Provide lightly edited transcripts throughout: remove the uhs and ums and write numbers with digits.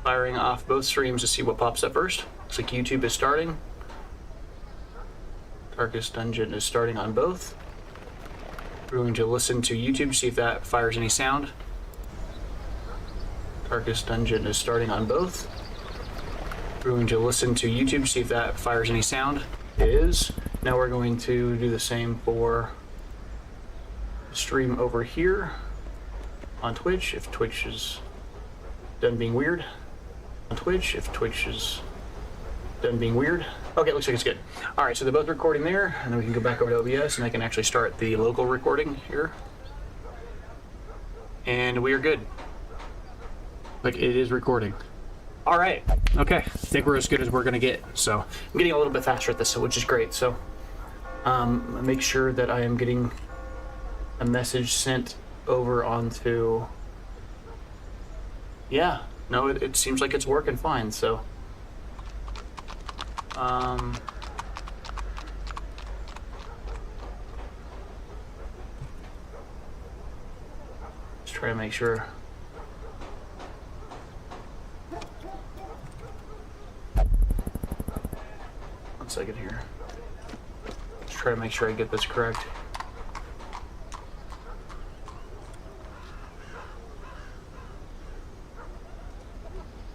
Firing off both streams to see what pops up first. Looks like YouTube is starting. Darkest Dungeon is starting on both. We're going to listen to YouTube to see if that fires any sound. Darkest Dungeon is starting on both. We're going to listen to YouTube to see if that fires any sound. It is. Now we're going to do the same for the stream over here on Twitch, if Twitch is done being weird. On Twitch, if Twitch is done being weird. Okay, looks like it's good. All right, so they're both recording there, and then we can go back over to OBS, and I can actually start the local recording here. And we are good. Like, it is recording. All right, okay. I think we're as good as we're gonna get. So I'm getting a little bit faster at this, which is great. So make sure that I am getting a message sent over onto, yeah, no, it seems like it's working fine. So just try to make sure. One second here. Just try to make sure I get this correct.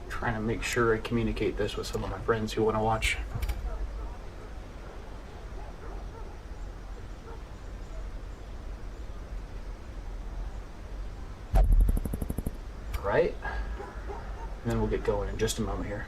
Trying to make sure I communicate this with some of my friends who want to watch. Right? And then we'll get going in just a moment here.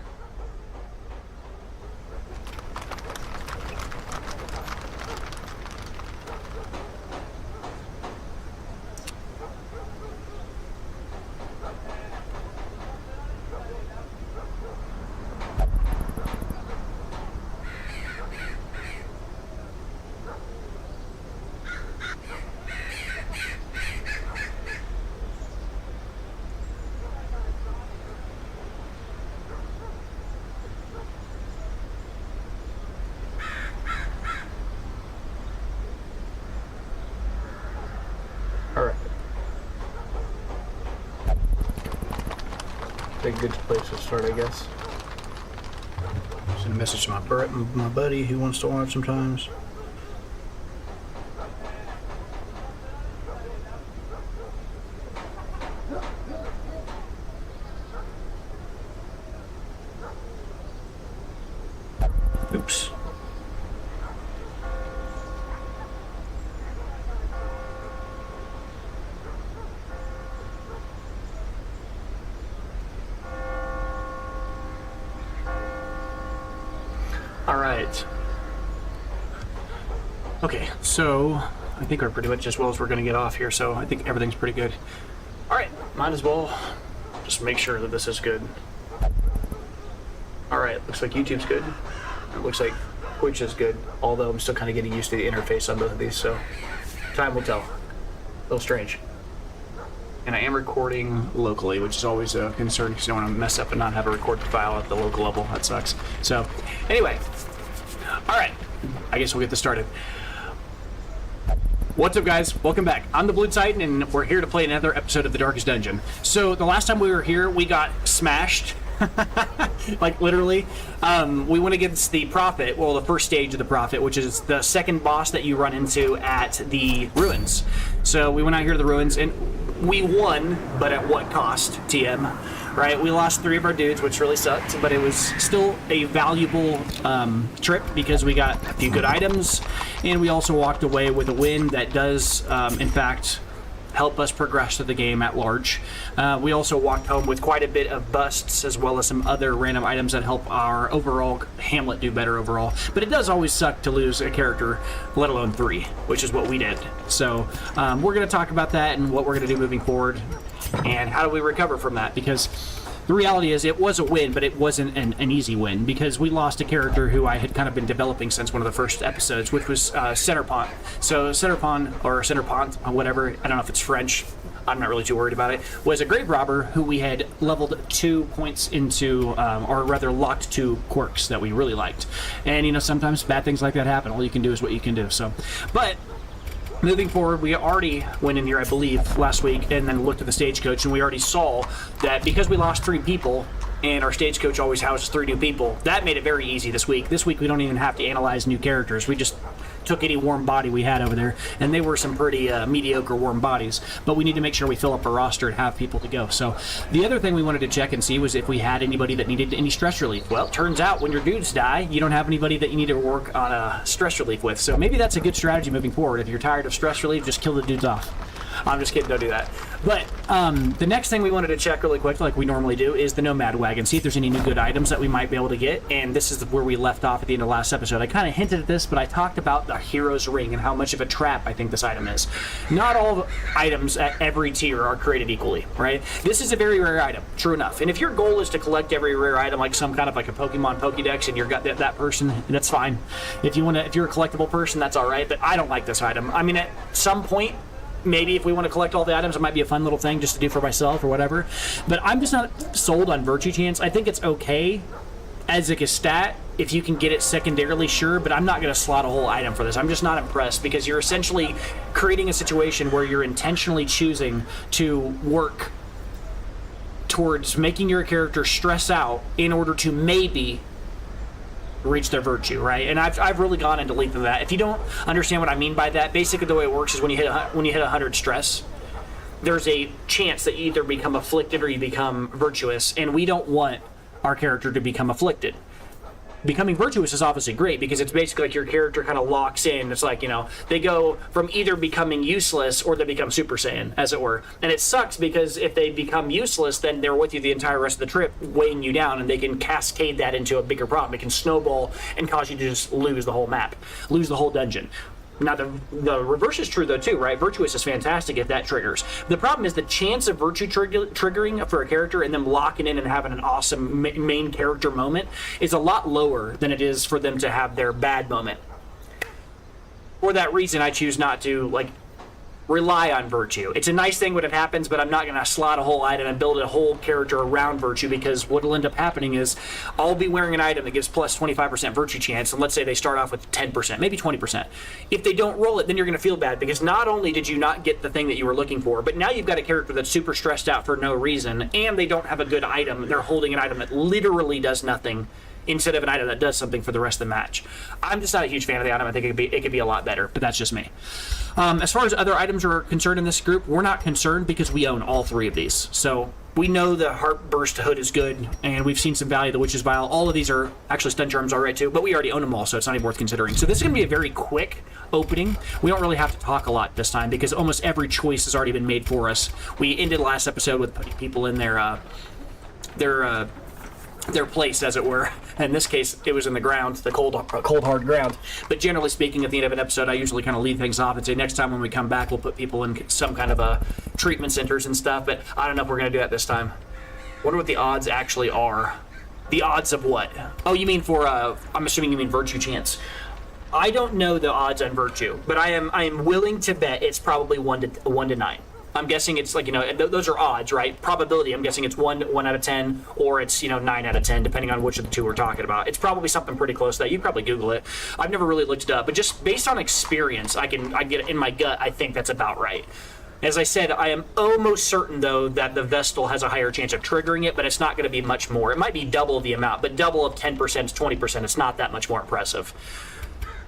A good place to start, I guess. Send a message to my buddy who wants to watch sometimes. Oops. Alright. Okay, so I think we're pretty much as well as we're going to get off here, so I think everything's pretty good. Alright, might as well just make sure that this is good. Alright, looks like YouTube's good. It looks like Twitch is good, although I'm still kind of getting used to the interface on both of these, so time will tell. A little strange. And I am recording locally, which is always a concern because I don't want to mess up and not have a recorded file at the local level. That sucks. So, anyway. Alright. I guess we'll get this started. What's up, guys? Welcome back. I'm the Blue Titan, and we're here to play another episode of the Darkest Dungeon. So, the last time we were here, we got smashed. Like, literally. We went against the Prophet, well, the first stage of the Prophet, which is the second boss that you run into at the ruins. So, we went out here to the ruins, and we won, but at what cost, TM? Right? We lost 3 of our dudes, which really sucked, but it was still a valuable trip because we got a few good items, and we also walked away with a win that does, in fact, help us progress to the game at large. We also walked home with quite a bit of busts, as well as some other random items that help our overall Hamlet do better overall. But it does always suck to lose a character, let alone 3, which is what we did. So we're going to talk about that and what we're going to do moving forward, and how do we recover from that, because the reality is it was a win, but it wasn't an easy win, because we lost a character who I had kind of been developing since one of the first episodes, which was Centerpont. So Centerpont, or Centerpont, whatever, I don't know if it's French, I'm not really too worried about it, was a grave robber who we had leveled 2 points into, or rather locked 2 quirks that we really liked. And, you know, sometimes bad things like that happen. All you can do is what you can do. So, but moving forward, we already went in here, I believe, last week, and then looked at the stagecoach, and we already saw that because we lost 3 people, and our stagecoach always houses 3 new people. That made it very easy this week. This week we don't even have to analyze new characters. We just took any warm body we had over there, and they were some pretty mediocre warm bodies, but we need to make sure we fill up our roster and have people to go. So the other thing we wanted to check and see was if we had anybody that needed any stress relief. Well, it turns out when your dudes die, you don't have anybody that you need to work on a stress relief with. So maybe that's a good strategy moving forward. If you're tired of stress relief, just kill the dudes off. I'm just kidding, don't do that. But the next thing we wanted to check really quick, like we normally do, is the Nomad Wagon. See if there's any new good items that we might be able to get. And this is where we left off at the end of the last episode. I kind of hinted at this, but I talked about the Hero's Ring and how much of a trap I think this item is. Not all items at every tier are created equally, right? This is a very rare item, true enough. And if your goal is to collect every rare item, like some kind of like a Pokemon Pokédex, and you're got that person, that's fine. If you're a collectible person, that's all right. But I don't like this item. I mean, at some point, maybe if we want to collect all the items, it might be a fun little thing just to do for myself or whatever. But I'm just not sold on Virtue Chance. I think it's okay as like a stat if you can get it secondarily, sure, but I'm not going to slot a whole item for this. I'm just not impressed because you're essentially creating a situation where you're intentionally choosing to work towards making your character stress out in order to maybe reach their virtue, right? And I've really gone into length of that. If you don't understand what I mean by that, basically the way it works is when you hit 100 stress, there's a chance that you either become afflicted or you become virtuous, and we don't want our character to become afflicted. Becoming virtuous is obviously great because it's basically like your character kind of locks in. It's like, they go from either becoming useless or they become Super Saiyan, as it were. And it sucks because if they become useless, then they're with you the entire rest of the trip, weighing you down, and they can cascade that into a bigger problem. It can snowball and cause you to just lose the whole map, lose the whole dungeon. Now, the reverse is true, though, too, right? Virtuous is fantastic if that triggers. The problem is the chance of virtue triggering for a character and them locking in and having an awesome main character moment is a lot lower than it is for them to have their bad moment. For that reason, I choose not to, rely on virtue. It's a nice thing when it happens, but I'm not going to slot a whole item and build a whole character around virtue, because what will end up happening is I'll be wearing an item that gives plus 25% virtue chance, and let's say they start off with 10%, maybe 20%. If they don't roll it, then you're going to feel bad, because not only did you not get the thing that you were looking for, but now you've got a character that's super stressed out for no reason, and they don't have a good item. They're holding an item that literally does nothing instead of an item that does something for the rest of the match. I'm just not a huge fan of the item. I think it could be a lot better, but that's just me. As far as other items are concerned in this group, we're not concerned because we own all 3 of these. So we know the Heartburst Hood is good, and we've seen some value. The Witch's Vial. All of these are actually Stun Charms alright too, but we already own them all, so it's not even worth considering. So this is going to be a very quick opening. We don't really have to talk a lot this time because almost every choice has already been made for us. We ended last episode with putting people in their place, as it were. In this case, it was in the ground, the cold hard ground. But generally speaking, at the end of an episode, I usually kind of leave things off and say, next time when we come back, we'll put people in some kind of treatment centers and stuff. But I don't know if we're going to do that this time. Wonder what the odds actually are. The odds of what? Oh, you mean for, I'm assuming you mean Virtue Chance. I don't know the odds on Virtue, but I am willing to bet it's probably 1 to 9. I'm guessing it's those are odds, right? Probability, I'm guessing it's 1 out of 10, or it's 9 out of 10, depending on which of the 2 we're talking about. It's probably something pretty close to that. You can probably Google it. I've never really looked it up, but just based on experience, I get it in my gut. I think that's about right. As I said, I am almost certain, though, that the Vestal has a higher chance of triggering it, but it's not going to be much more. It might be double the amount, but double of 10% is 20%. It's not that much more impressive.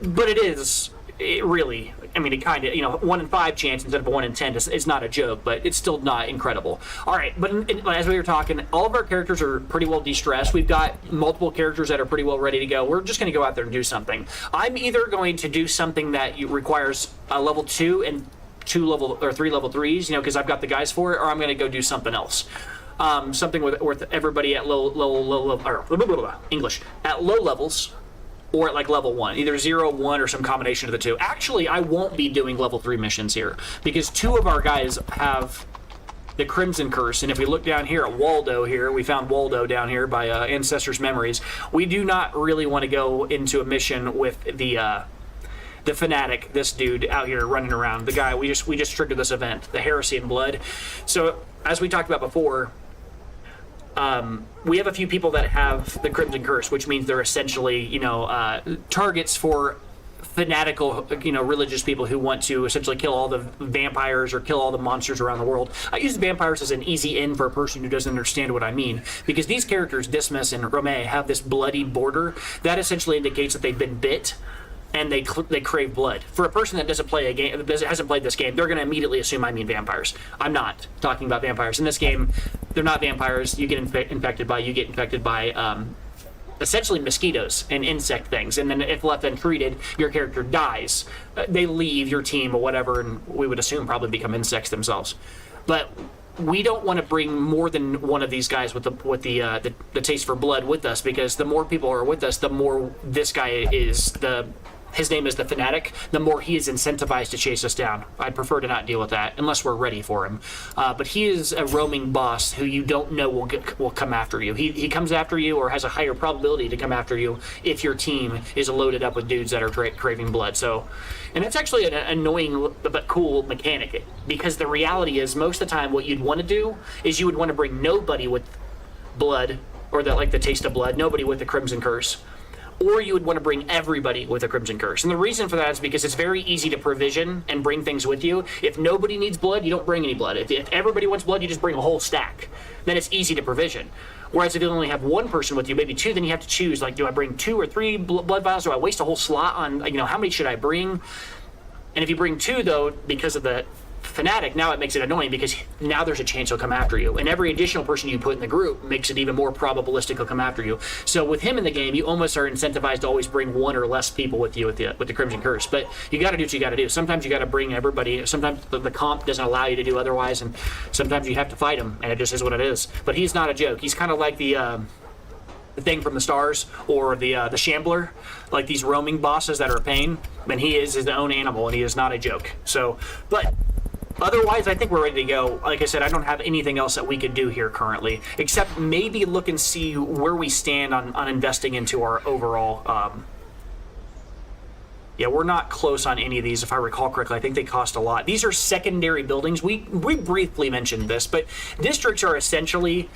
But it is. It really, it kind of, 1 in 5 chance instead of a 1 in 10 is not a joke, but it's still not incredible. All right, but as we were talking, all of our characters are pretty well de-stressed. We've got multiple characters that are pretty well ready to go. We're just going to go out there and do something. I'm either going to do something that requires a level 2 and 3 level 3s, because I've got the guys for it, or I'm going to go do something else. Something with everybody at low English at low levels. Or at level 1, either 0, 1, or some combination of the 2. Actually, I won't be doing level 3 missions here, because 2 of our guys have the Crimson Curse, and if we look down here at Waldo here, we found Waldo down here by Ancestors' Memories. We do not really want to go into a mission with the Fanatic, this dude out here running around, the guy we just triggered this event, the Heresy in Blood. So, as we talked about before, we have a few people that have the Crimson Curse, which means they're essentially, targets for fanatical, religious people who want to essentially kill all the vampires or kill all the monsters around the world. I use vampires as an easy in for a person who doesn't understand what I mean, because these characters, Dismas and Rome, have this bloody border that essentially indicates that they've been bit and they crave blood. For a person that doesn't play a game, that hasn't played this game, they're going to immediately assume I mean vampires. I'm not talking about vampires. In this game, they're not vampires. You get infected by essentially mosquitoes and insect things, and then if left untreated, your character dies. They leave your team or whatever, and we would assume probably become insects themselves. But we don't want to bring more than one of these guys with the taste for blood with us, because the more people are with us, the more this guy is his name is the Fanatic, the more he is incentivized to chase us down. I'd prefer to not deal with that unless we're ready for him. But he is a roaming boss who you don't know will come after you. He comes after you, or has a higher probability to come after you, if your team is loaded up with dudes that are craving blood. So, and it's actually an annoying but cool mechanic, because the reality is most of the time what you'd want to do is you would want to bring nobody with blood, or the taste of blood, nobody with the Crimson Curse. Or you would want to bring everybody with a Crimson Curse. And the reason for that is because it's very easy to provision and bring things with you. If nobody needs blood, you don't bring any blood. If everybody wants blood, you just bring a whole stack. Then it's easy to provision. Whereas if you only have one person with you, maybe two, then you have to choose, do I bring 2 or 3 blood vials? Do I waste a whole slot on, how many should I bring? And if you bring 2, though, because of the Fanatic, now it makes it annoying, because now there's a chance he'll come after you, and every additional person you put in the group makes it even more probabilistic he'll come after you. So with him in the game, you almost are incentivized to always bring 1 or less people with you with the Crimson Curse. But you got to do what you got to do. Sometimes you got to bring everybody. Sometimes the comp doesn't allow you to do otherwise, and sometimes you have to fight him, and it just is what it is. But he's not a joke. He's kind of like the thing from the stars, or the shambler, like these roaming bosses that are a pain. And he is his own animal, and he is not a joke. So, but otherwise, I think we're ready to go. Like I said, I don't have anything else that we could do here currently, except maybe look and see where we stand on investing into our overall. Yeah, we're not close on any of these, if I recall correctly. I think they cost a lot. These are secondary buildings. We briefly mentioned this, but districts are essentially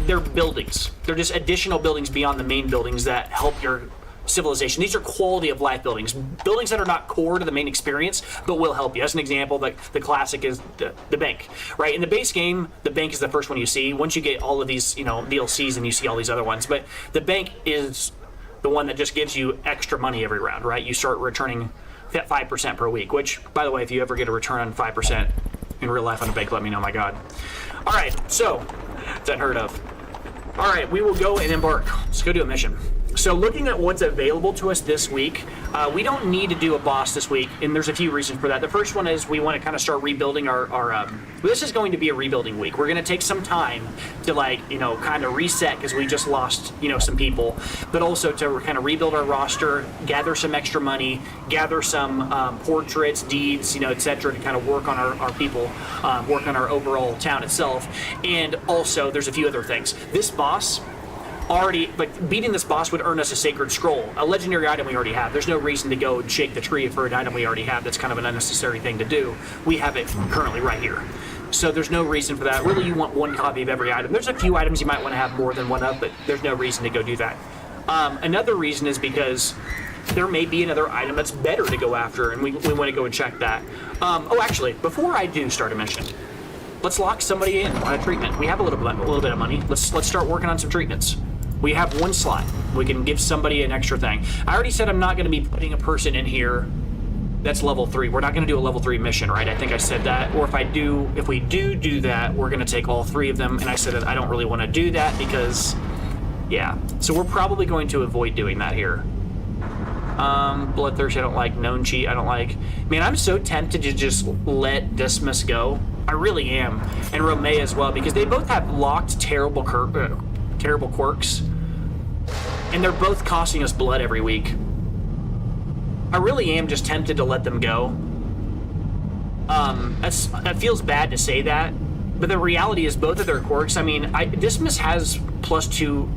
they're buildings. They're just additional buildings beyond the main buildings that help your civilization. These are quality of life buildings that are not core to the main experience, but will help you. As an example, the classic is the bank, right? In the base game, the bank is the first one you see. Once you get all of these, DLCs, and you see all these other ones, but the bank is the one that just gives you extra money every round, right? You start returning 5% per week, which, by the way, if you ever get a return on 5% in real life on a bank, let me know, my God. All right, so it's unheard of. All right, we will go and embark. Let's go do a mission. So looking at what's available to us this week, we don't need to do a boss this week, and there's a few reasons for that. The first one is we want to kind of start rebuilding our this is going to be a rebuilding week. We're going to take some time to kind of reset, because we just lost, some people, but also to kind of rebuild our roster, gather some extra money, gather some portraits, deeds, etc., to kind of work on our people, work on our overall town itself. And also there's a few other things. This boss, beating this boss would earn us a sacred scroll, a legendary item we already have. There's no reason to go and shake the tree for an item we already have. That's kind of an unnecessary thing to do. We have it currently right here. So there's no reason for that. Really, you want 1 copy of every item. There's a few items you might want to have more than one of, but there's no reason to go do that. Another reason is because there may be another item that's better to go after, and we want to go and check that. Actually, before I do start a mission, let's lock somebody in on a treatment. We have a little bit of money. Let's start working on some treatments. We have 1 slot. We can give somebody an extra thing. I already said I'm not going to be putting a person in here that's level 3. We're not going to do a level 3 mission, right? I think I said that. Or if we do that, we're going to take all 3 of them. And I said that I don't really want to do that because, yeah. So we're probably going to avoid doing that here. Bloodthirst, I don't like. Known cheat, I don't like. Man, I'm so tempted to just let Dismas go. I really am. And Rome as well, because they both have locked terrible quirks, and they're both costing us blood every week. I really am just tempted to let them go. That feels bad to say that, but the reality is both of their quirks. I mean, Dismas has +2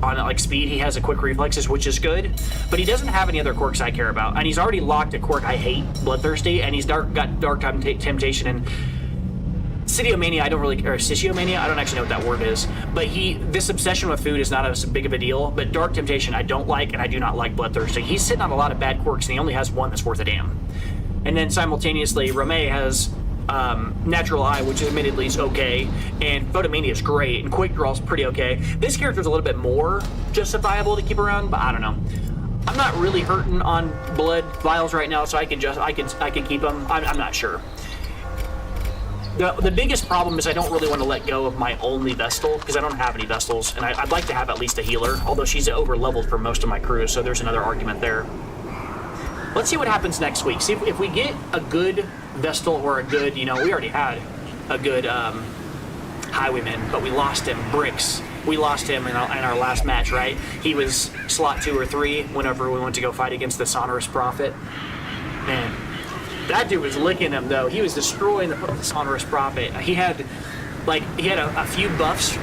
on speed. He has a quick reflexes, which is good, but he doesn't have any other quirks I care about, and he's already locked a quirk I hate, Bloodthirsty, and he's got Dark Time Temptation, and Sidiomania, I don't really, or Sisiomania, I don't actually know what that word is, but this obsession with food is not as big of a deal, but Dark Temptation I don't like, and I do not like Bloodthirsty. He's sitting on a lot of bad quirks, and he only has one that's worth a damn. And then simultaneously, Romay has Natural Eye, which admittedly is okay, and Photomania is great, and Quick Draw is pretty okay. This character's a little bit more justifiable to keep around, but I don't know. I'm not really hurting on blood vials right now, so I can keep them. I'm not sure. The biggest problem is I don't really want to let go of my only Vestal, because I don't have any Vestals, and I'd like to have at least a healer, although she's over-leveled for most of my crew, so there's another argument there. Let's see what happens next week. See if we get a good Vestal or a good, we already had a good Highwayman, but we lost him, Bricks. We lost him in our last match, right? He was slot 2 or 3 whenever we went to go fight against the Sonorous Prophet. Man. That dude was licking him, though. He was destroying the Sonorous Prophet. He had a few buffs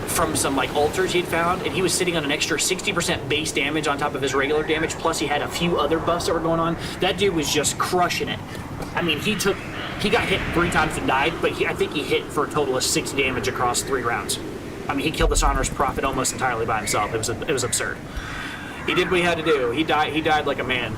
from some altars he'd found, and he was sitting on an extra 60% base damage on top of his regular damage, plus he had a few other buffs that were going on. That dude was just crushing it. I mean, he got hit 3 times and died, but I think he hit for a total of 6 damage across 3 rounds. I mean, he killed the Sonorous Prophet almost entirely by himself. It was absurd. He did what he had to do. He died like a man.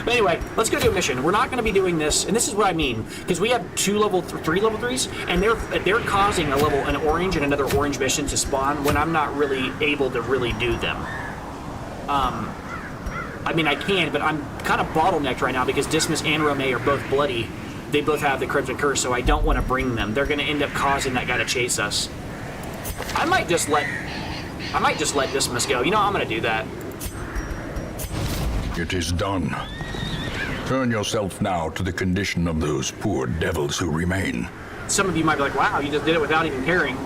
But anyway, let's go do a mission. We're not going to be doing this, and this is what I mean, because we have 3 level 3s, and they're causing an orange and another orange mission to spawn when I'm not really able to really do them. I mean, I can, but I'm kind of bottlenecked right now because Dismas and Romay are both bloody. They both have the Crimson Curse, so I don't want to bring them. They're going to end up causing that guy to chase us. I might just let Dismas go. I'm going to do that. It is done. Turn yourself now to the condition of those poor devils who remain. Some of you might be like, wow, you just did it without even caring.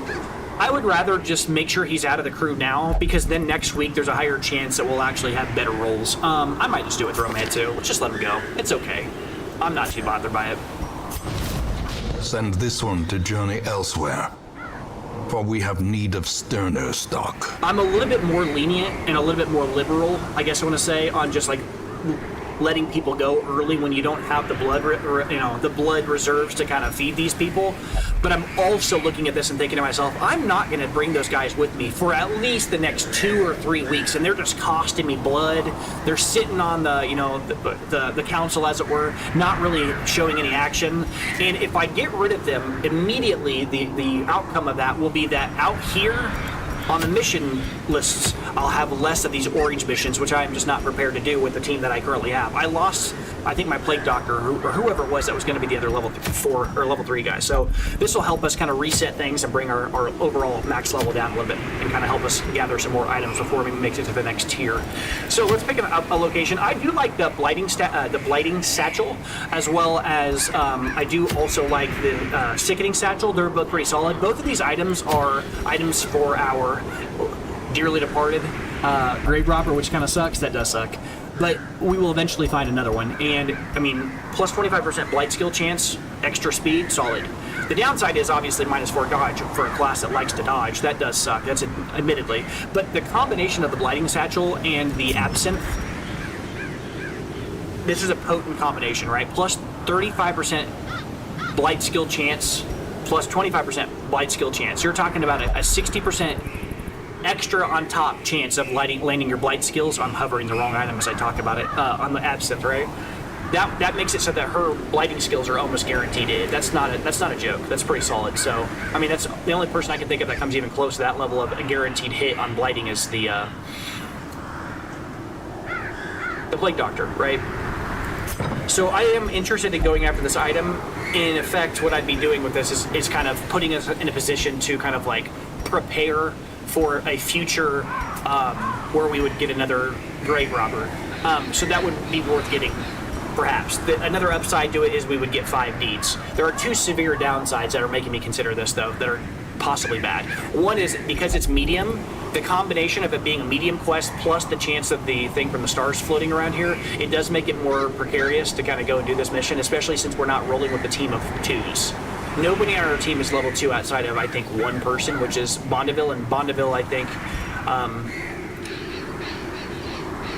I would rather just make sure he's out of the crew now, because then next week there's a higher chance that we'll actually have better rolls. I might just do it with Romay too. Let's just let him go. It's okay. I'm not too bothered by it. Send this one to journey elsewhere, for we have need of sterner stock. I'm a little bit more lenient and a little bit more liberal, I guess I want to say, on just letting people go early when you don't have the blood reserves to kind of feed these people. But I'm also looking at this and thinking to myself, I'm not going to bring those guys with me for at least the next 2 or 3 weeks, and they're just costing me blood. They're sitting on the council, as it were, not really showing any action. And if I get rid of them immediately, the outcome of that will be that out here on the mission lists, I'll have less of these orange missions, which I am just not prepared to do with the team that I currently have. I lost, I think, my Plague Doctor, or whoever it was that was going to be the other level 4 or level 3 guy. So this will help us kind of reset things and bring our overall max level down a little bit, and kind of help us gather some more items before we make it to the next tier. So let's pick a location. I do like the blighting satchel, as well as I do also like the sickening satchel. They're both pretty solid. Both of these items are items for our dearly departed grave robber, which kind of sucks. That does suck, but we will eventually find another one. And I mean, plus 25% blight skill chance, extra speed, solid. The downside is obviously -4 dodge for a class that likes to dodge. That does suck, that's admittedly, but the combination of the blighting satchel and the absinthe, this is a potent combination, right? Plus 35% blight skill chance, plus 25% blight skill chance. You're talking about a 60% extra on top chance of landing your blight skills. I'm hovering the wrong item as I talk about it on the absinthe, right? That makes it so that her blighting skills are almost guaranteed. That's not a joke. That's pretty solid. So I mean, that's the only person I can think of that comes even close to that level of a guaranteed hit on blighting is the Plague Doctor, right? So I am interested in going after this item. In effect, what I'd be doing with this is kind of putting us in a position to kind of prepare for a future where we would get another grave robber. So that would be worth getting, perhaps. Another upside to it is we would get 5 deeds. There are 2 severe downsides that are making me consider this, though, that are possibly bad. One is because it's medium, the combination of it being a medium quest plus the chance of the thing from the stars floating around here, it does make it more precarious to kind of go and do this mission, especially since we're not rolling with a team of 2s. Nobody on our team is level 2 outside of, I think, 1 person, which is Bondeville. And Bondeville, I think,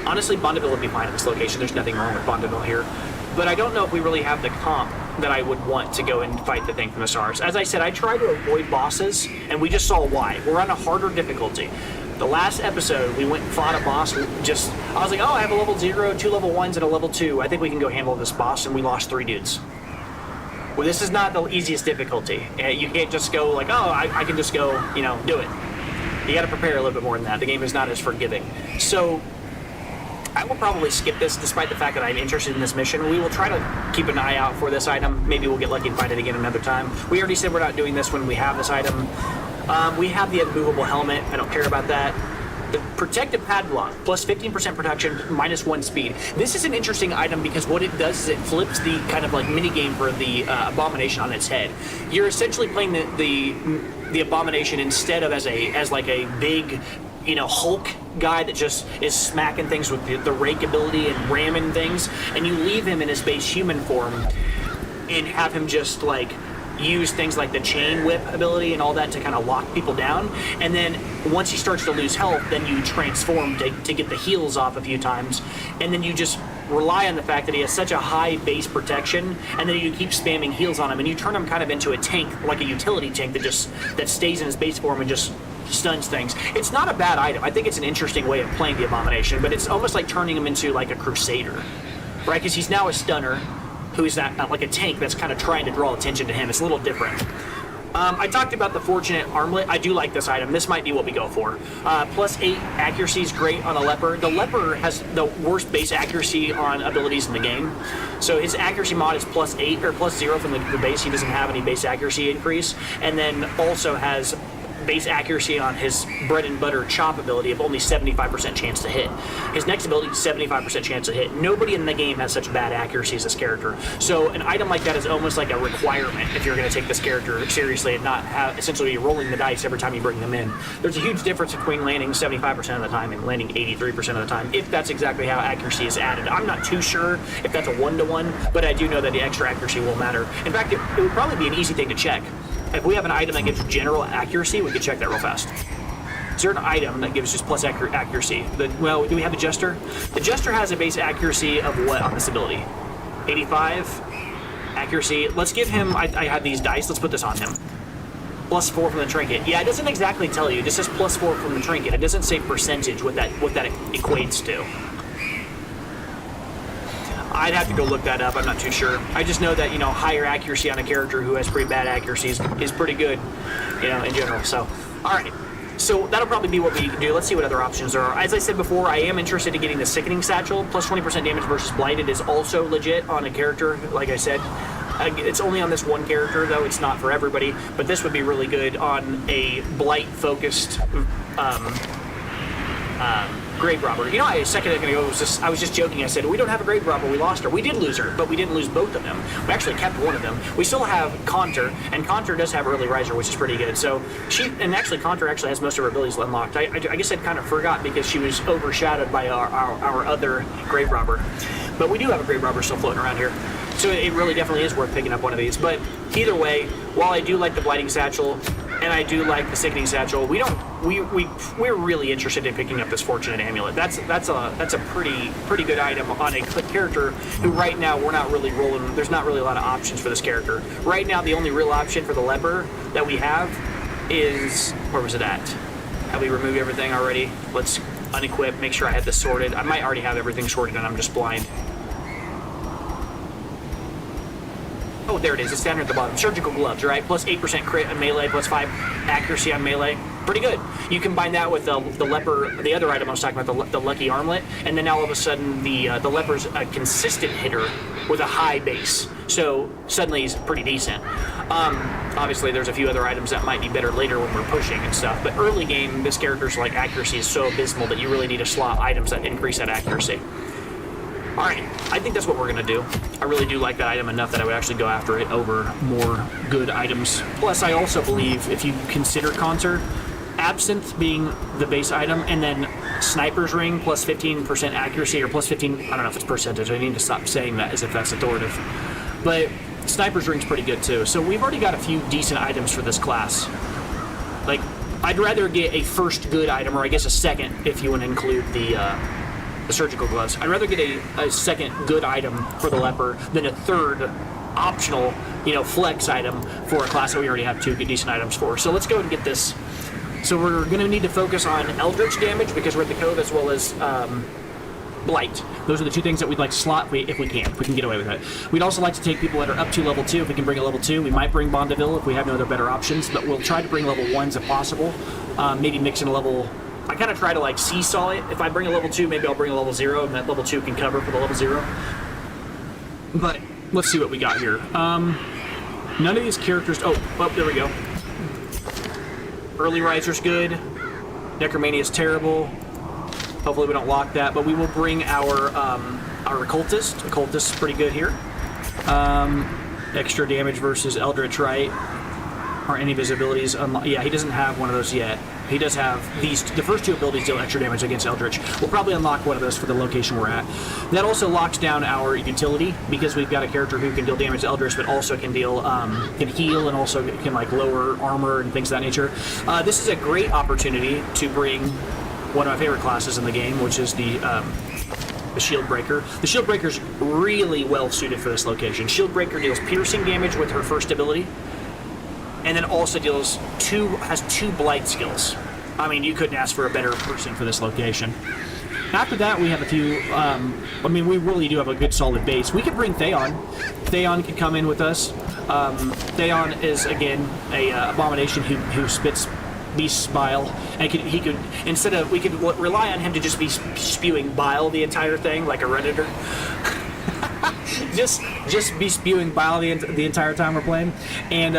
honestly, Bondeville would be fine at this location. There's nothing wrong with Bondeville here. But I don't know if we really have the comp that I would want to go and fight the thing from the stars. As I said, I try to avoid bosses, and we just saw why. We're on a harder difficulty. The last episode, we went and fought a boss. I was like, oh, I have a level 0, 2 level 1s, and a level 2. I think we can go handle this boss, and we lost 3 dudes. Well, this is not the easiest difficulty. You can't just go like, oh, I can just go, do it. You got to prepare a little bit more than that. The game is not as forgiving. So I will probably skip this, despite the fact that I'm interested in this mission. We will try to keep an eye out for this item. Maybe we'll get lucky and find it again another time. We already said we're not doing this when we have this item. We have the immovable helmet. I don't care about that. The protective padlock, plus 15% protection, minus 1 speed. This is an interesting item because what it does is it flips the kind of like mini game for the abomination on its head. You're essentially playing the abomination instead of as like a big, Hulk guy that just is smacking things with the rake ability and ramming things, and you leave him in his base human form and have him just like use things like the chain whip ability and all that to kind of lock people down. And then once he starts to lose health, then you transform to get the heals off a few times, and then you just rely on the fact that he has such a high base protection, and then you keep spamming heals on him, and you turn him kind of into a tank, like a utility tank that stays in his base form and just stuns things. It's not a bad item. I think it's an interesting way of playing the abomination, but it's almost like turning him into like a crusader, right? Because he's now a stunner who's not like a tank that's kind of trying to draw attention to him. It's a little different. I talked about the fortunate armlet. I do like this item. This might be what we go for. Plus 8 accuracy is great on a leper. The leper has the worst base accuracy on abilities in the game. So his accuracy mod is plus 8 or plus 0 from the base. He doesn't have any base accuracy increase, and then also has base accuracy on his bread and butter chop ability of only 75% chance to hit. His next ability is 75% chance to hit. Nobody in the game has such bad accuracy as this character. So an item like that is almost like a requirement if you're going to take this character seriously and not have essentially rolling the dice every time you bring them in. There's a huge difference between landing 75% of the time and landing 83% of the time, if that's exactly how accuracy is added. I'm not too sure if that's a 1-to-1, but I do know that the extra accuracy will matter. In fact, it would probably be an easy thing to check. If we have an item that gives general accuracy, we could check that real fast. Is there an item that gives just plus accuracy? Well, do we have a Jester? The Jester has a base accuracy of what on this ability? 85 accuracy. Let's give him, I have these dice, let's put this on him. Plus 4 from the trinket. Yeah, it doesn't exactly tell you. It just says plus 4 from the trinket. It doesn't say percentage what that equates to. I'd have to go look that up. I'm not too sure. I just know that, higher accuracy on a character who has pretty bad accuracy is pretty good, in general. So, all right. So that'll probably be what we can do. Let's see what other options there are. As I said before, I am interested in getting the Sickening Satchel. Plus 20% damage versus Blighted is also legit on a character, like I said. It's only on this one character, though. It's not for everybody. But this would be really good on a Blight-focused grave robber. A second ago, I was just joking. I said, we don't have a grave robber. We lost her. We did lose her, but we didn't lose both of them. We actually kept one of them. We still have Conter, and Conter does have early riser, which is pretty good. So Conter actually has most of her abilities unlocked. I guess I'd kind of forgot because she was overshadowed by our other grave robber. But we do have a grave robber still floating around here. So it really definitely is worth picking up one of these. But either way, while I do like the Blighting Satchel, and I do like the Sickening Satchel, we're really interested in picking up this Fortunate Amulet. That's a pretty good item on a character who right now we're not really rolling. There's not really a lot of options for this character. Right now, the only real option for the leper that we have is, where was it at? Have we removed everything already? Let's unequip, make sure I have this sorted. I might already have everything sorted and I'm just blind. Oh, there it is. It's down here at the bottom. Surgical gloves, right? Plus 8% crit on melee, plus 5 accuracy on melee. Pretty good. You combine that with the leper, the other item I was talking about, the lucky armlet, and then all of a sudden the leper's a consistent hitter with a high base. So suddenly he's pretty decent. Obviously, there's a few other items that might be better later when we're pushing and stuff. But early game, this character's accuracy is so abysmal that you really need to slot items that increase that accuracy. Alright, I think that's what we're going to do. I really do like that item enough that I would actually go after it over more good items. Plus, I also believe if you consider Conter, Absinthe being the base item, and then Sniper's Ring plus 15% accuracy, or plus 15, I don't know if it's percentage, I need to stop saying that as if that's authoritative. But Sniper's Ring's pretty good too. So we've already got a few decent items for this class. I'd rather get a first good item, or I guess a second if you want to include the surgical gloves. I'd rather get a second good item for the leper than a third optional, you know, flex item for a class that we already have 2 good decent items for. So let's go and get this. So we're going to need to focus on Eldritch damage because we're at the Cove, as well as Blight. Those are the 2 things that we'd like to slot if we can get away with it. We'd also like to take people that are up to level 2 if we can bring a level 2. We might bring Bondeville if we have no other better options, but we'll try to bring level 1s if possible. Maybe mix in a level... I kind of try to like seesaw it. If I bring a level 2, maybe I'll bring a level 0, and that level 2 can cover for the level 0. But let's see what we got here. None of these characters... Oh, there we go. Early Riser's good. Necromania's terrible. Hopefully we don't lock that, but we will bring our Occultist. Occultist's pretty good here. Extra damage versus Eldritch, right? Are any of his abilities unlocked? Yeah, he doesn't have one of those yet. He does have these. The first 2 abilities deal extra damage against Eldritch. We'll probably unlock one of those for the location we're at. That also locks down our utility because we've got a character who can deal damage to Eldritch, but also can deal can heal and also can like lower armor and things of that nature. This is a great opportunity to bring one of my favorite classes in the game, which is the Shield Breaker. The Shield Breaker's really well suited for this location. Shield Breaker deals piercing damage with her first ability, and then also has 2 Blight skills. I mean, you couldn't ask for a better person for this location. After that, we have a few, I mean, we really do have a good solid base. We could bring Theon. Theon could come in with us. Theon is, again, a abomination who spits beast's bile, and we could rely on him to just be spewing bile the entire thing, like a Redditor. just be spewing bile the entire time we're playing, and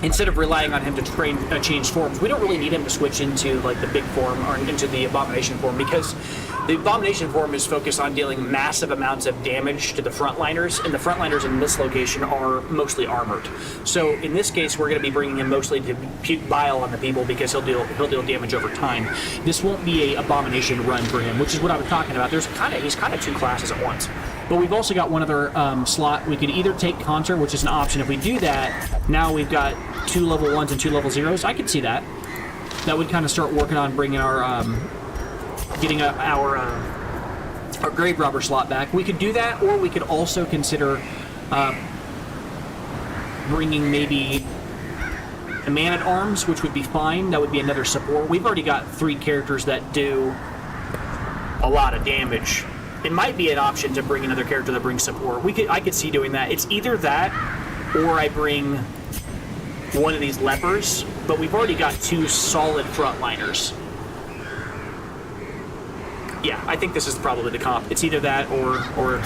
instead of relying on him to change forms. We don't really need him to switch into like the big form or into the abomination form, because the abomination form is focused on dealing massive amounts of damage to the frontliners, and the frontliners in this location are mostly armored. So in this case, we're going to be bringing him mostly to puke bile on the people because he'll deal damage over time. This won't be a abomination run for him, which is what I was talking about. He's kind of 2 classes at once. But we've also got one other slot. We could either take Conjure, which is an option. If we do that, now we've got 2 level 1s and 2 level 0s. I could see that. That would kind of start working on bringing our, getting our Grave Robber slot back. We could do that, or we could also consider bringing maybe a Man-at-Arms, which would be fine. That would be another support. We've already got 3 characters that do a lot of damage. It might be an option to bring another character that brings support. I could see doing that. It's either that, or I bring one of these lepers, but we've already got 2 solid frontliners. Yeah, I think this is probably the comp. It's either that, or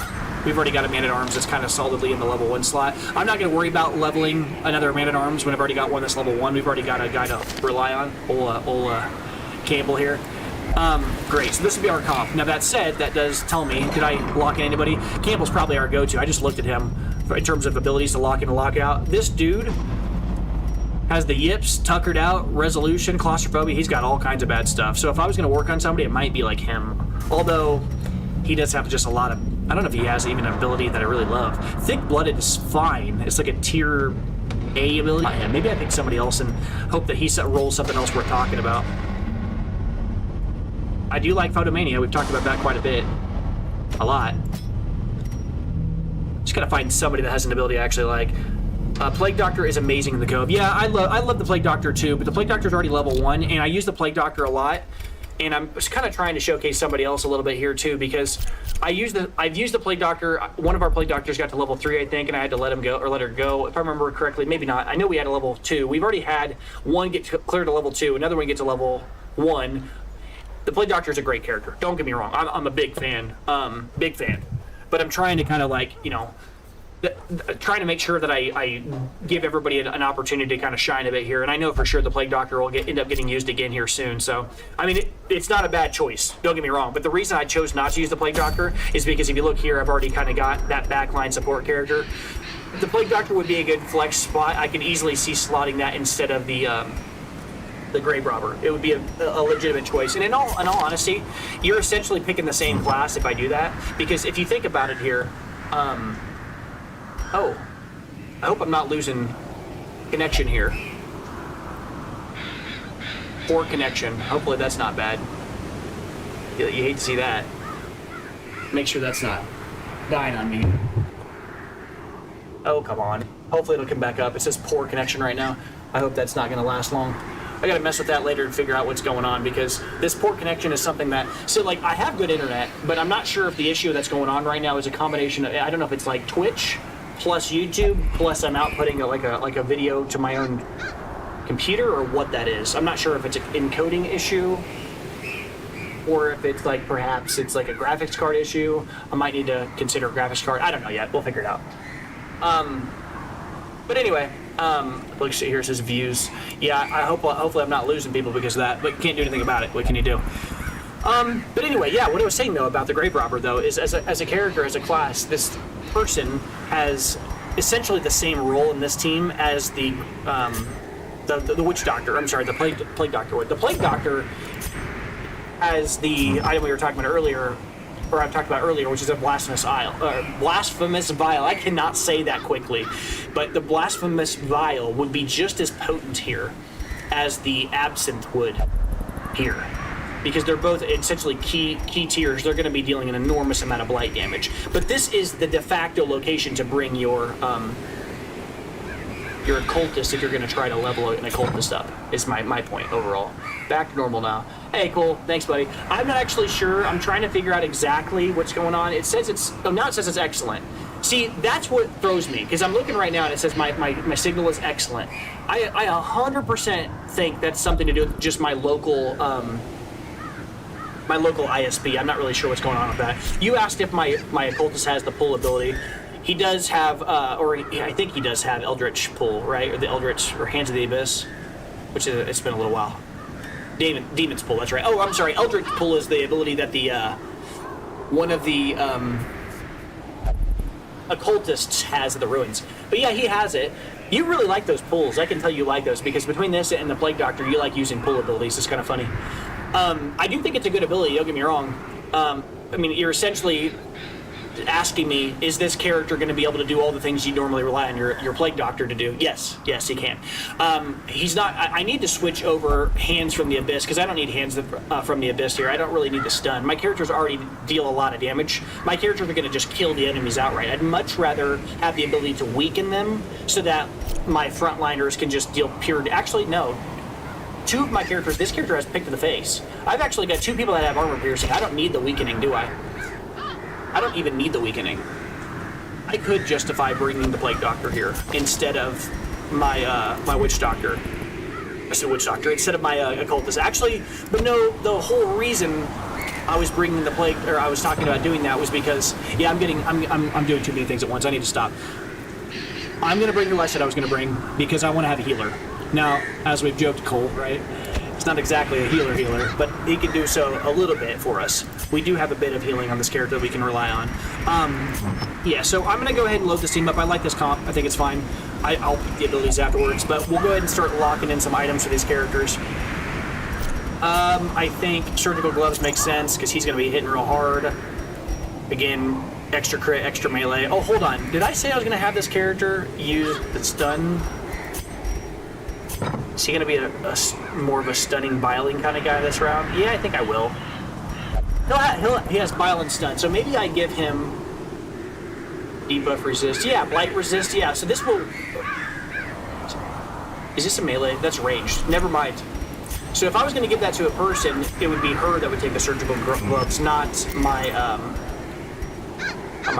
we've already got a Man-at-Arms that's kind of solidly in the level 1 slot. I'm not going to worry about leveling another Man-at-Arms when I've already got one that's level 1. We've already got a guy to rely on, old Campbell here. Great, so this would be our comp. Now that said, that does tell me, did I lock in anybody? Campbell's probably our go-to. I just looked at him in terms of abilities to lock in and lock out. This dude has the yips, tuckered out, resolution, claustrophobia. He's got all kinds of bad stuff. So if I was going to work on somebody, it might be like him. Although, he does have just a lot of... I don't know if he has even an ability that I really love. Thick-Blooded is fine. It's like a tier A ability. Maybe I pick somebody else and hope that he rolls something else worth talking about. I do like Photomania. We've talked about that quite a bit. A lot. Just gotta find somebody that has an ability I actually like. Plague Doctor is amazing in the Cove. Yeah, I love the Plague Doctor too, but the Plague Doctor's already level 1, and I use the Plague Doctor a lot. And I'm just kind of trying to showcase somebody else a little bit here too, because I've used the Plague Doctor. One of our Plague Doctors got to level 3, I think, and I had to let her go. If I remember correctly, maybe not. I know we had a level 2. We've already had one get clear to level 2, another one get to level 1. The Plague Doctor is a great character. Don't get me wrong. I'm a big fan. But I'm trying to kind of like, you know, trying to make sure that I give everybody an opportunity to kind of shine a bit here. And I know for sure the Plague Doctor will end up getting used again here soon. So, I mean, it's not a bad choice. Don't get me wrong. But the reason I chose not to use the Plague Doctor is because if you look here, I've already kind of got that backline support character. The Plague Doctor would be a good flex spot. I could easily see slotting that instead of the Grave Robber. It would be a legitimate choice. And in all honesty, you're essentially picking the same class if I do that. Because if you think about it here, oh, I hope I'm not losing connection here. Poor connection. Hopefully that's not bad. You hate to see that. Make sure that's not dying on me. Oh, come on. Hopefully it'll come back up. It says poor connection right now. I hope that's not going to last long. I gotta mess with that later and figure out what's going on, because this poor connection is something that, so like I have good internet, but I'm not sure if the issue that's going on right now is a combination of, I don't know if it's like Twitch plus YouTube plus I'm outputting like a video to my own computer or what that is. I'm not sure if it's an encoding issue or if it's like perhaps it's like a graphics card issue. I might need to consider a graphics card. I don't know yet. We'll figure it out. But anyway, look here, it says views. Yeah, hopefully I'm not losing people because of that, but can't do anything about it. What can you do? But anyway, yeah, what I was saying though about the Grave Robber though is as a character, as a class, this person has essentially the same role in this team as the Witch Doctor. I'm sorry, the Plague Doctor would. The Plague Doctor has the item we were talking about earlier, or I've talked about earlier, which is a blasphemous vial. I cannot say that quickly, but the blasphemous vial would be just as potent here as the absinthe would here, because they're both essentially key tiers. They're going to be dealing an enormous amount of blight damage. But this is the de facto location to bring your occultist if you're going to try to level an occultist up, is my point overall. Back to normal now. Hey, cool. Thanks, buddy. I'm not actually sure. I'm trying to figure out exactly what's going on. It says now it says it's excellent. See, that's what throws me, because I'm looking right now and it says my signal is excellent. I 100% think that's something to do with just my local ISP. I'm not really sure what's going on with that. You asked if my occultist has the pull ability. He does have, I think he does have Eldritch Pull, right? Or the Eldritch, or Hands of the Abyss, which it's been a little while. Demon's Pull, that's right. Oh, I'm sorry, Eldritch Pull is the ability that the, one of the, occultists has at the ruins. But yeah, he has it. You really like those pulls. I can tell you like those, because between this and the Plague Doctor, you like using pull abilities. It's kind of funny. I do think it's a good ability, don't get me wrong. I mean, you're essentially asking me, is this character going to be able to do all the things you normally rely on your Plague Doctor to do? Yes, he can. He's not. I need to switch over Hands from the Abyss, because I don't need Hands from the Abyss here. I don't really need to stun. My characters already deal a lot of damage. My characters are going to just kill the enemies outright. I'd much rather have the ability to weaken them so that my frontliners can just deal pure. Actually, no. Two of my characters, this character has Pick to the Face. I've actually got two people that have armor piercing. I don't need the weakening, do I? I don't even need the weakening. I could justify bringing the Plague Doctor here instead of my Witch Doctor. I said Witch Doctor instead of my occultist. Actually, but no, the whole reason I was bringing the Plague, or I was talking about doing that, was because yeah, I'm doing too many things at once. I need to stop. I'm gonna bring who I said I was gonna bring because I want to have a healer. Now, as we've joked, Cole, right? It's not exactly a healer, but he can do so a little bit for us. We do have a bit of healing on this character that we can rely on. Yeah, so I'm going to go ahead and load this team up. I like this comp. I think it's fine. I'll pick the abilities afterwards, but we'll go ahead and start locking in some items for these characters. I think Surgical Gloves makes sense because he's going to be hitting real hard. Again, extra crit, extra melee. Oh, hold on. Did I say I was going to have this character use the stun? Is he going to be a more of a stunning biling kind of guy this round? Yeah, I think I will. He has bile and stun, so maybe I give him debuff resist. Yeah, blight resist. Yeah, so this will. Is this a melee? That's ranged. Never mind. So if I was going to give that to a person, it would be her that would take the surgical gloves, not my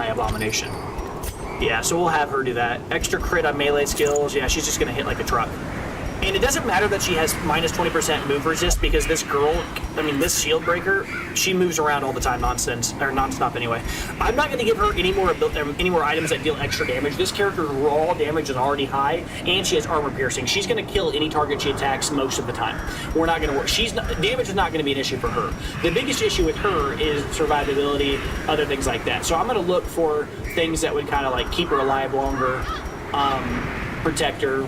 abomination. Yeah, so we'll have her do that. Extra crit on melee skills. Yeah, she's just going to hit like a truck. And it doesn't matter that she has minus 20% move resist, because this girl, I mean, this shield breaker, she moves around all the time, non-stop anyway. I'm not going to give her any more items that deal extra damage. This character's raw damage is already high, and she has armor piercing. She's going to kill any target she attacks most of the time. We're not going to work. Damage is not going to be an issue for her. The biggest issue with her is survivability, other things like that. So I'm going to look for things that would kind of like keep her alive longer, protect her.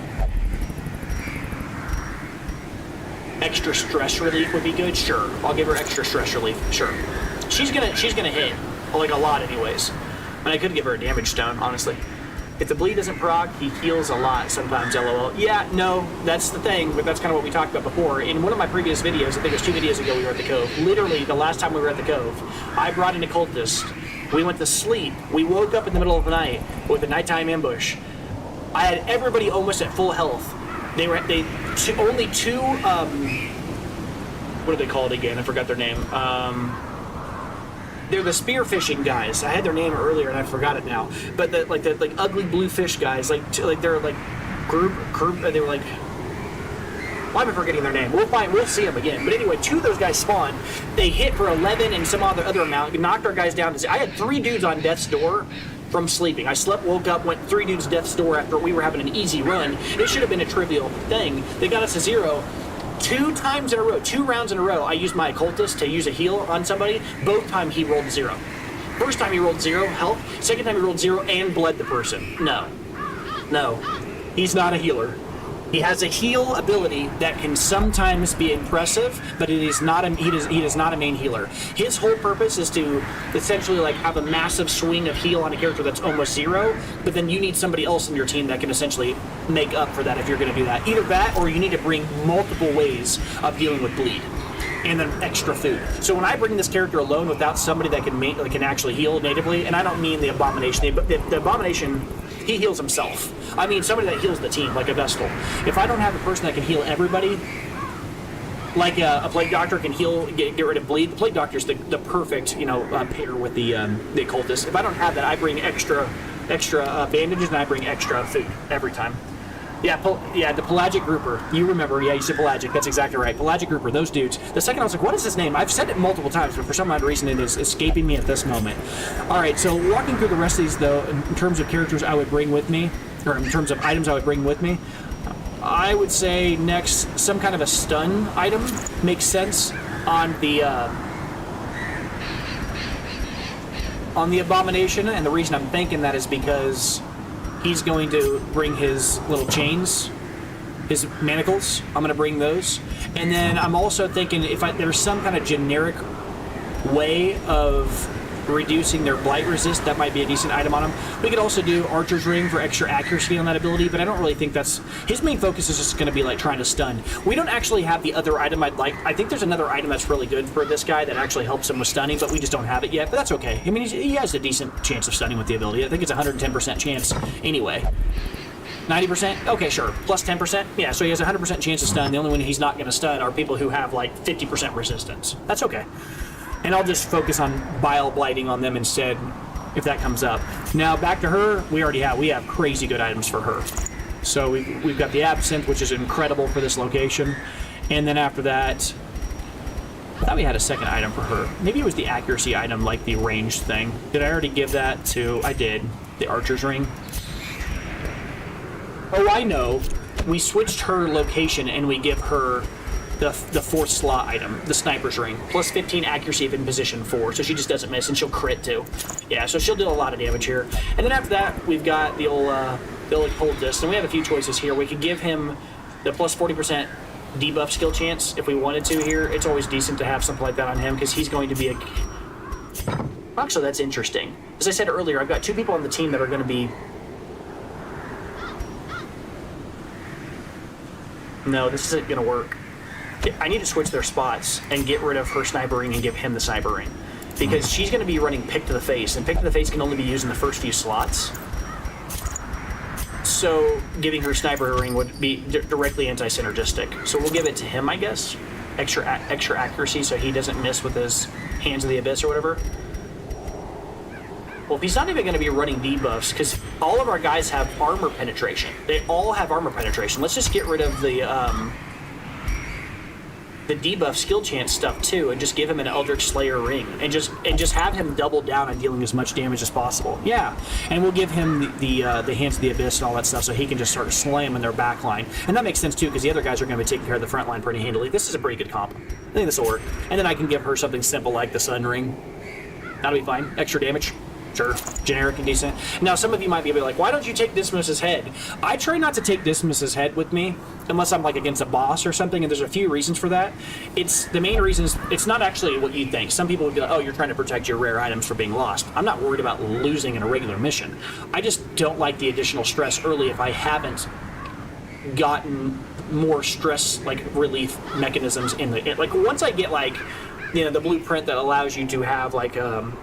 Extra stress relief would be good. Sure, I'll give her extra stress relief. Sure, she's gonna hit like a lot anyways, and I could give her a damage stone honestly. If the bleed doesn't proc, he heals a lot sometimes. LOL. Yeah, no, that's the thing. But that's kind of what we talked about before. In one of my previous videos, I think it was 2 videos ago, we were at the Cove. Literally, the last time we were at the Cove, I brought an occultist We went to sleep. We woke up in the middle of the night with a nighttime ambush. I had everybody almost at full health. Only two, what are they called again? I forgot their name. They're the spearfishing guys. I had their name earlier and I forgot it now. But the ugly blue fish guys, they're like group. They were like, why am I forgetting their name? We'll see them again. But anyway, two of those guys spawned. They hit for 11 and some other amount. Knocked our guys down. I had 3 dudes on death's door from sleeping. I slept, woke up, went 3 dudes death's door after we were having an easy run. It should have been a trivial thing. They got us to 0. 2 times in a row, 2 rounds in a row, I used my occultist to use a heal on somebody. Both times he rolled 0. First time he rolled 0 health. Second time he rolled 0 and bled the person. No, he's not a healer. He has a heal ability that can sometimes be impressive, but he is not a main healer. His whole purpose is to essentially like have a massive swing of heal on a character that's almost 0, but then you need somebody else in your team that can essentially make up for that if you're going to do that. Either that, or you need to bring multiple ways of dealing with bleed, and then extra food. So when I bring this character alone without somebody that can actually heal natively, and I don't mean the Abomination, the Abomination, he heals himself. I mean somebody that heals the team, like a Vestal. If I don't have a person that can heal everybody, like a Plague Doctor can heal, get rid of bleed. The Plague Doctor's the perfect, pair with the Occultist. If I don't have that, I bring extra bandages and I bring extra food every time. Yeah, the Pelagic Grouper. You remember, you said Pelagic. That's exactly right. Pelagic Grouper, those dudes. The second I was like, what is his name? I've said it multiple times, but for some odd reason it is escaping me at this moment. All right, so walking through the rest of these, though, in terms of characters I would bring with me, or in terms of items I would bring with me, I would say next, some kind of a stun item makes sense on the Abomination, and the reason I'm thinking that is because he's going to bring his little chains, his manacles. I'm going to bring those. And then I'm also thinking if there's some kind of generic way of reducing their blight resist, that might be a decent item on him. We could also do Archer's Ring for extra accuracy on that ability, but I don't really think that's... His main focus is just going to be like trying to stun. We don't actually have the other item I'd like. I think there's another item that's really good for this guy that actually helps him with stunning, but we just don't have it yet, but that's okay. I mean, he has a decent chance of stunning with the ability. I think it's a 110% chance anyway. 90%? Okay, sure. Plus 10%? Yeah, so he has a 100% chance of stun. The only one he's not going to stun are people who have like 50% resistance. That's okay. And I'll just focus on bile blighting on them instead, if that comes up. Now, back to her, we have crazy good items for her. So we've got the Absinthe, which is incredible for this location. And then after that, I thought we had a second item for her. Maybe it was the accuracy item, like the ranged thing. Did I already give that to... I did. The Archer's Ring. Oh, I know. We switched her location and we give her the 4th slot item, the Sniper's Ring. Plus 15 accuracy if in position 4, so she just doesn't miss, and she'll crit too. Yeah, so she'll do a lot of damage here. And then after that, we've got the old Occultist, and we have a few choices here. We could give him the plus 40% debuff skill chance if we wanted to here. It's always decent to have something like that on him, because he's going to be a... Actually, that's interesting. As I said earlier, I've got 2 people on the team that are going to be... No, this isn't going to work. I need to switch their spots and get rid of her Sniper Ring and give him the Sniper Ring. Because she's going to be running Pick to the Face, and Pick to the Face can only be used in the first few slots. So giving her Sniper Ring would be directly anti-synergistic. So we'll give it to him, I guess. Extra accuracy so he doesn't miss with his Hands of the Abyss or whatever. Well, if he's not even going to be running debuffs, because all of our guys have armor penetration. They all have armor penetration. Let's just get rid of the debuff skill chance stuff too, and just give him an Eldritch Slayer Ring, and just have him double down on dealing as much damage as possible. Yeah, and we'll give him the Hands of the Abyss and all that stuff, so he can just start slamming their back line. And that makes sense too, because the other guys are going to be taking care of the front line pretty handily. This is a pretty good comp. I think this will work. And then I can give her something simple like the Sun Ring. That'll be fine. Extra damage. Sure, generic and decent. Now, some of you might be like, why don't you take Dismas's head? I try not to take Dismas's head with me, unless I'm like against a boss or something, and there's a few reasons for that. The main reason is, it's not actually what you'd think. Some people would be like, oh, you're trying to protect your rare items from being lost. I'm not worried about losing in a regular mission. I just don't like the additional stress early if I haven't gotten more stress, like, relief mechanisms in the... Like, once I get, like, you know, the blueprint that allows you to have like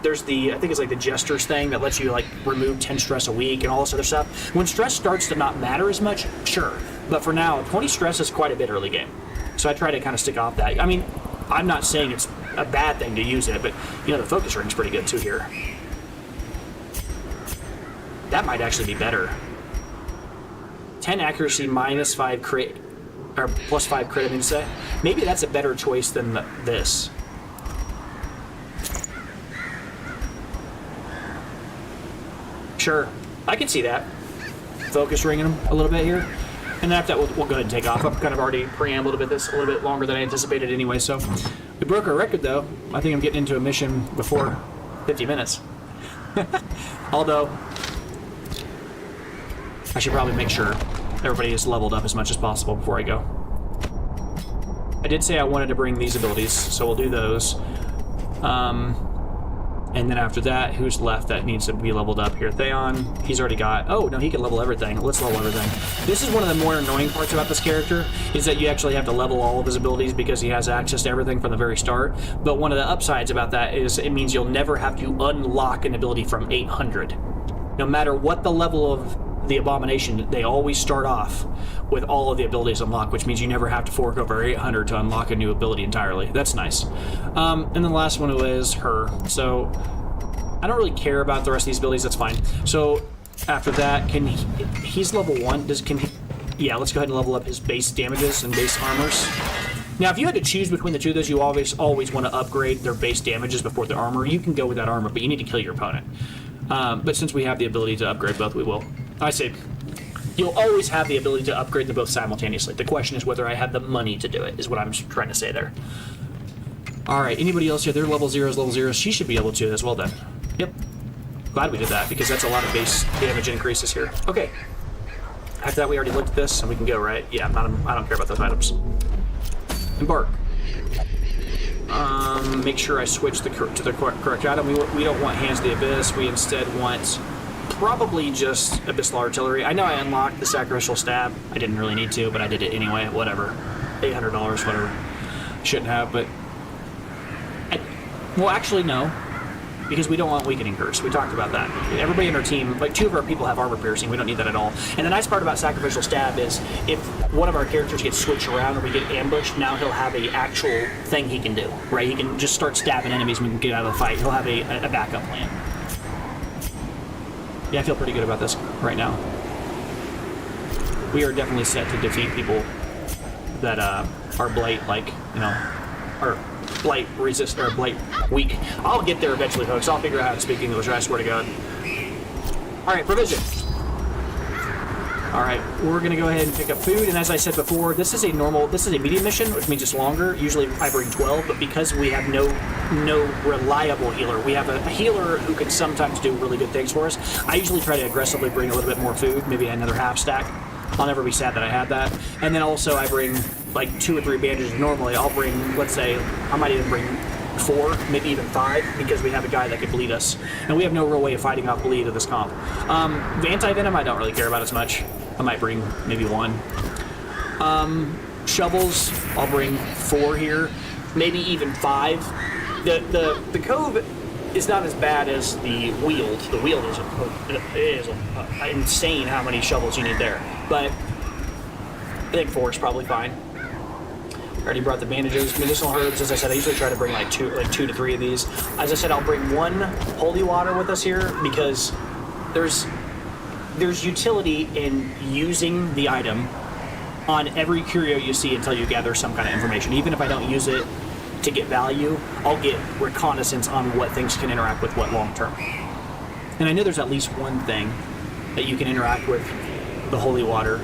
there's the, I think it's like the gestures thing that lets you like remove 10 stress a week and all this other stuff. When stress starts to not matter as much, sure, but for now 20 stress is quite a bit early game, so I try to kind of stick off that. I mean, I'm not saying it's a bad thing to use it, but you know, the focus ring's pretty good too here. That might actually be better. 10 accuracy minus 5 crit, or plus 5 crit, I mean to say. Maybe that's a better choice than this. Sure, I can see that. Focus ringing him a little bit here. And then after that, we'll go ahead and take off. I've kind of already preambled a bit this, a little bit longer than I anticipated anyway, so. We broke our record though. I think I'm getting into a mission before 50 minutes. Although, I should probably make sure everybody is leveled up as much as possible before I go. I did say I wanted to bring these abilities, so we'll do those. And then after that, who's left that needs to be leveled up here? Theon, he's already got... Oh, no, he can level everything. Let's level everything. This is one of the more annoying parts about this character, is that you actually have to level all of his abilities because he has access to everything from the very start. But one of the upsides about that is it means you'll never have to unlock an ability from 800. No matter what the level of the Abomination, they always start off with all of the abilities unlocked, which means you never have to fork over 800 to unlock a new ability entirely. That's nice. And then the last one is her. So I don't really care about the rest of these abilities. That's fine. So after that, he's level 1. Yeah, let's go ahead and level up his base damages and base armors. Now, if you had to choose between the two of those, you always want to upgrade their base damages before their armor. You can go with that armor, but you need to kill your opponent. But since we have the ability to upgrade both, we will. I say, you'll always have the ability to upgrade them both simultaneously. The question is whether I have the money to do it, is what I'm trying to say there. Alright, anybody else here? They're level 0s, level 0s. She should be able to as well then. Yep. Glad we did that, because that's a lot of base damage increases here. Okay. After that, we already looked at this, and we can go, right? Yeah, I don't care about those items. Embark. Make sure I switch to the correct item. We don't want Hands of the Abyss. We instead want probably just Abyssal Artillery. I know I unlocked the Sacrificial Stab. I didn't really need to, but I did it anyway. Whatever. $800, whatever. Shouldn't have, but... Well, actually, no. Because we don't want Weakening Curse. We talked about that. Everybody in our team, like 2 of our people have Armor Piercing. We don't need that at all. And the nice part about Sacrificial Stab is if one of our characters gets switched around or we get ambushed, now he'll have a actual thing he can do, right? He can just start stabbing enemies when we can get out of the fight. He'll have a backup plan. Yeah, I feel pretty good about this right now. We are definitely set to defeat people that are Blight, like, you know, are Blight resist or Blight weak. I'll get there eventually, folks. I'll figure out how to speak English, I swear to God. Alright, provision. Alright, we're gonna go ahead and pick up food, and as I said before, this is a medium mission, which means it's longer. Usually I bring 12, but because we have no reliable healer, we have a healer who can sometimes do really good things for us. I usually try to aggressively bring a little bit more food, maybe another half stack. I'll never be sad that I had that. And then also I bring like 2 or 3 bandages normally. I'll bring, let's say, I might even bring 4, maybe even 5, because we have a guy that could bleed us. And we have no real way of fighting off bleed of this comp. The anti-venom I don't really care about as much. I might bring maybe 1. Shovels, I'll bring 4 here, maybe even 5. The Cove is not as bad as the Wield. The Wield is insane how many shovels you need there. But I think 4 is probably fine. Already brought the bandages, medicinal herbs. As I said, I usually try to bring like 2 to 3 of these. As I said, I'll bring 1 holy water with us here because there's utility in using the item on every curio you see until you gather some kind of information. Even if I don't use it to get value, I'll get reconnaissance on what things can interact with what long term. And I know there's at least one thing that you can interact with the holy water.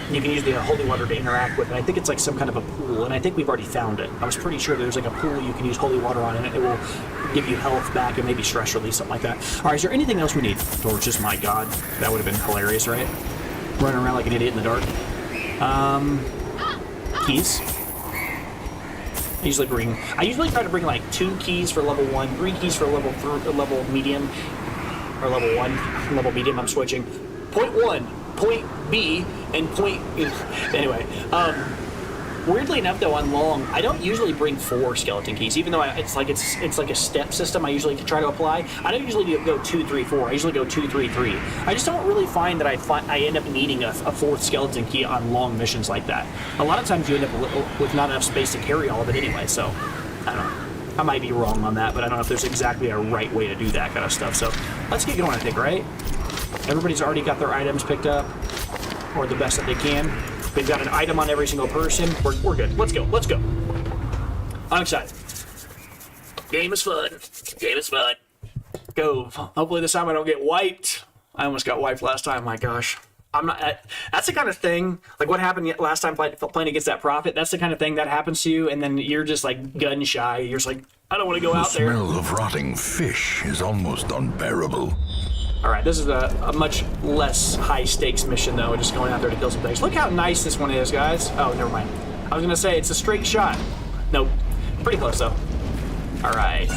You can use the holy water to interact with, and I think it's like some kind of a pool, and I think we've already found it. I was pretty sure there's like a pool you can use holy water on, and it will give you health back and maybe stress release, something like that. All right, is there anything else we need? Torches, my God. That would have been hilarious, right? Running around like an idiot in the dark. Keys. I usually try to bring like 2 keys for level 1, 3 keys for level medium, or level 1, level medium, I'm switching. Point 1, point B, and point, anyway, Weirdly enough, though, on long, I don't usually bring 4 skeleton keys, even though it's like a step system. I usually try to apply. I don't usually go 2, 3, 4. I usually go 2, 3, 3. I just don't really find that I end up needing a 4th skeleton key on long missions like that. A lot of times you end up with not enough space to carry all of it anyway. So I don't know. I might be wrong on that, but I don't know if there's exactly a right way to do that kind of stuff. So let's get going, I think, right? Everybody's already got their items picked up, or the best that they can. We've got an item on every single person. We're good. Let's go. Let's go. I'm excited. Game is fun. Game is fun. Go. Hopefully this time I don't get wiped. I almost got wiped last time. My gosh. I'm not. That's the kind of thing. Like what happened last time playing against that prophet. That's the kind of thing that happens to you, and then you're just like gun shy. You're just like, I don't want to go out there. The smell of rotting fish is almost unbearable. All right, this is a much less high-stakes mission, though. Just going out there to kill some things. Look how nice this one is, guys. Oh, never mind. I was going to say, it's a straight shot. Nope. Pretty close, though. All right.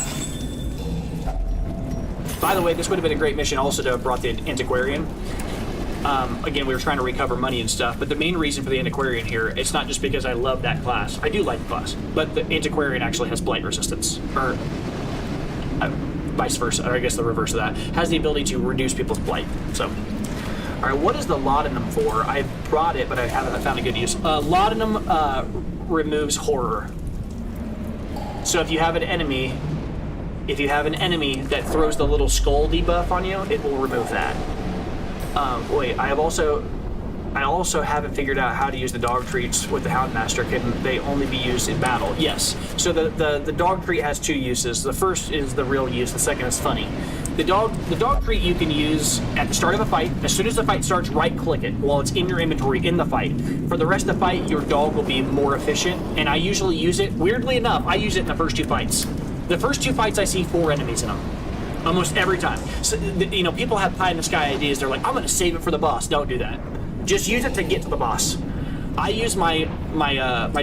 By the way, this would have been a great mission also to have brought the Antiquarian. Again, we were trying to recover money and stuff, but the main reason for the Antiquarian here, it's not just because I love that class. I do like the class, but the Antiquarian actually has blight resistance. Or... vice versa, or I guess the reverse of that, has the ability to reduce people's blight. So, all right, what is the laudanum for? I brought it, but I haven't found a good use. Laudanum removes horror. So if you have an enemy that throws the little skull debuff on you, it will remove that. Wait, I also haven't figured out how to use the dog treats with the Houndmaster. Can they only be used in battle? Yes. So the dog treat has 2 uses. The first is the real use. The second is funny. The dog treat you can use at the start of a fight. As soon as the fight starts, right-click it while it's in your inventory in the fight. For the rest of the fight, your dog will be more efficient, and I usually use it. Weirdly enough, I use it in the first 2 fights. The first 2 fights, I see 4 enemies in them. Almost every time. So, you know, people have pie-in-the-sky ideas. They're like, I'm going to save it for the boss. Don't do that. Just use it to get to the boss. I use my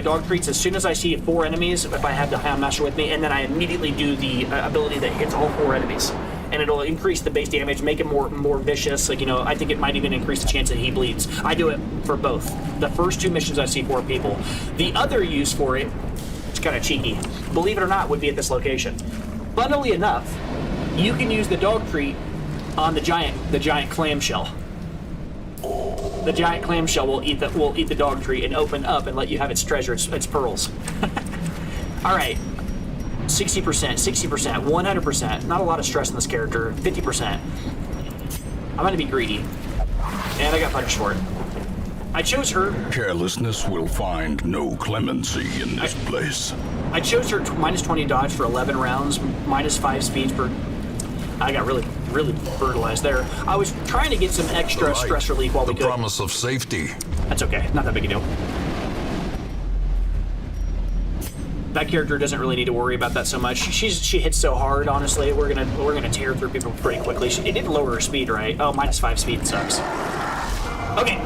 dog treats as soon as I see 4 enemies, if I have the Houndmaster with me, and then I immediately do the ability that hits all 4 enemies. And it'll increase the base damage, make it more vicious. Like, you know, I think it might even increase the chance that he bleeds. I do it for both. The first 2 missions I see 4 people. The other use for it, it's kind of cheeky, believe it or not, would be at this location. Funnily enough, you can use the dog treat on the giant clamshell. The giant clamshell will eat the dog treat and open up and let you have its treasure, its pearls. All right, 60%, 60%, 100%. Not a lot of stress in this character. 50%. I'm gonna be greedy, and I got punished for it. I chose her. Carelessness will find no clemency in this place. I chose her minus 20 dodge for 11 rounds, minus 5 speeds per. I got really brutalized there. I was trying to get some extra stress relief while we could. The promise of safety. That's okay. Not that big a deal. That character doesn't really need to worry about that so much. She hits so hard. Honestly, we're gonna tear through people pretty quickly. It didn't lower her speed, right? Oh, minus 5 speed sucks. Okay.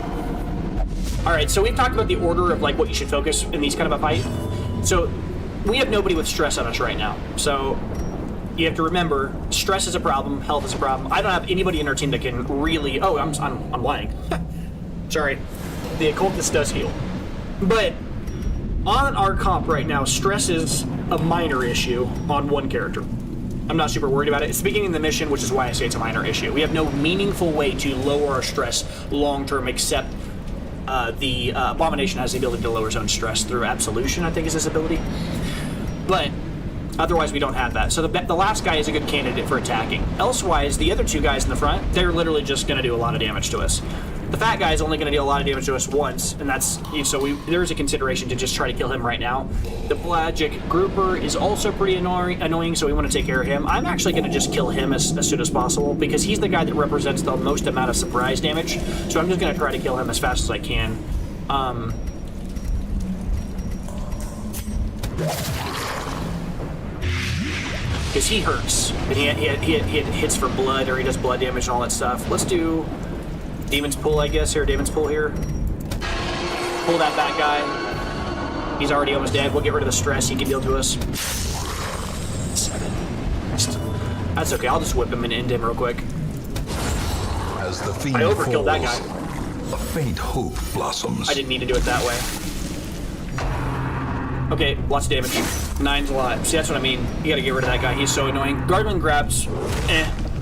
All right. So we've talked about the order of like what you should focus in these kind of a fight. So we have nobody with stress on us right now. So. You have to remember, stress is a problem, health is a problem. I don't have anybody in our team that can really... Oh, I'm lying. Sorry. The occultist does heal. But on our comp right now, stress is a minor issue on one character. I'm not super worried about it. It's the beginning of the mission, which is why I say it's a minor issue. We have no meaningful way to lower our stress long-term except the Abomination has the ability to lower his own stress through Absolution, I think is his ability. But... otherwise, we don't have that. So the last guy is a good candidate for attacking. Elsewise, the other 2 guys in the front, they're literally just going to do a lot of damage to us. The fat guy is only going to do a lot of damage to us once, and that's so there is a consideration to just try to kill him right now. The pelagic grouper is also pretty annoying, so we want to take care of him. I'm actually going to just kill him as soon as possible because he's the guy that represents the most amount of surprise damage. So I'm just going to try to kill him as fast as I can. Because he hurts, and he hits for blood, or he does blood damage and all that stuff. Let's do Demon's Pull, I guess, here. Demon's Pull here. Pull that back guy. He's already almost dead. We'll get rid of the stress he can deal to us. 7. That's okay. I'll just whip him and end him real quick. As the fiend I overkilled that guy. A faint hope blossoms. I didn't need to do it that way. Okay, lots of damage. 9's a lot. See, that's what I mean. You gotta get rid of that guy. He's so annoying. Guardian grabs.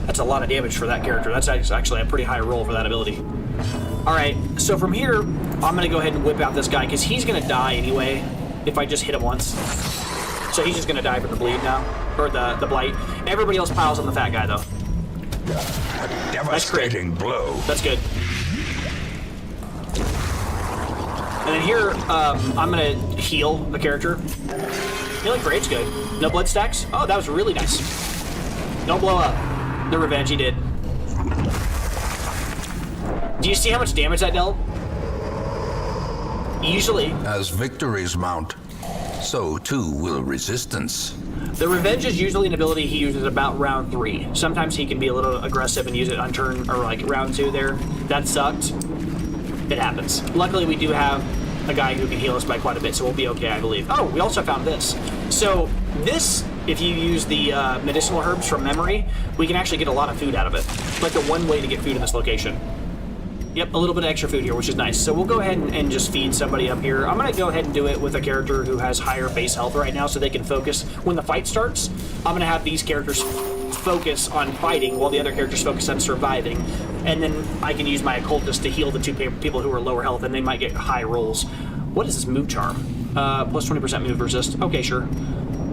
That's a lot of damage for that character. That's actually a pretty high roll for that ability. Alright, so from here, I'm gonna go ahead and whip out this guy, because he's gonna die anyway if I just hit him once. So he's just gonna die from the bleed now. Or the blight. Everybody else piles on the fat guy, though. A devastating blow. That's good. And then here, I'm gonna heal the character. Healing for 8's good. No blood stacks? Oh, that was really nice. Don't blow up. The revenge he did. Do you see how much damage that dealt? Usually. As victories mount, so too will resistance. The revenge is usually an ability he uses about round 3. Sometimes he can be a little aggressive and use it on turn, or like round 2 there. That sucked. It happens. Luckily, we do have a guy who can heal us by quite a bit, so we'll be okay, I believe. Oh, we also found this. So this, if you use the medicinal herbs from memory, we can actually get a lot of food out of it. Like the one way to get food in this location. Yep, a little bit of extra food here, which is nice. So we'll go ahead and just feed somebody up here. I'm going to go ahead and do it with a character who has higher base health right now so they can focus. When the fight starts, I'm going to have these characters focus on fighting while the other characters focus on surviving. And then I can use my occultist to heal the two people who are lower health, and they might get high rolls. What is this move charm? Plus 20% move resist. Okay, sure.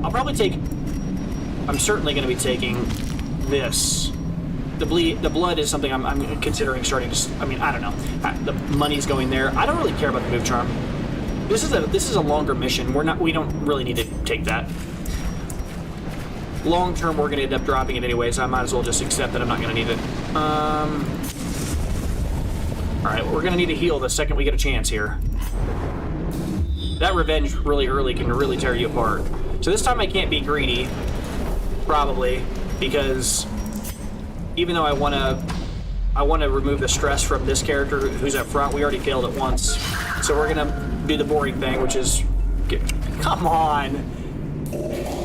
I'll probably take... I'm certainly going to be taking this. The blood is something I'm considering starting to... I mean, I don't know. The money's going there. I don't really care about the move charm. This is a longer mission. We don't really need to take that. Long term, we're going to end up dropping it anyway, so I might as well just accept that I'm not going to need it. Alright, well, we're going to need to heal the second we get a chance here. That revenge really early can really tear you apart. So this time I can't be greedy, probably, because even though I want to remove the stress from this character who's up front, we already failed it once. So we're going to do the boring thing, which is... Come on!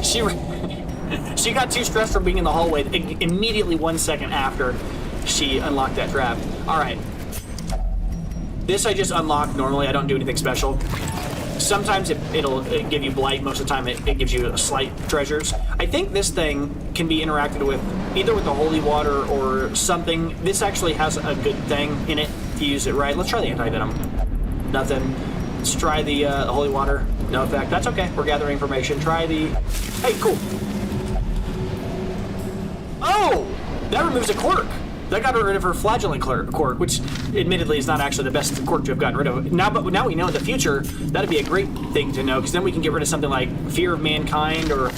She got too stressed from being in the hallway immediately 1 second after she unlocked that trap. Alright. This I just unlocked normally. I don't do anything special. Sometimes it'll give you blight. Most of the time it gives you slight treasures. I think this thing can be interacted with either with the holy water or something. This actually has a good thing in it if you use it right. Let's try the anti-venom. Nothing. Let's try the holy water. No effect. That's okay. We're gathering information. Try the... Hey, cool. Oh! That removes a quirk. That got rid of her flagellant quirk, which admittedly is not actually the best quirk to have gotten rid of. But now we know in the future, that'd be a great thing to know, because then we can get rid of something like Fear of Mankind or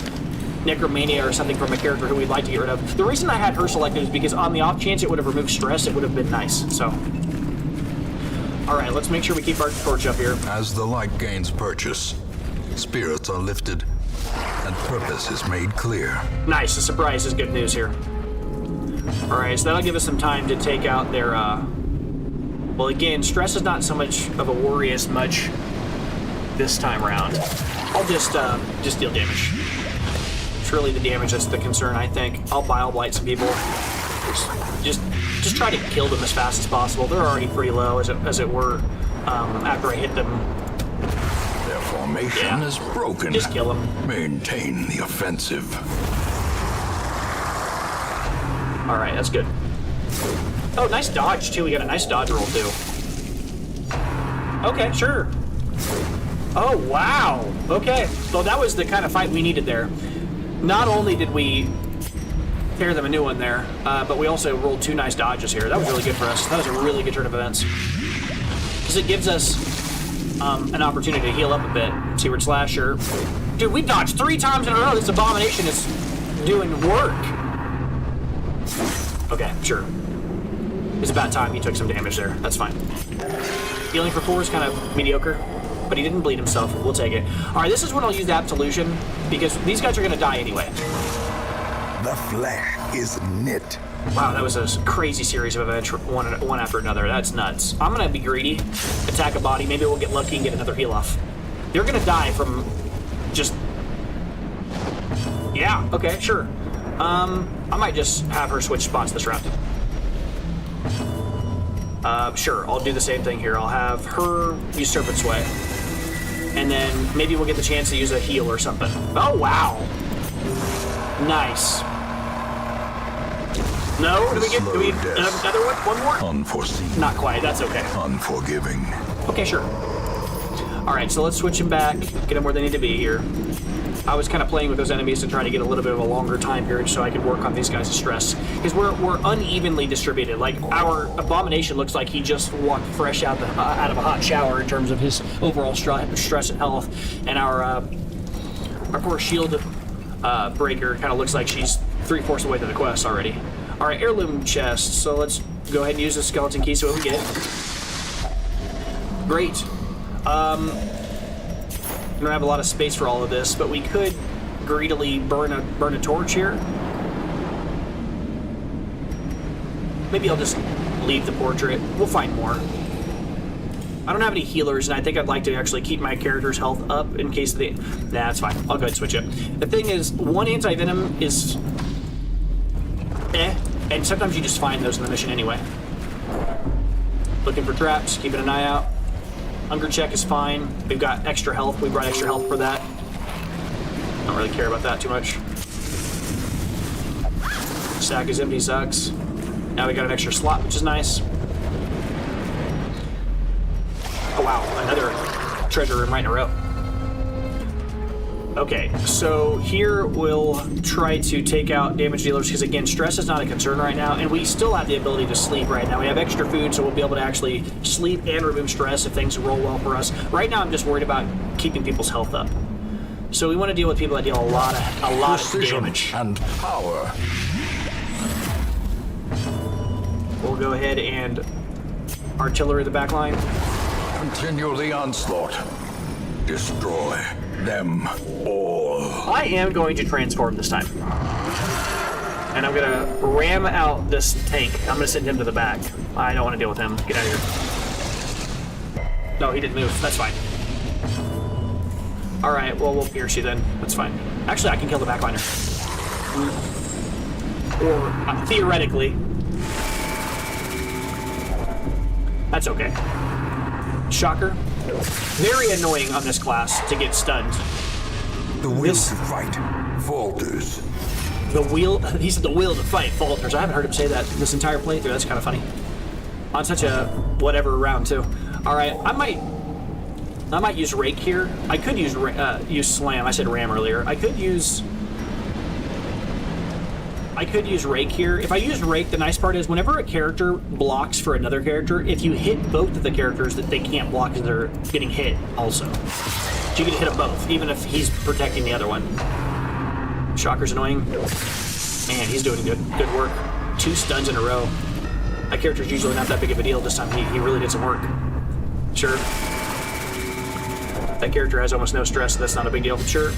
Necromania or something from a character who we'd like to get rid of. The reason I had her selected is because on the off chance it would have removed stress, it would have been nice, so. Alright, let's make sure we keep our torch up here. As the light gains purchase, spirits are lifted, and purpose is made clear. Nice, a surprise is good news here. Alright, so that'll give us some time to take out their, well, again, stress is not so much of a worry as much this time around. I'll just deal damage. It's really the damage that's the concern, I think. I'll bile blight some people. Just try to kill them as fast as possible. They're already pretty low, as it were, after I hit them. Their formation is broken. Just kill them. Maintain the offensive. Alright, that's good. Oh, nice dodge, too. We got a nice dodge roll, too. Okay, sure. Oh, wow. Okay. Well, that was the kind of fight we needed there. Not only did we tear them a new one there, but we also rolled 2 nice dodges here. That was really good for us. That was a really good turn of events. Because it gives us an opportunity to heal up a bit. Seaward Slasher. Dude, we dodged 3 times in a row. This abomination is doing work. Okay, sure. It's about time he took some damage there. That's fine. Healing for 4 is kind of mediocre, but he didn't bleed himself. We'll take it. Alright, this is when I'll use Absolution, because these guys are going to die anyway. The flesh is knit. Wow, that was a crazy series of events, one after another. That's nuts. I'm going to be greedy, attack a body. Maybe we'll get lucky and get another heal off. They're going to die from just... Yeah, okay, sure. I might just have her switch spots this round. Sure, I'll do the same thing here. I'll have her use Serpent Sway. And then maybe we'll get the chance to use a heal or something. Oh, wow. Nice. No? Do we another one? One more? Unforeseen. Not quite. That's okay. Unforgiving. Okay, sure. All right, so let's switch them back, get them where they need to be here. I was kind of playing with those enemies to try to get a little bit of a longer time period so I could work on these guys' stress. Because we're unevenly distributed. Like, our Abomination looks like he just walked fresh out of a hot shower in terms of his overall stress and health. And our core shield breaker kind of looks like she's 3/4 of the way to the quest already. All right, heirloom chest. So let's go ahead and use the skeleton key so we get it. Great. We don't have a lot of space for all of this, but we could greedily burn a torch here. Maybe I'll just leave the portrait. We'll find more. I don't have any healers, and I think I'd like to actually keep my character's health up in case they... Nah, that's fine. I'll go ahead and switch it. The thing is, one anti-venom is... and sometimes you just find those in the mission anyway. Looking for traps, keeping an eye out. Hunger check is fine. We've got extra health. We brought extra health for that. Don't really care about that too much. Stack is empty, sucks. Now we got an extra slot, which is nice. Oh wow, another treasure room right in a row. Okay, so here we'll try to take out damage dealers because again, stress is not a concern right now, and we still have the ability to sleep right now. We have extra food, so we'll be able to actually sleep and remove stress if things roll well for us. Right now, I'm just worried about keeping people's health up. So we want to deal with people that deal a lot of damage and power. We'll go ahead and artillery the back line. Continue the onslaught. Destroy them all. I am going to transform this time. And I'm gonna ram out this tank. I'm gonna send him to the back. I don't want to deal with him. Get out of here. No, he didn't move. That's fine. Alright, well, we'll pierce you then. That's fine. Actually, I can kill the backliner. Or, theoretically. That's okay. Shocker. Very annoying on this class to get stunned. The will to fight falters. The will, he said the will to fight falters. I haven't heard him say that this entire playthrough. That's kind of funny. On such a whatever round too. All right, I might use rake here. I could use slam. I said ram earlier. I could use rake here. If I use rake, the nice part is whenever a character blocks for another character, if you hit both of the characters, that they can't block because they're getting hit also. So you can hit them both, even if he's protecting the other one. Shocker's annoying. Man, he's doing good work. 2 stuns in a row. That character's usually not that big of a deal. This time he really did some work. Sure. That character has almost no stress, so that's not a big deal. Sure.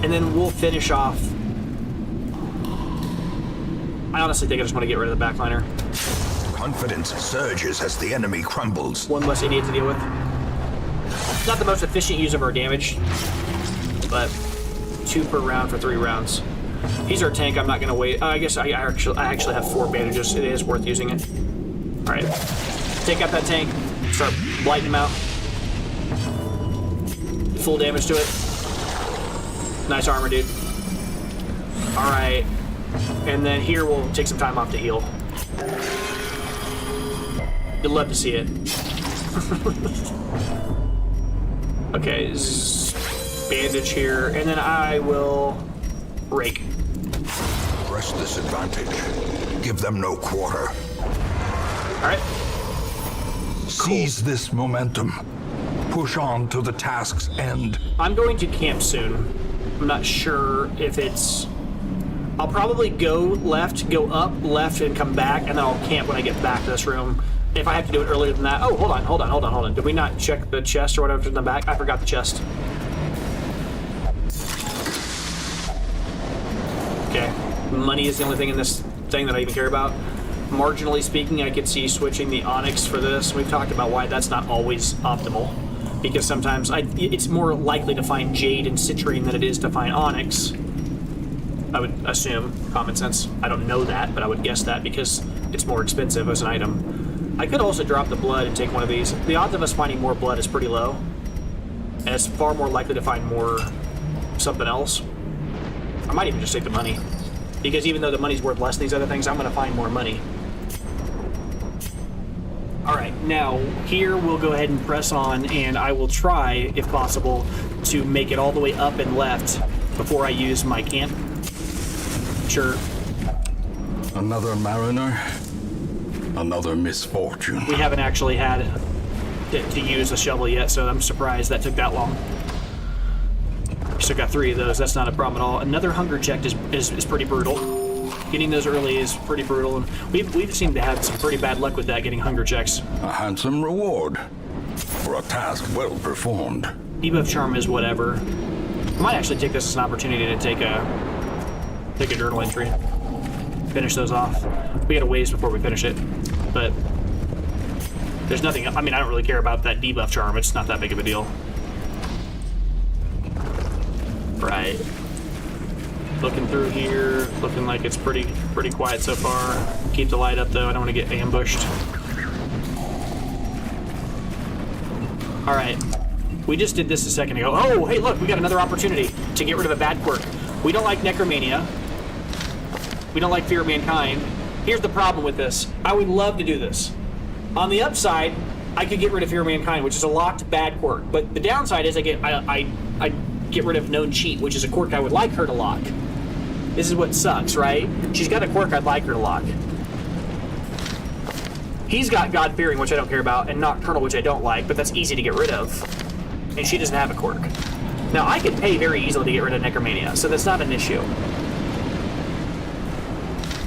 And then we'll finish off. I honestly think I just want to get rid of the backliner. Confidence surges as the enemy crumbles. One less idiot to deal with. Not the most efficient use of our damage, but 2 per round for 3 rounds. He's our tank. I'm not going to wait. I guess I actually have 4 bandages. It is worth using it. All right. Take out that tank. Start blighting him out. Full damage to it. Nice armor, dude. All right. And then here we'll take some time off to heal. You'd love to see it. Okay, bandage here, and then I will rake. Press this advantage. Give them no quarter. All right. Seize this momentum. Push on to the task's end. I'm going to camp soon. I'm not sure if it's... I'll probably go left, go up, left, and come back, and then I'll camp when I get back to this room. If I have to do it earlier than that... Oh, hold on. Did we not check the chest or whatever in the back? I forgot the chest. Okay. Money is the only thing in this thing that I even care about. Marginally speaking, I could see switching the onyx for this. We've talked about why that's not always optimal. Because sometimes it's more likely to find jade and citrine than it is to find onyx. I would assume, common sense. I don't know that, but I would guess that because it's more expensive as an item. I could also drop the blood and take one of these. The odds of us finding more blood is pretty low. And it's far more likely to find more something else. I might even just take the money. Because even though the money's worth less than these other things, I'm going to find more money. Alright, now here we'll go ahead and press on, and I will try, if possible, to make it all the way up and left before I use my camp. Sure. Another mariner, another misfortune. We haven't actually had to use a shovel yet, so I'm surprised that took that long. Still got 3 of those, that's not a problem at all. Another hunger check is pretty brutal. Getting those early is pretty brutal, and we've seemed to have some pretty bad luck with that, getting hunger checks. A handsome reward for a task well performed. Debuff charm is whatever. I might actually take this as an opportunity to take a journal entry. Finish those off. We got a ways before we finish it, but there's nothing. I mean, I don't really care about that debuff charm. It's not that big of a deal. Right. Looking through here, looking like it's pretty quiet so far. Keep the light up though. I don't want to get ambushed. All right. We just did this a second ago. Oh, hey, look, we got another opportunity to get rid of a bad quirk. We don't like necromania. We don't like fear of mankind. Here's the problem with this. I would love to do this. On the upside, I could get rid of fear of mankind, which is a locked bad quirk. But the downside is I get rid of known cheat, which is a quirk I would like her to lock. This is what sucks, right? She's got a quirk I'd like her to lock. He's got God-fearing, which I don't care about, and Nocturnal, which I don't like, but that's easy to get rid of. And she doesn't have a quirk. Now, I could pay very easily to get rid of Necromania, so that's not an issue.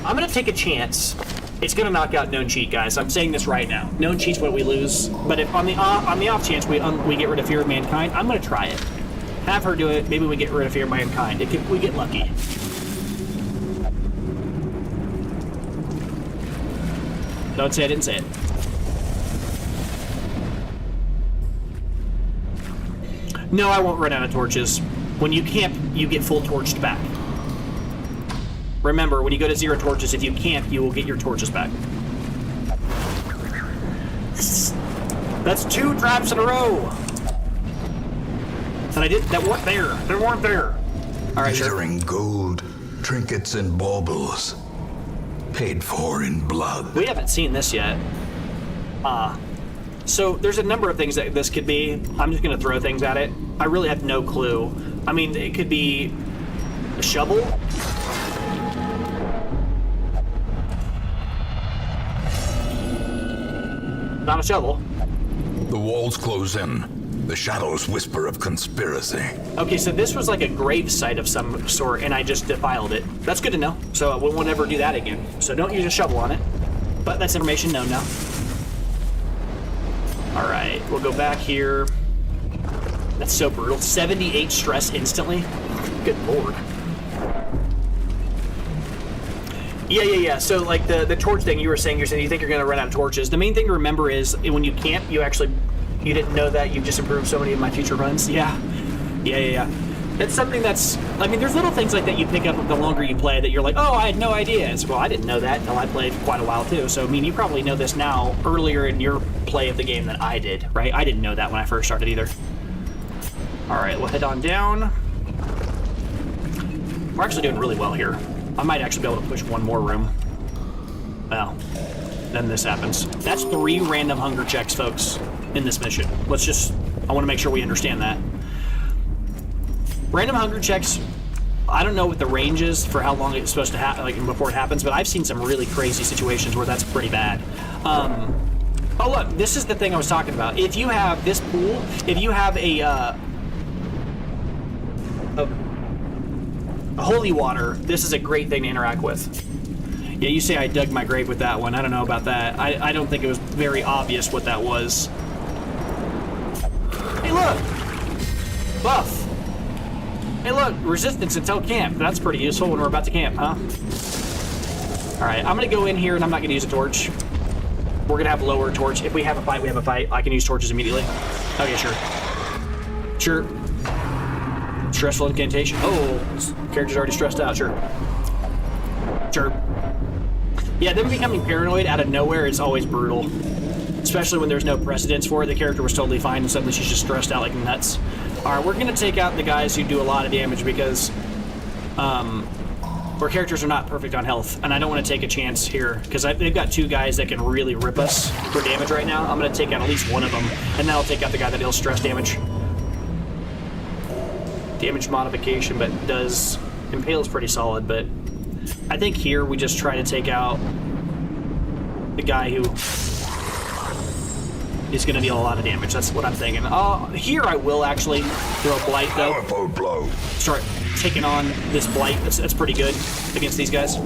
I'm going to take a chance. It's going to knock out known cheat, guys. I'm saying this right now. Known cheat's what we lose, but if on the off chance we get rid of fear of mankind, I'm going to try it. Have her do it. Maybe we get rid of fear of mankind. We get lucky. Don't say I didn't say it. No, I won't run out of torches. When you camp, you get full torched back. Remember, when you go to 0 torches, if you camp, you will get your torches back. That's 2 traps in a row. That weren't there. They weren't there. All right, sure. Glittering gold, trinkets and baubles, paid for in blood. We haven't seen this yet. So there's a number of things that this could be. I'm just gonna throw things at it. I really have no clue. I mean, it could be a shovel. Not a shovel. The walls close in. The shadows whisper of conspiracy. Okay, so this was like a grave site of some sort, and I just defiled it. That's good to know. So we won't ever do that again. So don't use a shovel on it. But that's information known now. All right, we'll go back here. That's so brutal. 78 stress instantly. Good lord. Yeah. So like the torch thing you were saying you think you're gonna run out of torches. The main thing to remember is when you camp, you didn't know that. You've just improved so many of my future runs. Yeah. That's something that's, I mean, there's little things like that you pick up the longer you play that you're like, oh, I had no idea. It's, well, I didn't know that until I played quite a while too. So, I mean, you probably know this now earlier in your play of the game than I did, right? I didn't know that when I first started either. All right, we'll head on down. We're actually doing really well here. I might actually be able to push one more room. Well, then this happens. That's 3 random hunger checks, folks, in this mission. I want to make sure we understand that. Random hunger checks, I don't know what the range is for how long it's supposed to happen, like before it happens, but I've seen some really crazy situations where that's pretty bad. Oh look, this is the thing I was talking about. If you have this pool, if you have a holy water, this is a great thing to interact with. Yeah, you say I dug my grave with that one. I don't know about that. I don't think it was very obvious what that was. Hey, look! Buff! Hey, look! Resistance until camp. That's pretty useful when we're about to camp, huh? Alright, I'm gonna go in here and I'm not gonna use a torch. We're gonna have lower torch. If we have a fight, we have a fight. I can use torches immediately. Okay, sure. Sure. Stressful incantation. Oh, this character's already stressed out. Sure. Sure. Yeah, them becoming paranoid out of nowhere is always brutal. especially when there's no precedence for it. The character was totally fine, and suddenly she's just stressed out like nuts. All right, we're going to take out the guys who do a lot of damage because our characters are not perfect on health, and I don't want to take a chance here because they've got 2 guys that can really rip us for damage right now. I'm going to take out at least one of them, and then I'll take out the guy that deals stress damage. Damage modification, but does impale is pretty solid, but I think here we just try to take out the guy who is going to deal a lot of damage. That's what I'm thinking. Here I will actually throw a blight though. Powerful blow. Start taking on this blight. That's pretty good against these guys.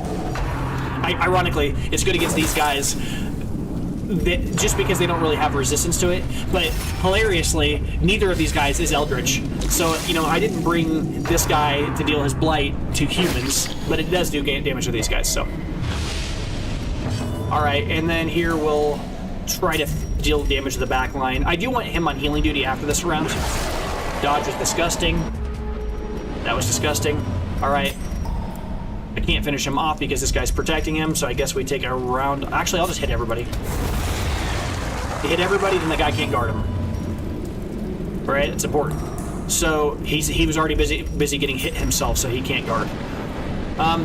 Ironically, it's good against these guys just because they don't really have resistance to it, but hilariously, neither of these guys is Eldritch. So, you know, I didn't bring this guy to deal his blight to humans, but it does do damage to these guys, so. Alright, and then here we'll try to deal damage to the back line. I do want him on healing duty after this round. Dodge was disgusting. That was disgusting. Alright. I can't finish him off because this guy's protecting him, so I guess we take a round. Actually, I'll just hit everybody. You hit everybody, then the guy can't guard him. Alright, it's important. So he was already busy getting hit himself, so he can't guard.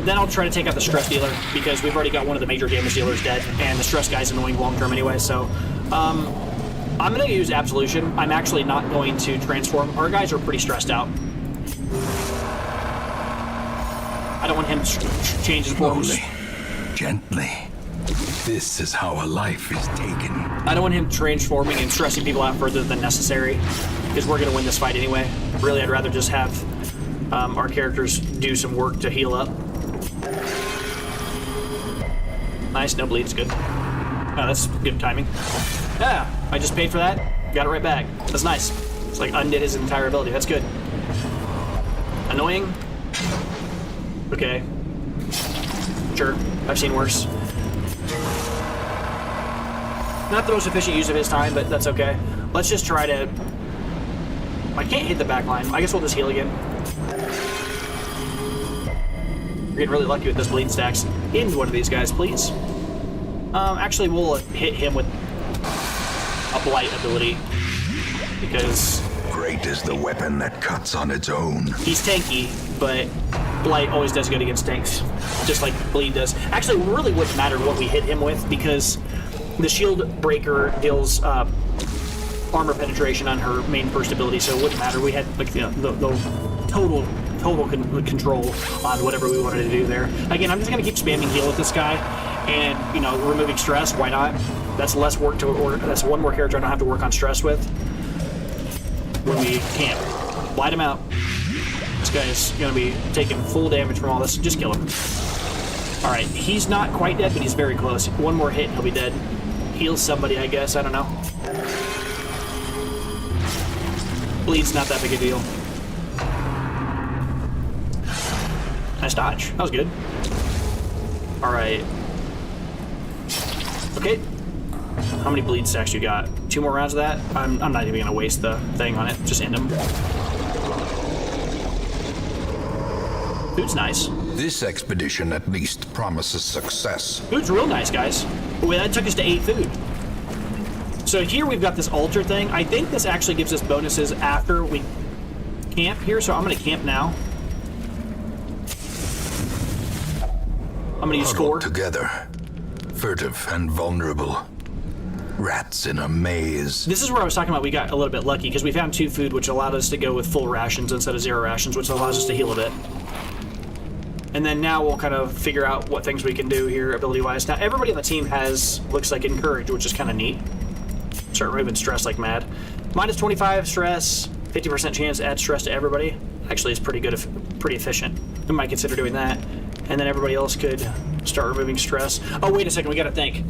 Then I'll try to take out the stress dealer because we've already got one of the major damage dealers dead, and the stress guy's annoying long term anyway. So I'm going to use Absolution. I'm actually not going to transform. Our guys are pretty stressed out. I don't want him to change his forms. Slowly, gently. This is how a life is taken. I don't want him transforming and stressing people out further than necessary, because we're going to win this fight anyway. Really, I'd rather just have our characters do some work to heal up. Nice, no bleed's good. Oh, that's good timing. Yeah, I just paid for that. Got it right back. That's nice. It's like undid his entire ability. That's good. Annoying. Okay. Sure, I've seen worse. Not the most efficient use of his time, but that's okay. Let's just try to... I can't hit the back line. I guess we'll just heal again. We're getting really lucky with this bleed stacks. Into one of these guys, please. Actually, we'll hit him with a blight ability. Because... Great is the weapon that cuts on its own. He's tanky, but blight always does good against tanks. Just like bleed does. Actually, it really wouldn't matter what we hit him with, because the shield breaker deals armor penetration on her main first ability, so it wouldn't matter. We had like the total control on whatever we wanted to do there. Again, I'm just gonna keep spamming heal with this guy, and you know, removing stress. Why not? That's less work to order. That's one more character I don't have to work on stress with when we camp. Light him out. This guy is gonna be taking full damage from all this. Just kill him. All right, he's not quite dead, but he's very close. One more hit, and he'll be dead. Heal somebody, I guess. I don't know. Bleed's not that big a deal. Nice dodge. That was good. All right. Okay. How many bleed stacks you got? 2 more rounds of that? I'm not even gonna waste the thing on it. Just end them. Food's nice. This expedition at least promises success. Food's real nice, guys. Wait, that took us to 8 food. So here we've got this altar thing. I think this actually gives us bonuses after we camp here, so I'm gonna camp now. I'm gonna use score. Together, furtive and vulnerable. Rats in a maze. This is where I was talking about we got a little bit lucky, because we found 2 food, which allowed us to go with full rations instead of 0 rations, which allows us to heal a bit. And then now we'll kind of figure out what things we can do here ability-wise. Now, everybody on the team has, looks like, Encourage, which is kind of neat. Start removing stress like mad. Minus 25 stress, 50% chance to add stress to everybody. Actually, it's pretty good, pretty efficient. We might consider doing that. And then everybody else could start removing stress. Oh, wait a second, we gotta think.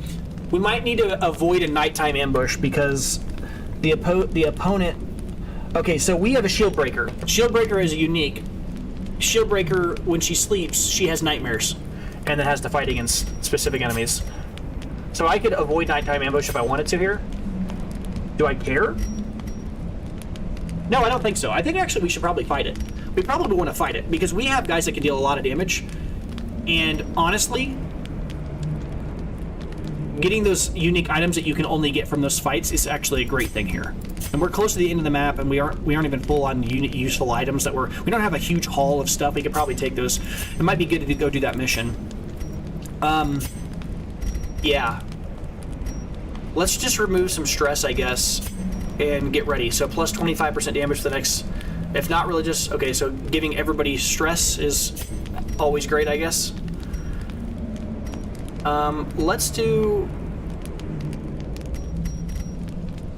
We might need to avoid a nighttime ambush because the opponent... Okay, so we have a shield breaker. Shield breaker is unique. Shield breaker, when she sleeps, she has nightmares, and then has to fight against specific enemies. So I could avoid nighttime ambush if I wanted to here. Do I care? No, I don't think so. I think actually we should probably fight it. We probably want to fight it because we have guys that can deal a lot of damage, and honestly, getting those unique items that you can only get from those fights is actually a great thing here. And we're close to the end of the map, and we aren't even full on useful items that we don't have a huge haul of stuff. We could probably take those. It might be good to go do that mission. Yeah. Let's just remove some stress, I guess, and get ready. So plus 25% damage for the next, if not religious. Okay, so giving everybody stress is always great, I guess. Let's do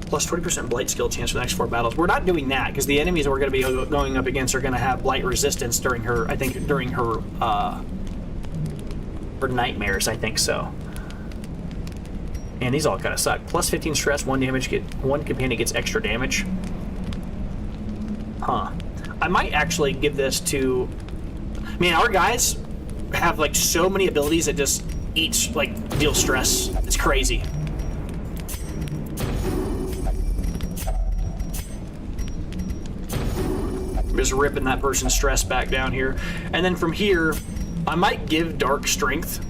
plus 20% blight skill chance for the next 4 battles. We're not doing that because the enemies that we're going to be going up against are going to have blight resistance during her, I think, during her nightmares, I think so. And these all kind of suck. Plus 15 stress, 1 damage, one companion gets extra damage. Huh. I might actually give this to... Man, our guys have, like, so many abilities that just each, like, deal stress. It's crazy. I'm just ripping that person's stress back down here. And then from here, I might give Dark Strength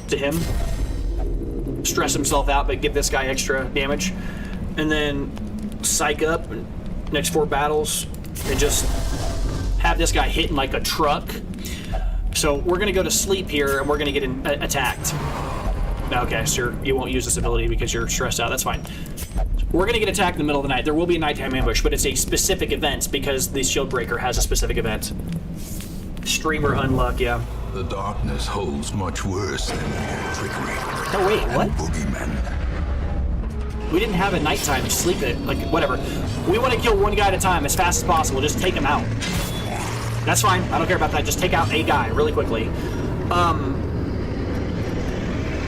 to him. Stress himself out, but give this guy extra damage. And then psych up next 4 battles and just have this guy hitting like a truck. So we're going to go to sleep here, and we're going to get attacked. Okay, sure, you won't use this ability because you're stressed out. That's fine. We're going to get attacked in the middle of the night. There will be a nighttime ambush, but it's a specific event because the shield breaker has a specific event. Streamer unluck, yeah. The darkness holds much worse than trickery. Oh, wait, what? Boogeymen. We didn't have a nighttime sleep it. Like, whatever. We want to kill one guy at a time as fast as possible. Just take him out. That's fine. I don't care about that. Just take out a guy really quickly.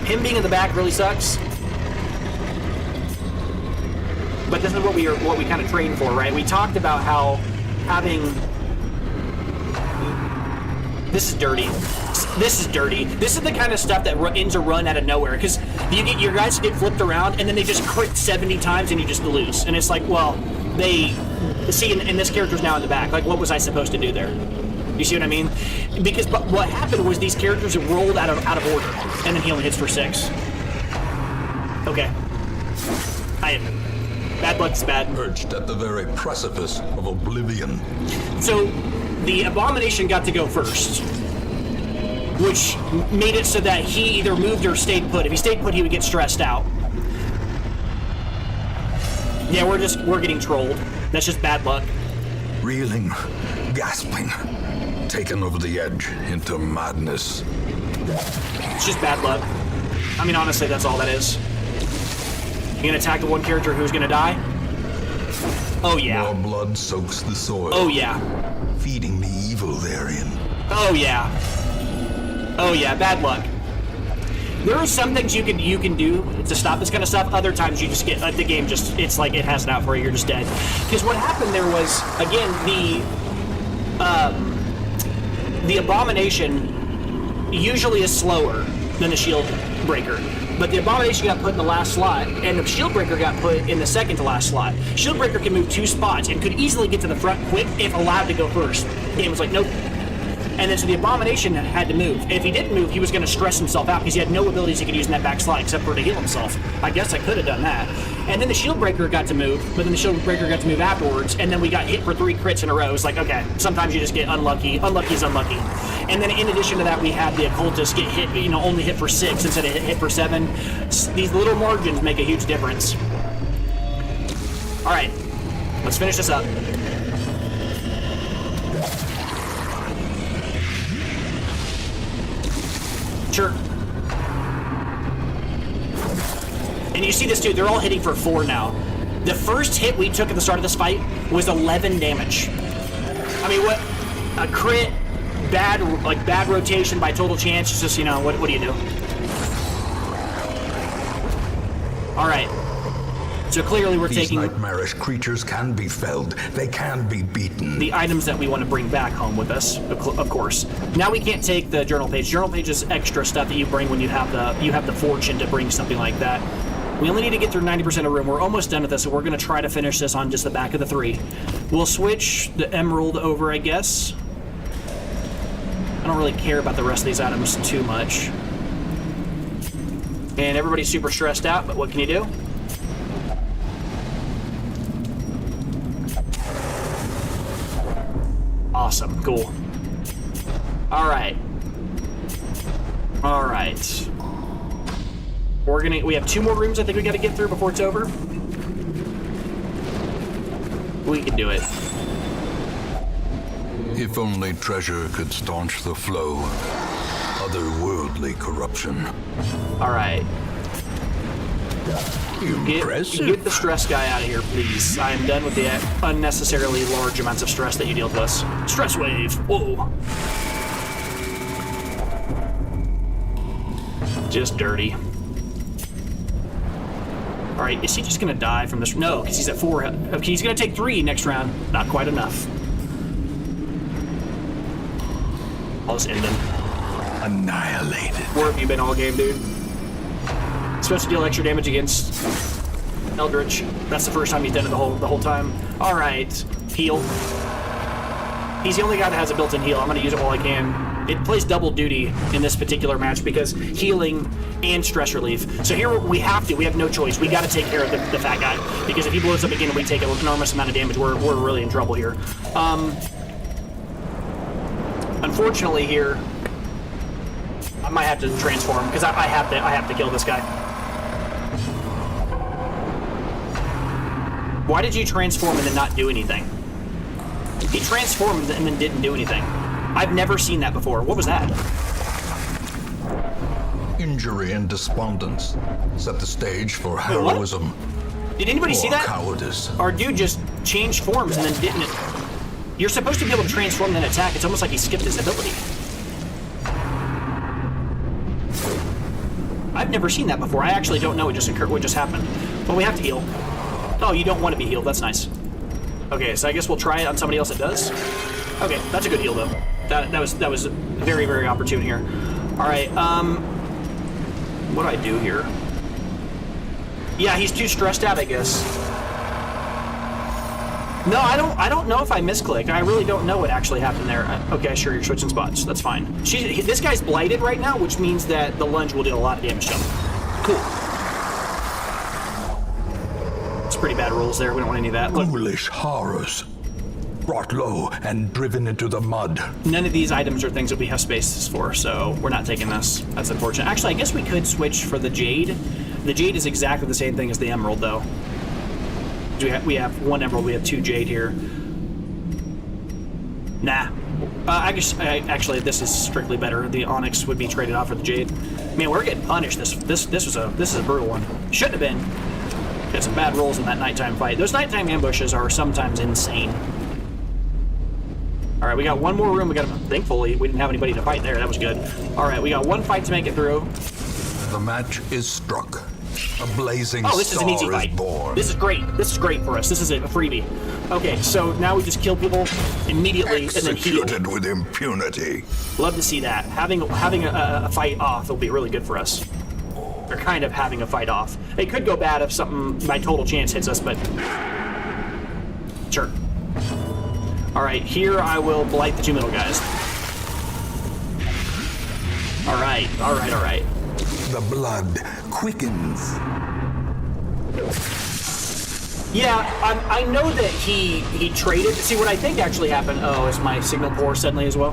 Him being in the back really sucks. But this is what we kind of trained for, right? We talked about how having... This is dirty. This is dirty. This is the kind of stuff that ends a run out of nowhere, because your guys get flipped around and then they just crit 70 times and you just lose. And it's like, well, they see, and this character's now in the back. Like, what was I supposed to do there? You see what I mean? Because but what happened was these characters rolled out of order, and then he only hits for 6. Okay. Bad luck's bad. Perched at the very precipice of oblivion. So the Abomination got to go first, which made it so that he either moved or stayed put. If he stayed put, he would get stressed out. Yeah, we're getting trolled. That's just bad luck. Reeling, gasping, taken over the edge into madness. It's just bad luck. I mean, honestly, that's all that is. You gonna attack the one character who's gonna die? Oh yeah. More blood soaks the soil. Oh yeah. Feeding the evil therein. Oh yeah. Oh yeah, bad luck. There are some things you can do to stop this kind of stuff. Other times you just get the game just, it's like it has it out for you. You're just dead. Because what happened there was, again, the Abomination usually is slower than the Shield Breaker. But the Abomination got put in the last slot, and the Shield Breaker got put in the second to last slot. Shield Breaker can move 2 spots and could easily get to the front quick if allowed to go first. The game was like, nope. And then so the Abomination had to move. If he didn't move, he was going to stress himself out because he had no abilities he could use in that back slot except for to heal himself. I guess I could have done that. And then the Shield Breaker got to move, but then the Shield Breaker got to move afterwards, and then we got hit for 3 crits in a row. It's like, okay, sometimes you just get unlucky. Unlucky is unlucky. And then in addition to that, we had the Occultist get hit, only hit for 6 instead of hit for 7. These little margins make a huge difference. All right, let's finish this up. Sure. And you see this too, they're all hitting for 4 now. The first hit we took at the start of this fight was 11 damage. I mean, what? A crit, bad rotation by total chance, it's just, what do you do? Alright. So clearly we're These taking... nightmarish creatures can be felled. They can be beaten. The items that we want to bring back home with us, of course. Now we can't take the journal page. Journal page is extra stuff that you bring when you have the fortune to bring something like that. We only need to get through 90% of the room. We're almost done with this, so we're going to try to finish this on just the back of the 3. We'll switch the emerald over, I guess. I don't really care about the rest of these items too much. And everybody's super stressed out, but what can you do? Awesome, cool. Alright. Alright. We have 2 more rooms I think we gotta get through before it's over. We can do it. If only treasure could staunch the flow. Otherworldly corruption. Alright. Impressive. Get the stress guy out of here, please. I am done with the unnecessarily large amounts of stress that you deal with us. Stress wave. Whoa. Just dirty. Alright, is he just gonna die from this? No, because he's at 4. Okay, he's gonna take 3 next round. Not quite enough. I'll just end him. Annihilated. Where have you been all game, dude? Supposed to deal extra damage against Eldritch. That's the first time he's done it the whole time. All right, heal. He's the only guy that has a built-in heal. I'm gonna use it while I can. It plays double duty in this particular match because healing and stress relief. So here we have no choice. We got to take care of the fat guy because if he blows up again and we take an enormous amount of damage, we're really in trouble here. Unfortunately, here I might have to transform because I have to kill this guy. Why did you transform and then not do anything? He transformed and then didn't do anything. I've never seen that before. What was that? Injury and despondence set the stage for heroism. Did anybody see that? Cowardice. Our dude just changed forms and then didn't. You're supposed to be able to transform and then attack. It's almost like he skipped his ability. I've never seen that before. I actually don't know what just happened. But we have to heal. Oh, you don't want to be healed. That's nice. Okay, so I guess we'll try it on somebody else that does. Okay, that's a good heal though. That was very, very opportune here. All right, what do I do here? Yeah, he's too stressed out, I guess. No, I don't know if I misclicked. I really don't know what actually happened there. Okay, sure, you're switching spots. That's fine. This guy's blighted right now, which means that the lunge will do a lot of damage to him. Cool. It's pretty bad rules there. We don't want any of that. Look, Foolish horrors. Brought low and driven into the mud. none of these items are things that we have spaces for, so we're not taking this. That's unfortunate. Actually, I guess we could switch for the Jade. The Jade is exactly the same thing as the Emerald, though. We have 1 Emerald, we have 2 Jade here. Nah. I guess, actually, this is strictly better. The Onyx would be traded off for the Jade. Man, we're getting punished. This is a brutal one. Shouldn't have been. Got some bad rolls in that nighttime fight. Those nighttime ambushes are sometimes insane. All right, we got 1 more room. Thankfully, we didn't have anybody to fight there. That was good. All right, we got 1 fight to make it through. The match is struck. A blazing This is an easy fight. born. This is great. This is great for us. This is a freebie. Okay, so now we just kill people immediately and then heal. Executed with impunity. Love to see that. Having a fight off will be really good for us. Or kind of having a fight off. It could go bad if something by total chance hits us, but sure. All right, here I will blight the 2 middle guys. All right. The blood quickens. Yeah, I know that he traded. See, what I think actually happened. Oh, is my signal poor suddenly as well?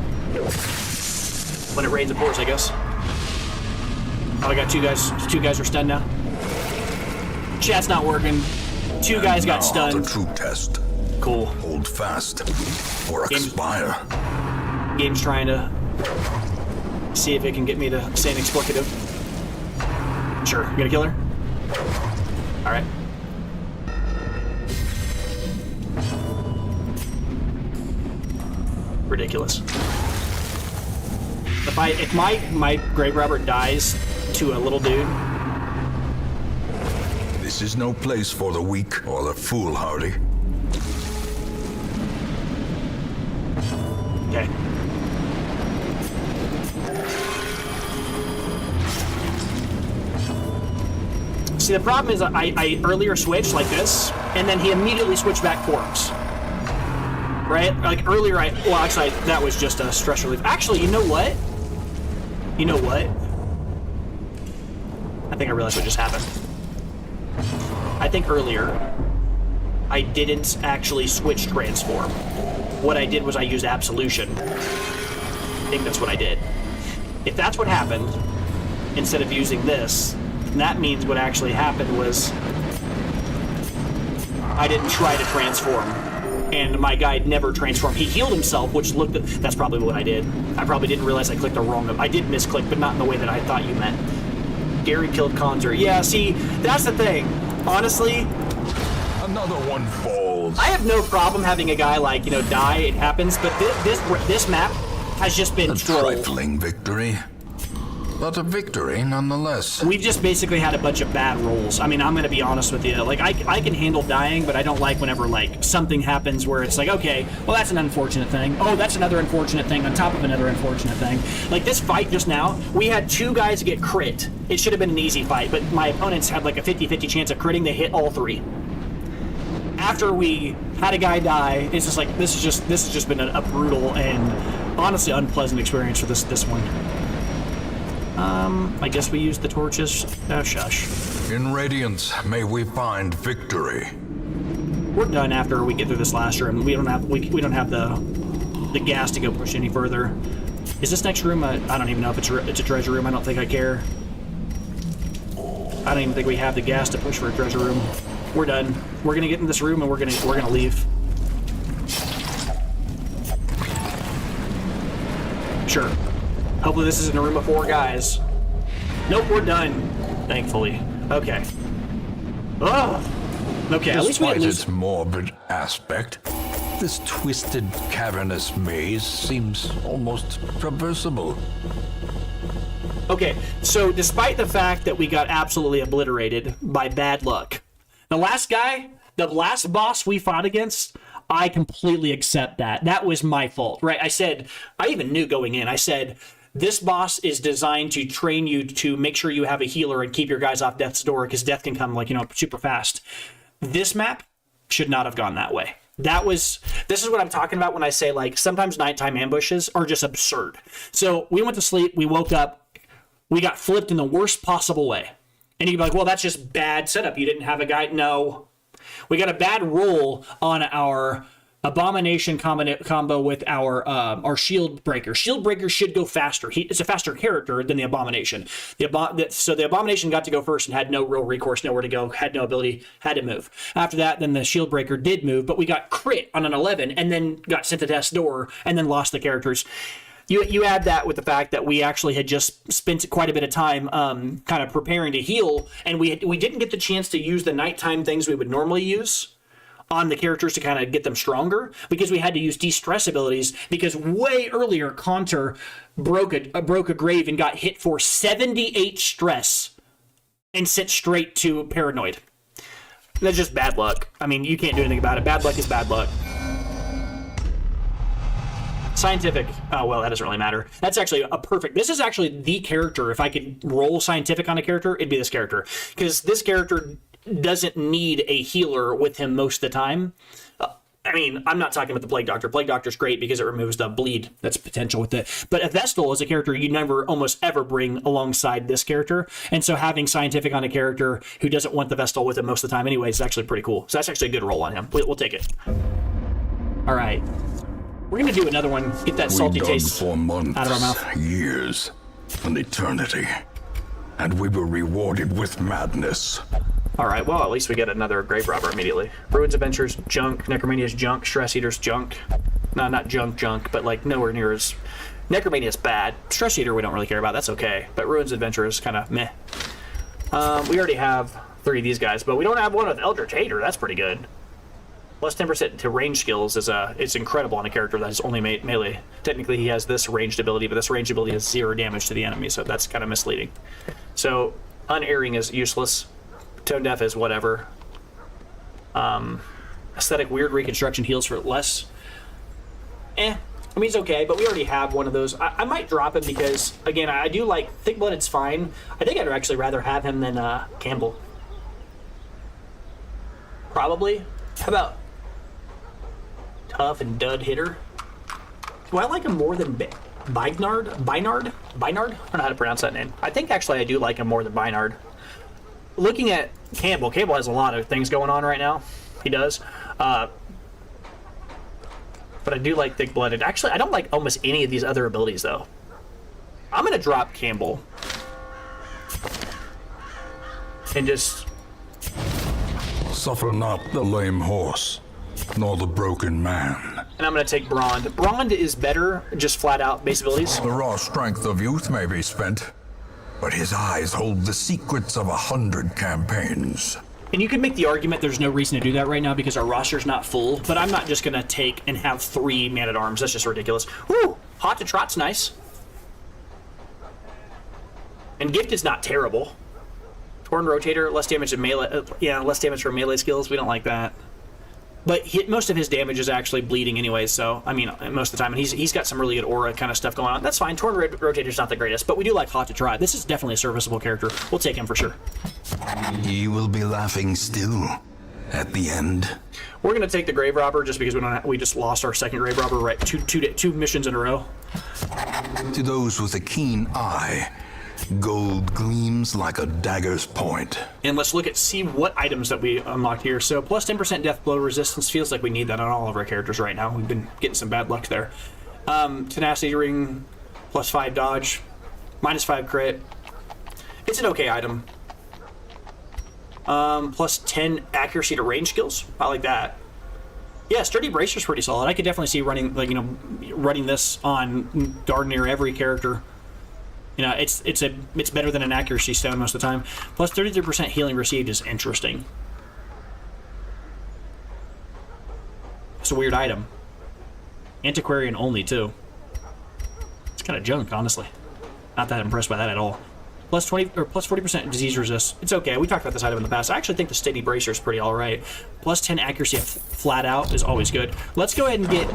When it rains, it pours, I guess. Oh, I got 2 guys. 2 guys are stunned now. Chat's not working. 2 guys got The stunned. true test. Cool. Hold fast or expire. Game's trying to see if it can get me to say an explicative. Sure. You gonna kill her? All right. Ridiculous. If my grave robber dies to a little dude, This is no place for the weak or the foolhardy. okay. See, the problem is I earlier switched like this, and then he immediately switched back forms. right? Like earlier, well, actually, that was just a stress relief. Actually, you know what? You know what? I think I realized what just happened. I think earlier, I didn't actually switch transform. What I did was I used absolution. I think that's what I did. If that's what happened, instead of using this, that means what actually happened was I didn't try to transform. And my guy never transformed. He healed himself, which looked at, that's probably what I did. I probably didn't realize I clicked the wrong, I did misclick, but not in the way that I thought you meant. Gary killed Conjure. Yeah, see, that's the thing. Honestly, Another one falls. I have no problem having a guy like, you know, die, it happens, but this map has just been A trolled. trifling victory, but a victory nonetheless. We've just basically had a bunch of bad rolls. I mean, I'm gonna be honest with you. Like, I can handle dying, but I don't like whenever, like, something happens where it's like, okay, well, that's an unfortunate thing. Oh, that's another unfortunate thing on top of another unfortunate thing. Like, this fight just now, we had 2 guys get crit. It should have been an easy fight, but my opponents had, like, a 50-50 chance of critting. They hit all 3. After we had a guy die, it's just like, this has just been a brutal and honestly unpleasant experience for this one. I guess we used the torches. Oh, shush. In Radiance, may we find victory. We're done after we get through this last room. We don't have the gas to go push any further. Is this next room? I don't even know if it's a treasure room. I don't think I care. I don't even think we have the gas to push for a treasure room. We're done. We're gonna get in this room and we're gonna leave. Sure. Hopefully this isn't a room of 4 guys. Nope, we're done. Thankfully. Okay. Ugh. Okay, at least we didn't Despite lose. its morbid aspect, this twisted, cavernous maze seems almost traversable. Okay, so despite the fact that we got absolutely obliterated by bad luck, the last boss we fought against, I completely accept that. That was my fault, right? I even knew going in, I said, this boss is designed to train you to make sure you have a healer and keep your guys off death's door, because death can come, like, you know, super fast. This map should not have gone that way. This is what I'm talking about when I say, like, sometimes nighttime ambushes are just absurd. So we went to sleep, we woke up, we got flipped in the worst possible way. And you'd be like, well, that's just bad setup. You didn't have a guy. No. We got a bad roll on our Abomination combo with our Shield Breaker. Shield Breaker should go faster. It's a faster character than the Abomination. So the Abomination got to go first and had no real recourse, nowhere to go, had no ability, had to move. After that, then the Shield Breaker did move, but we got crit on an 11 and then got sent to death's door and then lost the characters. You add that with the fact that we actually had just spent quite a bit of time kind of preparing to heal, and we didn't get the chance to use the nighttime things we would normally use on the characters to kind of get them stronger, because we had to use de-stress abilities, because way earlier Conter broke a grave and got hit for 78 stress and sent straight to Paranoid. That's just bad luck. I mean, you can't do anything about it. Bad luck is bad luck. Scientific, oh, well, that doesn't really matter. That's actually this is actually the character. If I could roll scientific on a character, it'd be this character. Because this character doesn't need a healer with him most of the time. I mean, I'm not talking about the Plague Doctor. Plague Doctor's great because it removes the bleed that's potential with it. But a Vestal is a character you never almost ever bring alongside this character. And so having scientific on a character who doesn't want the Vestal with him most of the time anyway is actually pretty cool. So that's actually a good roll on him. We'll take it. All right. We're going to do another one, get that salty taste for months, out of our mouth. Years, an eternity, and we were rewarded with madness. All right, well, at least we get another Grave Robber immediately. Ruins Adventures, junk. Necromania's junk. Stress Eater's junk. No, not junk, but like nowhere near as... Necromania's bad. Stress Eater we don't really care about, that's okay. But Ruins Adventure is kind of meh. We already have 3 of these guys, but we don't have one with Eldritch Hater. That's pretty good. Plus 10% to range skills it's incredible on a character that is only melee. Technically, he has this ranged ability, but this ranged ability has 0 damage to the enemy, so that's kind of misleading. So, Unerring is useless. Tone Deaf is whatever. Aesthetic Weird Reconstruction heals for less. I mean, it's okay, but we already have one of those. I might drop him because, again, I do like... Thick Blooded's fine. I think I'd actually rather have him than Campbell. Probably. How about... tough and dud hitter. Do I like him more than Bynard? I don't know how to pronounce that name. I think actually I do like him more than Bynard. Looking at Campbell has a lot of things going on right now. He does. But I do like Thick-Blooded. Actually, I don't like almost any of these other abilities, though. I'm going to drop Campbell. And just... Suffer not the lame horse, nor the broken man. And I'm going to take Brond. Brond is better, just flat out base abilities. The raw strength of youth may be spent, but his eyes hold the secrets of 100 campaigns. And you could make the argument there's no reason to do that right now because our roster's not full, but I'm not just going to take and have 3 Man-at-Arms. That's just ridiculous. Woo! Hot to Trot's nice. And Gift is not terrible. Torn Rotator, less damage to melee. Less damage for melee skills. We don't like that. But most of his damage is actually bleeding anyways, so, I mean, most of the time. And he's got some really good aura kind of stuff going on. That's fine. Torn Rotator's not the greatest, but we do like Hot to Trot. This is definitely a serviceable character. We'll take him for sure. He will be laughing still at the end. We're going to take the Grave Robber just because we just lost our second Grave Robber, right? Two missions in a row. To those with a keen eye, gold gleams like a dagger's point. And let's see what items that we unlocked here. So plus 10% death blow resistance. Feels like we need that on all of our characters right now. We've been getting some bad luck there. Tenacity Ring, plus 5 dodge, minus 5 crit. It's an okay item. Plus 10 accuracy to range skills. I like that. Yeah, Sturdy Bracer's pretty solid. I could definitely see running this on darn near every character. You know, it's better than an accuracy stone most of the time. Plus 33% healing received is interesting. It's a weird item. Antiquarian only too. It's kind of junk, honestly. Not that impressed by that at all. Plus 20 or plus 40% disease resist. It's okay. We talked about this item in the past. I actually think the Steady Bracer is pretty all right. Plus 10 accuracy flat out is always good. Let's go ahead and get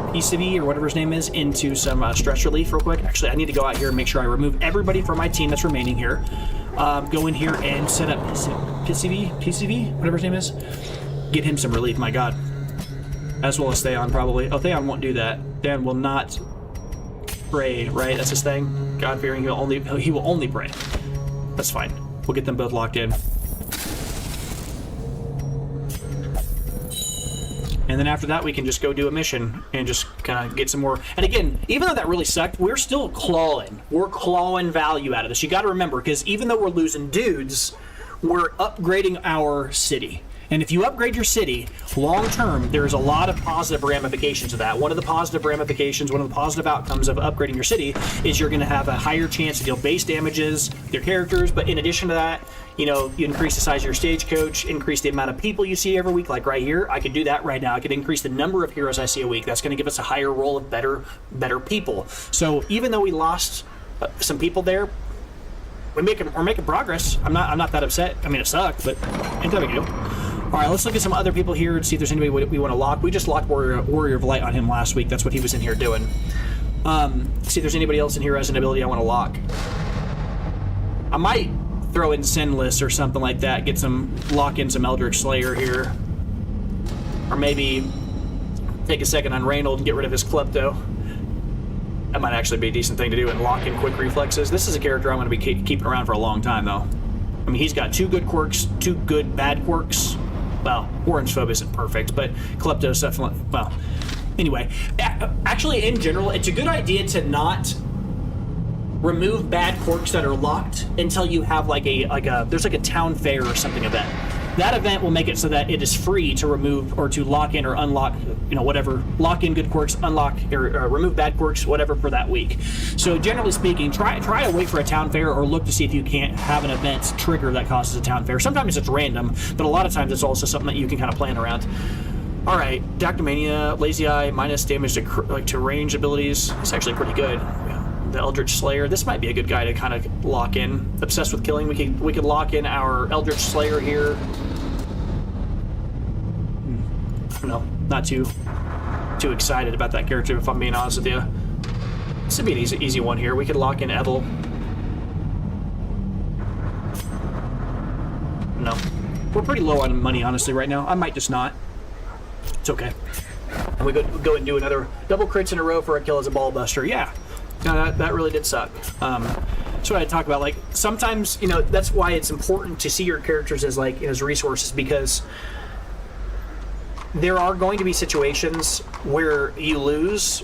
PCV or whatever his name is into some stress relief real quick. Actually, I need to go out here and make sure I remove everybody from my team that's remaining here. Go in here and set up PCV, whatever his name is. Get him some relief. My God. As well as Theon probably. Oh, Theon won't do that. Theon will not pray, right? That's his thing. God fearing, he will only pray. That's fine. We'll get them both locked in. And then after that, we can just go do a mission and just kind of get some more. And again, even though that really sucked, we're still clawing. We're clawing value out of this. You got to remember, because even though we're losing dudes, we're upgrading our city. And if you upgrade your city, long term, there's a lot of positive ramifications of that. One of the positive ramifications, one of the positive outcomes of upgrading your city is you're going to have a higher chance to deal base damages with your characters. But in addition to that, you know, you increase the size of your stagecoach, increase the amount of people you see every week. Like right here, I could do that right now. I could increase the number of heroes I see a week. That's going to give us a higher roll of better people. So even though we lost some people there, we're making progress. I'm not that upset. I mean, it sucked, but ain't that big deal. All right, let's look at some other people here and see if there's anybody we want to lock. We just locked Warrior of Light on him last week. That's what he was in here doing. See if there's anybody else in here who has an ability I want to lock. I might throw in Sinless or something like that. Lock in some Eldritch Slayer here. Or maybe take a second on Reynold and get rid of his Klepto. That might actually be a decent thing to do and lock in Quick Reflexes. This is a character I'm going to be keeping around for a long time, though. I mean, he's got 2 good quirks, 2 good bad quirks. Well, Orange Phobe isn't perfect, but Klepto's definitely, well, anyway. Actually, in general, it's a good idea to not remove bad quirks that are locked until you have there's like a town fair or something event. That event will make it so that it is free to remove or to lock in or unlock, you know, whatever, lock in good quirks, unlock or remove bad quirks, whatever for that week. So generally speaking, try to wait for a town fair or look to see if you can't have an event trigger that causes a town fair. Sometimes it's random, but a lot of times it's also something that you can kind of plan around. All right, Dactomania, Lazy Eye, minus damage to range abilities. It's actually pretty good. The Eldritch Slayer. This might be a good guy to kind of lock in. Obsessed with Killing. We could lock in our Eldritch Slayer here. No, not too excited about that character, if I'm being honest with you. This would be an easy one here. We could lock in Evel. No. We're pretty low on money, honestly, right now. I might just not. It's okay. and we go and do another double crits in a row for a kill as a ball buster. Yeah, no, that really did suck. That's what I talk about. Like sometimes, you know, that's why it's important to see your characters as like as resources, because there are going to be situations where you lose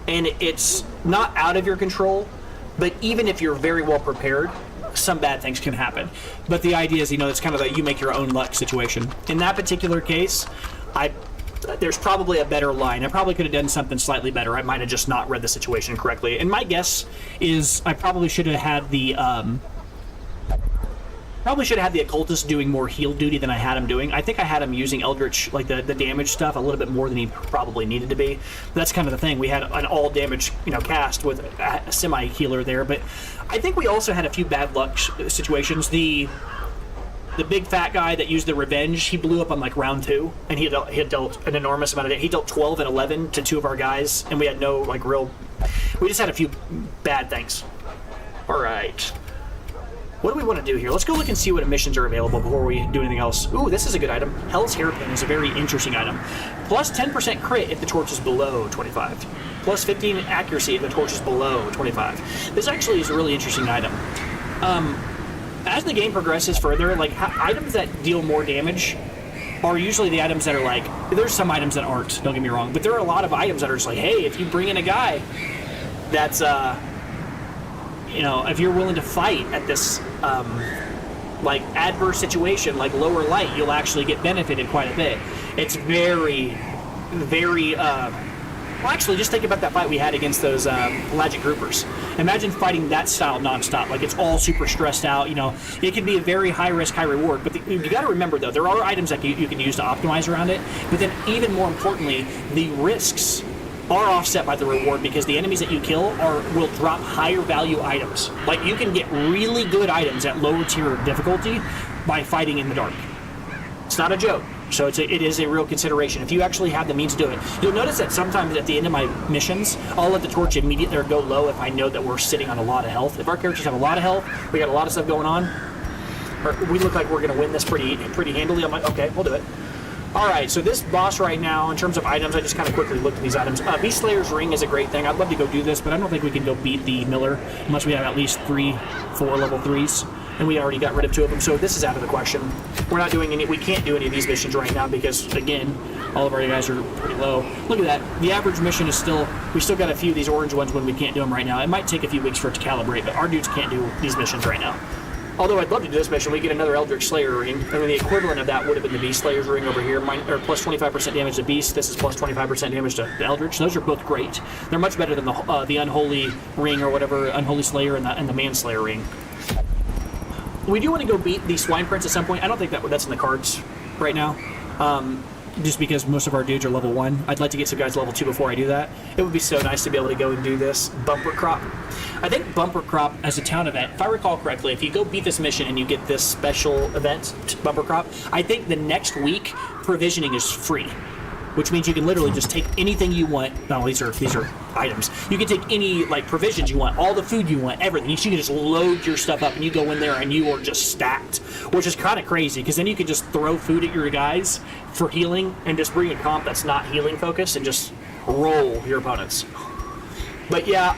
and it's not out of your control, but even if you're very well prepared, some bad things can happen. But the idea is, you know, it's kind of a you make your own luck situation. In that particular case, there's probably a better line. I probably could have done something slightly better. I might have just not read the situation correctly. And my guess is I probably should have had the occultist doing more heal duty than I had him doing. I think I had him using Eldritch, like the damage stuff, a little bit more than he probably needed to be. That's kind of the thing. We had an all damage, you know, cast with a semi healer there, but I think we also had a few bad luck situations. The big fat guy that used the revenge, he blew up on like round 2, and he had dealt an enormous amount of damage. He dealt 12 and 11 to 2 of our guys, and we had no like real. We just had a few bad things. All right. What do we want to do here? Let's go look and see what missions are available before we do anything else. Ooh, this is a good item. Hell's Hairpin is a very interesting item. Plus 10% crit if the torch is below 25. Plus 15 accuracy if the torch is below 25. This actually is a really interesting item. As the game progresses further, like items that deal more damage are usually the items that are like, there's some items that aren't, don't get me wrong, but there are a lot of items that are just like, hey, if you bring in a guy that's, you know, if you're willing to fight at this, like, adverse situation, like lower light, you'll actually get benefited quite a bit. It's very, very, well, actually, just think about that fight we had against those pelagic groupers. Imagine fighting that style nonstop. Like, it's all super stressed out, you know. It can be a very high risk, high reward, but you got to remember, though, there are items that you can use to optimize around it, but then even more importantly, the risks are offset by the reward, because the enemies that you kill will drop higher value items. Like, you can get really good items at lower tier of difficulty by fighting in the dark. It's not a joke. So it is a real consideration. If you actually have the means to do it, you'll notice that sometimes at the end of my missions, I'll let the torch immediately go low if I know that we're sitting on a lot of health. If our characters have a lot of health, we got a lot of stuff going on, or we look like we're going to win this pretty handily, I'm like, okay, we'll do it. Alright, so this boss right now, in terms of items, I just kind of quickly looked at these items. Beast Slayer's Ring is a great thing. I'd love to go do this, but I don't think we can go beat the Miller unless we have at least 3-4 level 3s. And we already got rid of 2 of them, so this is out of the question. We're not doing we can't do any of these missions right now because, again, all of our guys are pretty low. Look at that. The average mission is we still got a few of these orange ones when we can't do them right now. It might take a few weeks for it to calibrate, but our dudes can't do these missions right now. Although I'd love to do this mission, we get another Eldritch Slayer ring. I mean, the equivalent of that would have been the Beast Slayer's ring over here, or plus 25% damage to Beast. This is plus 25% damage to the Eldritch. Those are both great. They're much better than the Unholy ring or whatever, Unholy Slayer and the Manslayer ring. We do want to go beat the Swine Prince at some point. I don't think that's in the cards right now. Just because most of our dudes are level 1. I'd like to get some guys level 2 before I do that. It would be so nice to be able to go and do this Bumper Crop. I think Bumper Crop as a town event, if I recall correctly, if you go beat this mission and you get this special event, Bumper Crop, I think the next week provisioning is free. Which means you can literally just take anything you want. No, these are items. You can take any like provisions you want, all the food you want, everything. You can just load your stuff up and you go in there and you are just stacked, which is kind of crazy because then you can just throw food at your guys for healing and just bring a comp that's not healing focused and just roll your opponents. But yeah,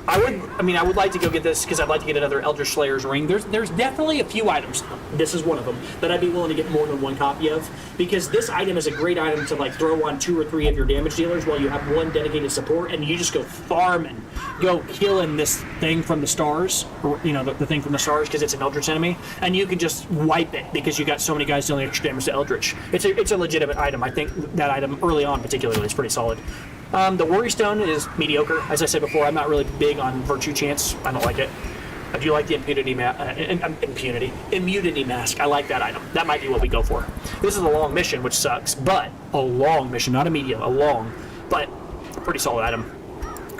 I would like to go get this because I'd like to get another Eldritch Slayer's ring. There's definitely a few items, this is one of them, that I'd be willing to get more than one copy of, because this item is a great item to like throw on 2 or 3 of your damage dealers while you have one dedicated support, and you just go farming, go killing this thing from the stars, or, you know, the thing from the stars, because it's an Eldritch enemy, and you can just wipe it because you got so many guys dealing extra damage to Eldritch. It's a legitimate item. I think that item early on particularly is pretty solid. The Worry Stone is mediocre. As I said before, I'm not really big on Virtue Chance. I don't like it. I do like the Immunity Mask. I like that item. That might be what we go for. This is a long mission, which sucks, but a long mission, not a medium, a long, but pretty solid item.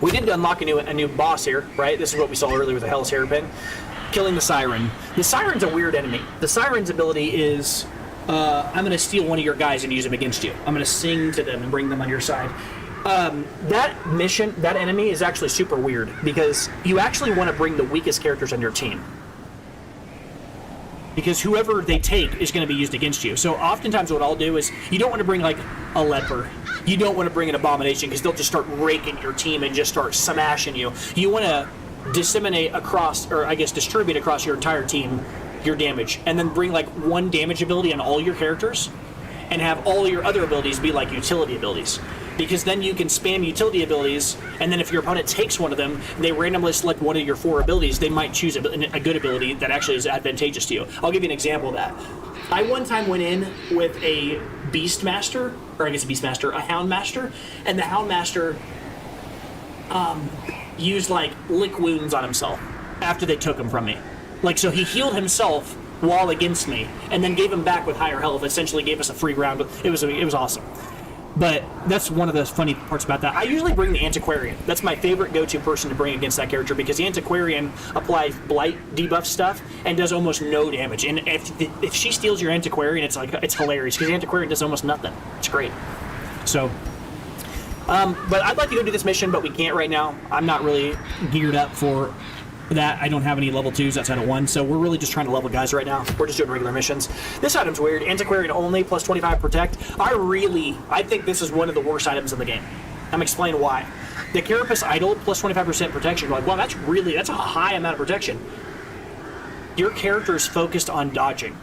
We did unlock a new boss here, right? This is what we saw earlier with the Hell's Hairpin. Killing the Siren. The Siren's a weird enemy. The Siren's ability is, I'm going to steal one of your guys and use him against you. I'm going to sing to them and bring them on your side. That enemy is actually super weird because you actually want to bring the weakest characters on your team. Because whoever they take is going to be used against you. So oftentimes what I'll do is, you don't want to bring like a leper You don't want to bring an Abomination because they'll just start raking your team and just start smashing you. You want to disseminate across, or I guess distribute across your entire team your damage, and then bring like one damage ability on all your characters, and have all your other abilities be like utility abilities. Because then you can spam utility abilities, and then if your opponent takes one of them, they randomly select one of your 4 abilities, they might choose a good ability that actually is advantageous to you. I'll give you an example of that. I one time went in with a Beastmaster, or I guess a Beastmaster, a Houndmaster, and the Houndmaster used like lick wounds on himself after they took him from me. Like, so he healed himself while against me, and then gave him back with higher health, essentially gave us a free round. It was awesome. But that's one of the funny parts about that. I usually bring the Antiquarian. That's my favorite go-to person to bring against that character, because the Antiquarian applies blight debuff stuff and does almost no damage. And if she steals your Antiquarian, it's hilarious, because the Antiquarian does almost nothing. It's great. So, but I'd like to go do this mission, but we can't right now. I'm not really geared up for that. I don't have any level 2s outside of 1, so we're really just trying to level guys right now. We're just doing regular missions. This item's weird. Antiquarian only, plus 25 protect. I think this is one of the worst items in the game. I'm explaining why. The Carapace Idol, plus 25% protection. You're like, wow, that's a high amount of protection. Your character is focused on dodging.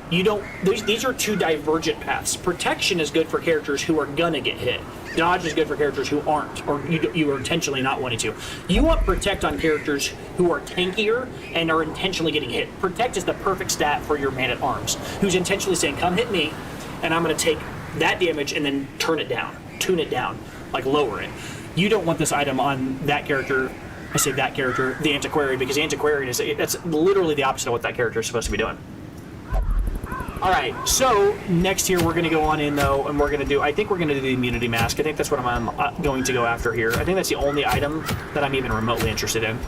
These are 2 divergent paths. Protection is good for characters who are gonna get hit. Dodge is good for characters who aren't, or you are intentionally not wanting to. You want Protect on characters who are tankier and are intentionally getting hit. Protect is the perfect stat for your man-at-arms, who's intentionally saying, come hit me, and I'm going to take that damage and then tune it down, like lower it. You don't want this item on that character. I say that character, the Antiquarian, because the Antiquarian that's literally the opposite of what that character is supposed to be doing. Alright, so next here we're going to go on in though, and I think we're going to do the Immunity Mask. I think that's what I'm going to go after here. I think that's the only item that I'm even remotely interested in.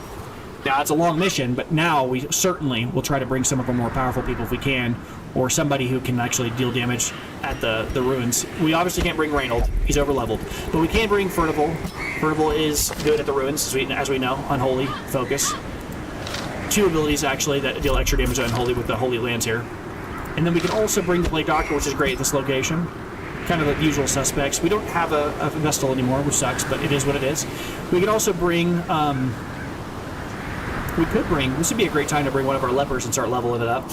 Now, it's a long mission, but now we certainly will try to bring some of our more powerful people if we can, or somebody who can actually deal damage at the ruins. We obviously can't bring Reynold, he's over-leveled, but we can bring Furnival. Furnival is good at the ruins, as we know, Unholy, Focus. 2 abilities, actually, that deal extra damage to Unholy with the Holy Lands here. And then we can also bring the Plague Doctor, which is great at this location. Kind of the usual suspects. We don't have a Vestal anymore, which sucks, but it is what it is. We can also bring... this would be a great time to bring one of our lepers and start leveling it up.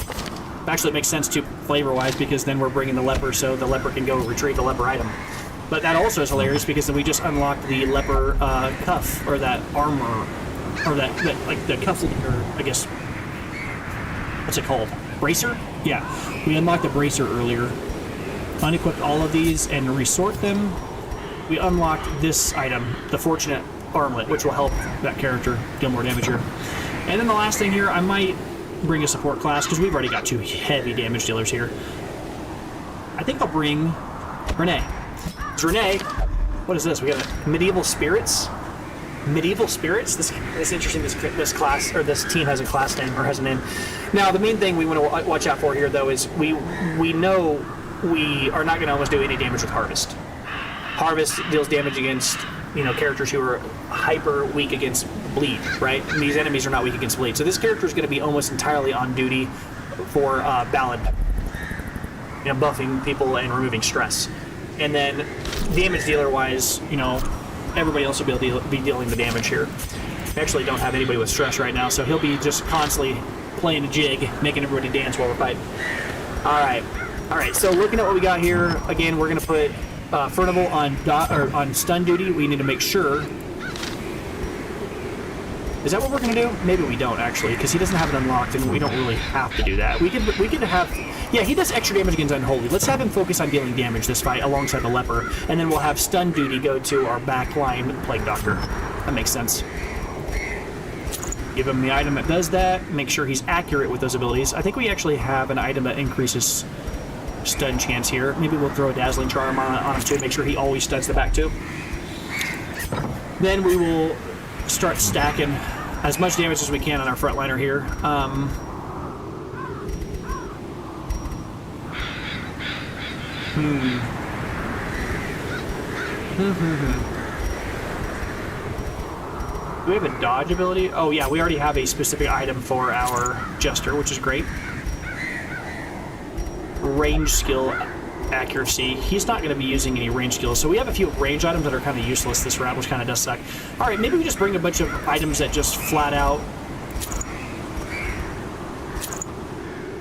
Actually, it makes sense too, flavor-wise, because then we're bringing the leper, so the leper can go retrieve the leper item. But that also is hilarious, because then we just unlocked the leper cuff, or that armor, or that like the cuff, or I guess... What's it called? Bracer? Yeah, we unlocked the bracer earlier. Unequipped all of these and resort them. We unlocked this item, the Fortunate Armlet, which will help that character deal more damage here. And then the last thing here, I might bring a support class, because we've already got 2 heavy damage dealers here. I think I'll bring Renee. It's Renee. What is this? We got a Medieval Spirits. Medieval Spirits? This is interesting. This class, or this team has a class name, or has a name. Now, the main thing we want to watch out for here, though, is we know we are not going to almost do any damage with Harvest. Harvest deals damage against, characters who are hyper weak against bleed, right? And these enemies are not weak against bleed. So this character is going to be almost entirely on duty for Ballad, buffing people and removing stress. And then damage dealer-wise, everybody else will be able to be dealing the damage here. We actually don't have anybody with stress right now, so he'll be just constantly playing a jig, making everybody dance while we're fighting. Alright, so looking at what we got here, again, we're going to put Furnival on stun duty. We need to make sure... Is that what we're going to do? Maybe we don't, actually, because he doesn't have it unlocked, and we don't really have to do that. We could have... Yeah, he does extra damage against Unholy. Let's have him focus on dealing damage this fight alongside the Leper, and then we'll have stun duty go to our backline Plague Doctor. That makes sense. Give him the item that does that. Make sure he's accurate with those abilities. I think we actually have an item that increases stun chance here. Maybe we'll throw a Dazzling Charm on him too, make sure he always stuns the back too. Then we will start stacking as much damage as we can on our frontliner here. Do we have a dodge ability? Oh yeah, we already have a specific item for our Jester, which is great. Range skill. accuracy. He's not going to be using any range skills, so we have a few range items that are kind of useless this round, which kind of does suck. All right, maybe we just bring a bunch of items that just flat out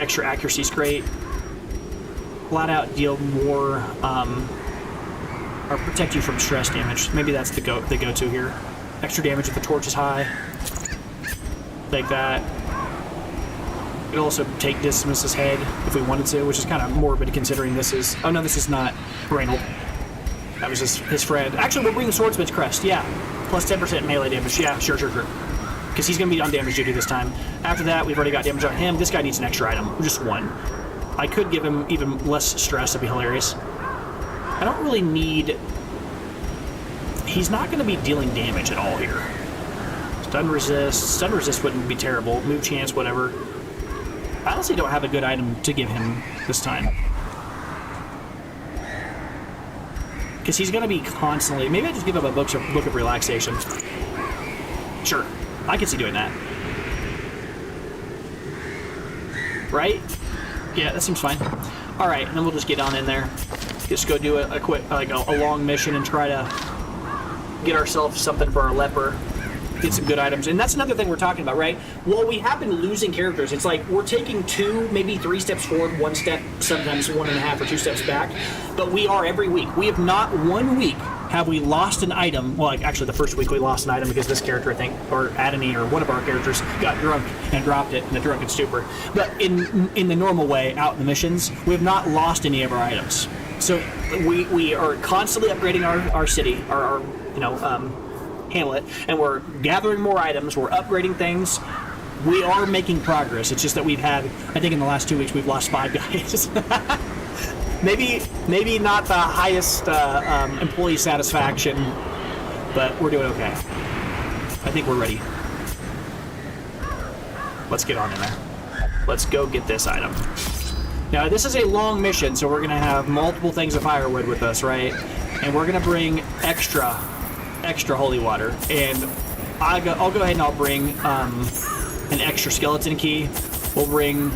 extra accuracy is great. Flat out deal more or protect you from stress damage. Maybe that's the go-to here. Extra damage if the torch is high. Like that. It could also take Dismas's head if we wanted to, which is kind of morbid considering this is... Oh no, this is not Reynold. That was his friend. Actually, we're bringing Swordsman's Crest, yeah. Plus 10% melee damage, yeah, sure. Because he's going to be on damage duty this time. After that, we've already got damage on him. This guy needs an extra item, just one. I could give him even less stress, that'd be hilarious. I don't really need... He's not going to be dealing damage at all here. Stun resist wouldn't be terrible. Move chance, whatever. I honestly don't have a good item to give him this time. Because he's going to be constantly... Maybe I just give him a book of relaxation. Sure. I can see doing that. Right? Yeah, that seems fine. Alright, and then we'll just get on in there. Just go do a quick, like a long mission and try to get ourselves something for our leper. Get some good items. And that's another thing we're talking about, right? Well, we have been losing characters. It's like we're taking 2, maybe 3 steps forward, 1 step, sometimes 1.5 or 2 steps back. But we are every week. We have not 1 week have we lost an item. Well, like actually the first week we lost an item because this character, I think, or Adony, or one of our characters got drunk and dropped it in a drunken stupor. But in the normal way, out in the missions, we have not lost any of our items. So we are constantly upgrading our city, our Hamlet, and we're gathering more items, we're upgrading things. We are making progress. It's just that we've had, I think in the last 2 weeks, we've lost 5 guys. maybe not the highest employee satisfaction, but we're doing okay. I think we're ready. Let's get on in there. Let's go get this item. Now, this is a long mission, so we're going to have multiple things of firewood with us, right? And we're going to bring extra holy water. And I'll go ahead and I'll bring an extra skeleton key. We'll bring,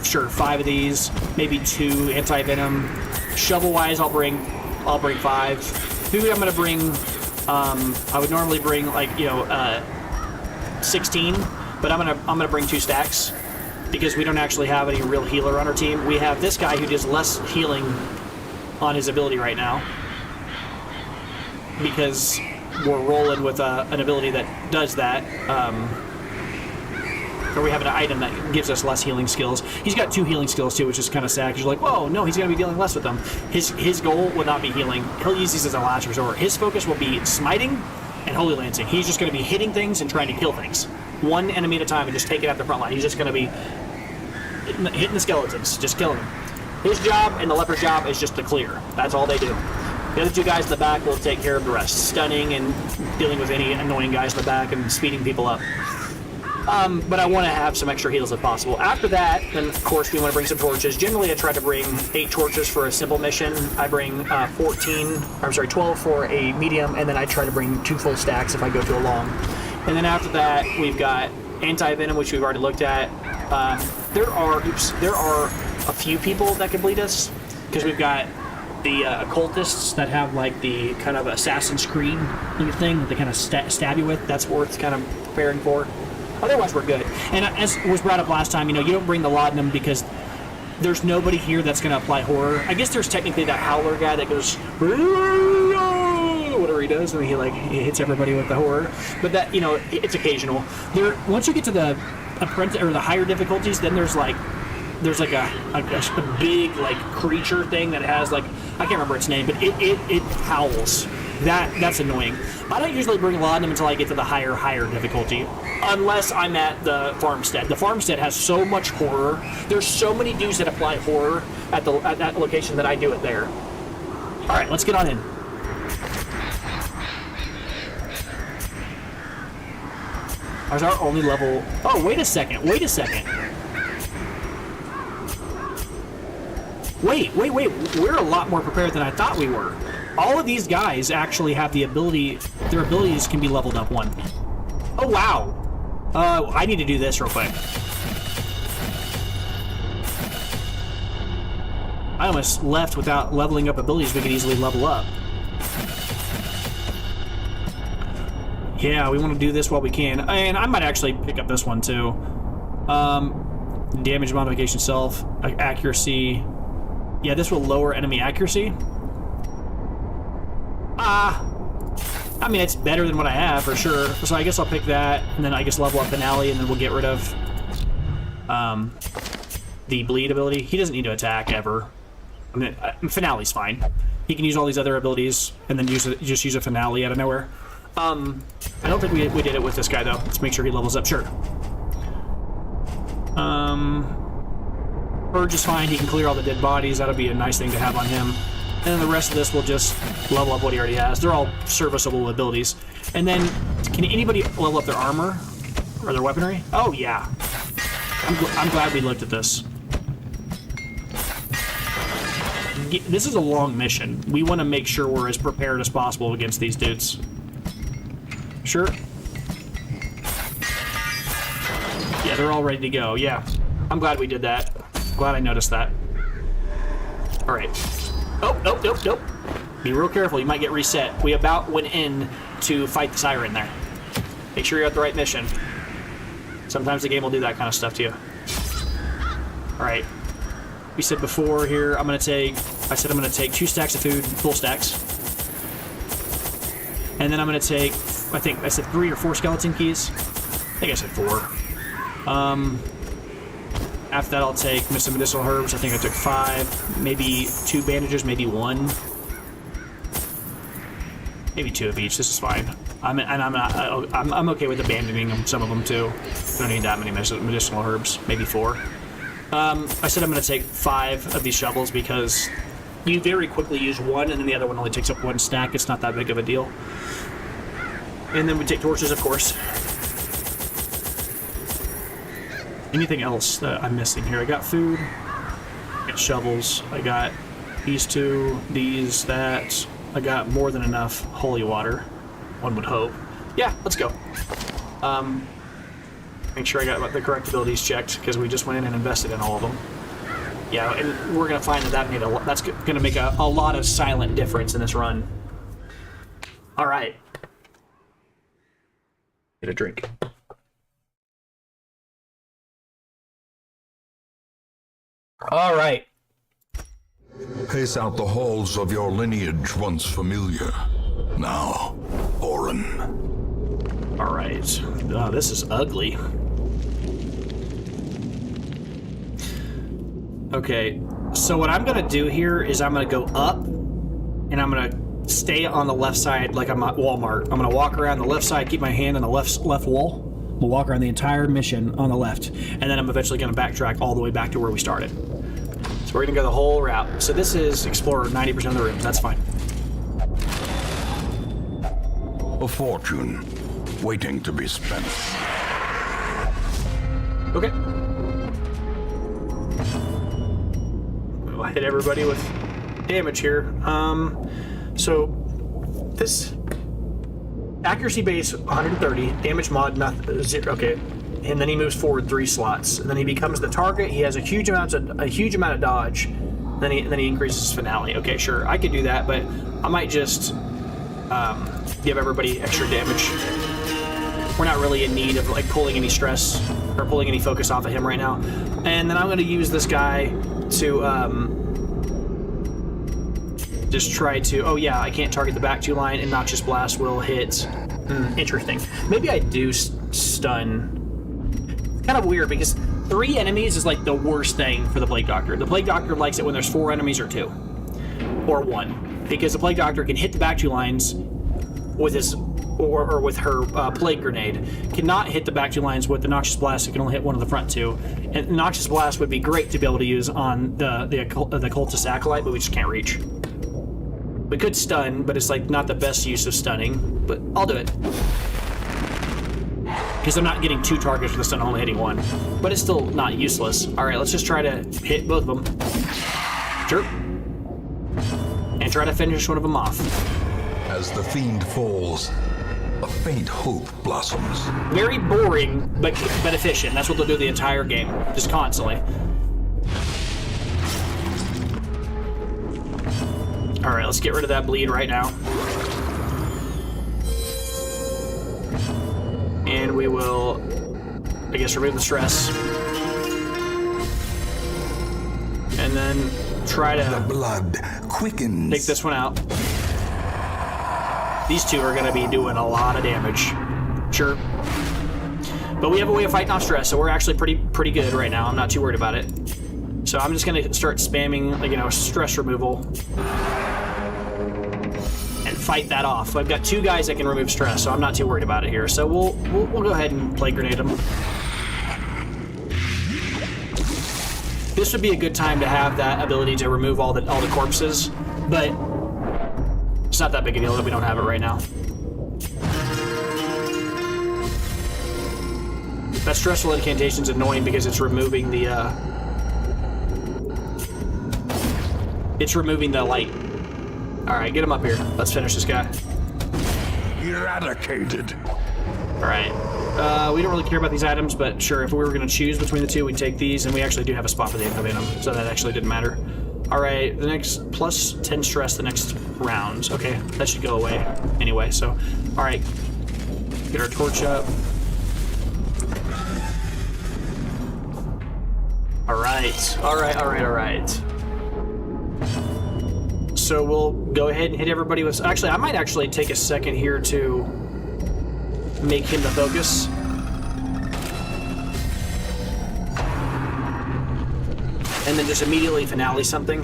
sure, 5 of these, maybe 2 anti-venom. Shovel-wise, I'll bring 5. Food, I'm going to bring, I would normally bring, 16, but I'm gonna bring 2 stacks. Because we don't actually have any real healer on our team. We have this guy who does less healing on his ability right now. Because we're rolling with an ability that does that. Or we have an item that gives us less healing skills. He's got 2 healing skills too, which is kind of sad. Because you're like, whoa, no, he's going to be dealing less with them. His goal will not be healing. He'll use these as a last resort. His focus will be smiting and holy lancing. He's just going to be hitting things and trying to kill things. 1 enemy at a time and just take it out the front line. He's just going to be hitting the skeletons, just killing them. His job and the leper's job is just to clear. That's all they do. The other 2 guys in the back will take care of the rest. Stunning and dealing with any annoying guys in the back and speeding people up. But I want to have some extra heals if possible. After that, then of course we want to bring some torches. Generally I try to bring 8 torches for a simple mission. I bring 12 for a medium, and then I try to bring 2 full stacks if I go to a long. And then after that, we've got anti-venom, which we've already looked at. There are a few people that can bleed us, because we've got the occultists that have like the kind of Assassin's Creed thing that they kind of stab you with. That's worth kind of preparing for. Otherwise, we're good. And as was brought up last time, you don't bring the laudanum because there's nobody here that's going to apply horror. I guess there's technically that howler guy that goes whatever he does, and he hits everybody with the horror. But that it's occasional. Once you get to the apprentice or the higher difficulties, then there's a big creature thing that has I can't remember its name, but it howls. That's annoying. I don't usually bring laudanum until I get to the higher difficulty, unless I'm at the farmstead. The farmstead has so much horror. There's so many dudes that apply horror at that location that I do it there. All right, let's get on in. That's our only level. Oh, wait a second. Wait. We're a lot more prepared than I thought we were. All of these guys actually have the ability, their abilities can be leveled up 1. Oh, wow. I need to do this real quick. I almost left without leveling up abilities we could easily level up. Yeah, we want to do this while we can. And I might actually pick up this one too. Damage modification self, accuracy. Yeah, this will lower enemy accuracy. I mean, it's better than what I have for sure. So I guess I'll pick that, and then I guess level up Finale, and then we'll get rid of the bleed ability. He doesn't need to attack ever. I mean, Finale's fine. He can use all these other abilities and then just use a Finale out of nowhere. I don't think we did it with this guy though. Let's make sure he levels up. Sure. Purge is fine. He can clear all the dead bodies. That'll be a nice thing to have on him. And then the rest of this will just level up what he already has. They're all serviceable abilities. And then, can anybody level up their armor or their weaponry? Oh yeah. I'm glad we looked at this. This is a long mission. We want to make sure we're as prepared as possible against these dudes. Sure. Yeah, they're all ready to go. Yeah, I'm glad we did that. Glad I noticed that. All right. Oh, nope. Be real careful. You might get reset. We about went in to fight the siren there. Make sure you're at the right mission. Sometimes the game will do that kind of stuff to you. All right. We said before here, I said I'm gonna take 2 stacks of food, full stacks. And then I'm gonna take, I think I said 3 or 4 skeleton keys. I think I said 4. After that, I'll take some medicinal herbs. I think I took 5, maybe 2 bandages, maybe 1, maybe 2 of each. This is fine. I'm okay with abandoning some of them too. Don't need that many medicinal herbs. Maybe 4. I said I'm going to take 5 of these shovels because you very quickly use 1, and then the other one only takes up 1 stack. It's not that big of a deal. And then we take torches, of course. Anything else that I'm missing here? I got food, I got shovels, I got these 2, these, that. I got more than enough holy water, one would hope. Yeah, let's go. Make sure I got the correct abilities checked, because we just went in and invested in all of them. Yeah, and we're going to find that that's going to make a lot of silent difference in this run. All right. Get a drink. All right. Pace out the halls of your lineage once familiar. Now, foreign. All right. Oh, this is ugly. Okay, so what I'm gonna do here is I'm gonna go up, and I'm gonna stay on the left side like I'm at Walmart. I'm gonna walk around the left side, keep my hand on the left wall. We'll walk around the entire mission on the left, and then I'm eventually gonna backtrack all the way back to where we started. So we're gonna go the whole route. So this is explore 90% of the rooms. That's fine. A fortune waiting to be spent. Okay. I'll hit everybody with damage here. So this accuracy base 130, damage mod 0. Okay, and then he moves forward 3 slots, and then he becomes the target. He has a huge amount of dodge. Then he increases his finale. Okay, sure, I could do that, but I might just give everybody extra damage. We're not really in need of like pulling any stress or pulling any focus off of him right now. And then I'm going to use this guy to just try to. Oh yeah, I can't target the back 2 line, and Noxious Blast will hit. Interesting. Maybe I do stun. It's kind of weird because 3 enemies is like the worst thing for the Plague Doctor. The Plague Doctor likes it when there's 4 enemies or 2 or 1, because the Plague Doctor can hit the back 2 lines with his or with her Plague Grenade. Cannot hit the back 2 lines with the Noxious Blast. It can only hit one of the front 2. And Noxious Blast would be great to be able to use on the Cultist Acolyte, but we just can't reach. We could stun, but it's like not the best use of stunning. But I'll do it because I'm not getting 2 targets with the stun, only hitting 1. But it's still not useless. All right, let's just try to hit both of them. Sure. And try to finish one of them off. As the fiend falls, a faint hope blossoms. Very boring, but efficient. That's what they'll do the entire game, just constantly. All right, let's get rid of that bleed right now. And we will, I guess, remove the stress. And then try The to blood quickens. take this one out. These two are going to be doing a lot of damage. Sure. But we have a way of fighting off stress, so we're actually pretty good right now. I'm not too worried about it. So I'm just going to start spamming, like, you know, stress removal. And fight that off. I've got 2 guys that can remove stress, so I'm not too worried about it here. So we'll go ahead and play grenade them. This would be a good time to have that ability to remove all the corpses, but it's not that big a deal that we don't have it right now. That stressful incantation is annoying because it's removing the light. All right, get him up here. Let's finish this guy. Eradicated. All right. We don't really care about these items, but sure, if we were going to choose between the two, we'd take these, and we actually do have a spot for the Venom, so that actually didn't matter. All right, the next plus 10 stress the next rounds. Okay, that should go away anyway, so all right. Get our torch up. All right. So we'll go ahead and hit everybody with... Actually, I might actually take a second here to make him the focus. And then just immediately finale something.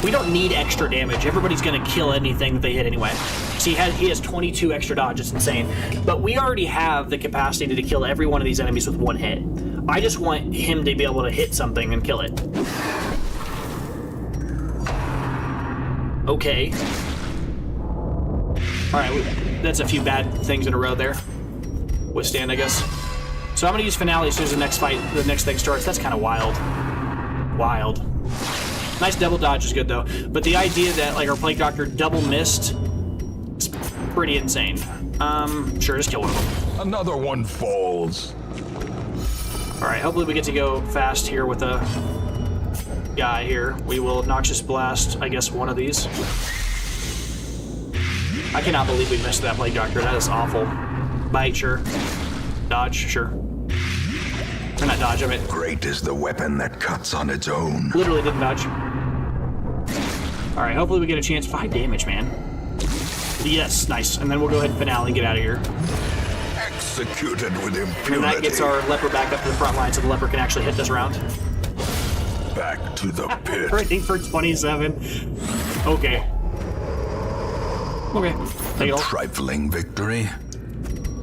We don't need extra damage. Everybody's going to kill anything that they hit anyway. See, he has 22 extra dodge. It's insane. But we already have the capacity to kill every one of these enemies with 1 hit. I just want him to be able to hit something and kill it. Okay. Alright, that's a few bad things in a row there. Withstand, I guess. So I'm going to use finale as soon as the next thing starts. That's kind of wild. Wild. Nice double dodge is good, though. But the idea that, like, our Plague Doctor double missed is pretty insane. Sure, just kill one of them. Another one falls. Alright, hopefully we get to go fast here with a guy here. We will Noxious Blast, I guess, one of these. I cannot believe we missed that Plague Doctor. That is awful. Bite, sure. Dodge, sure. Or not dodge, I mean... Great is the weapon that cuts on its own. Literally didn't dodge. Alright, hopefully we get a chance. 5 damage, man. Yes, nice. And then we'll go ahead and finale and get out of here. Executed with impunity. And that gets our leper back up to the front line so the leper can actually hit this round. Back to the pit. Rating for 27. Okay. Okay. Take it all. Trifling victory,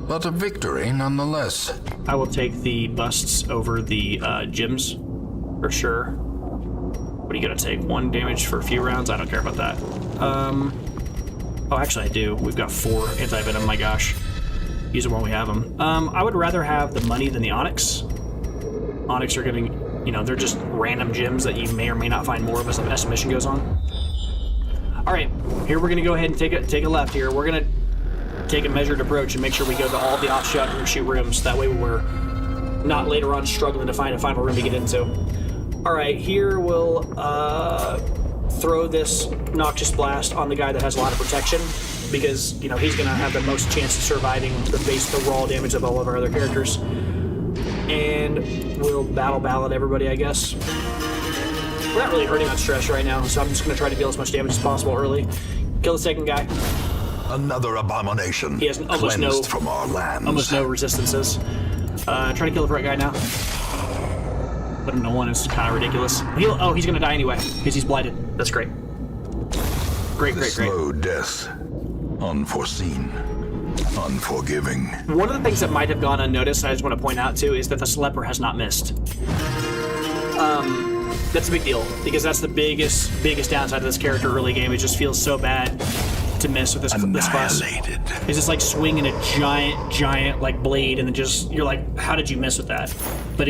but a victory nonetheless. I will take the busts over the gems, for sure. What are you gonna take? 1 damage for a few rounds? I don't care about that. Oh, actually I do. We've got 4 anti-venom, my gosh. Use them while we have them. I would rather have the money than the onyx. Onyx are getting, you know, they're just random gems that you may or may not find more of as the mission goes on. All right, here we're gonna go ahead and take a left here. We're gonna take a measured approach and make sure we go to all the offshoot rooms. That way we're not later on struggling to find a final room to get into. All right, here we'll throw this Noxious Blast on the guy that has a lot of protection, because, you know, he's gonna have the most chance of surviving the raw damage of all of our other characters. And we'll battle ballad everybody, I guess. We're not really hurting on stress right now, so I'm just gonna try to deal as much damage as possible early. Kill the second guy. Another abomination. He has almost cleansed from our lands. almost no resistances. Try to kill the right guy now. But no one is kind of ridiculous. He's gonna die anyway because he's blighted. That's great. Great. Slow death. Unforeseen. Unforgiving. One of the things that might have gone unnoticed, I just want to point out too, is that this leper has not missed. That's a big deal, because that's the biggest downside of this character early game. It just feels so bad to miss with this fuss. It's just like swinging a giant like blade, and then just, you're like, how did you miss with that? But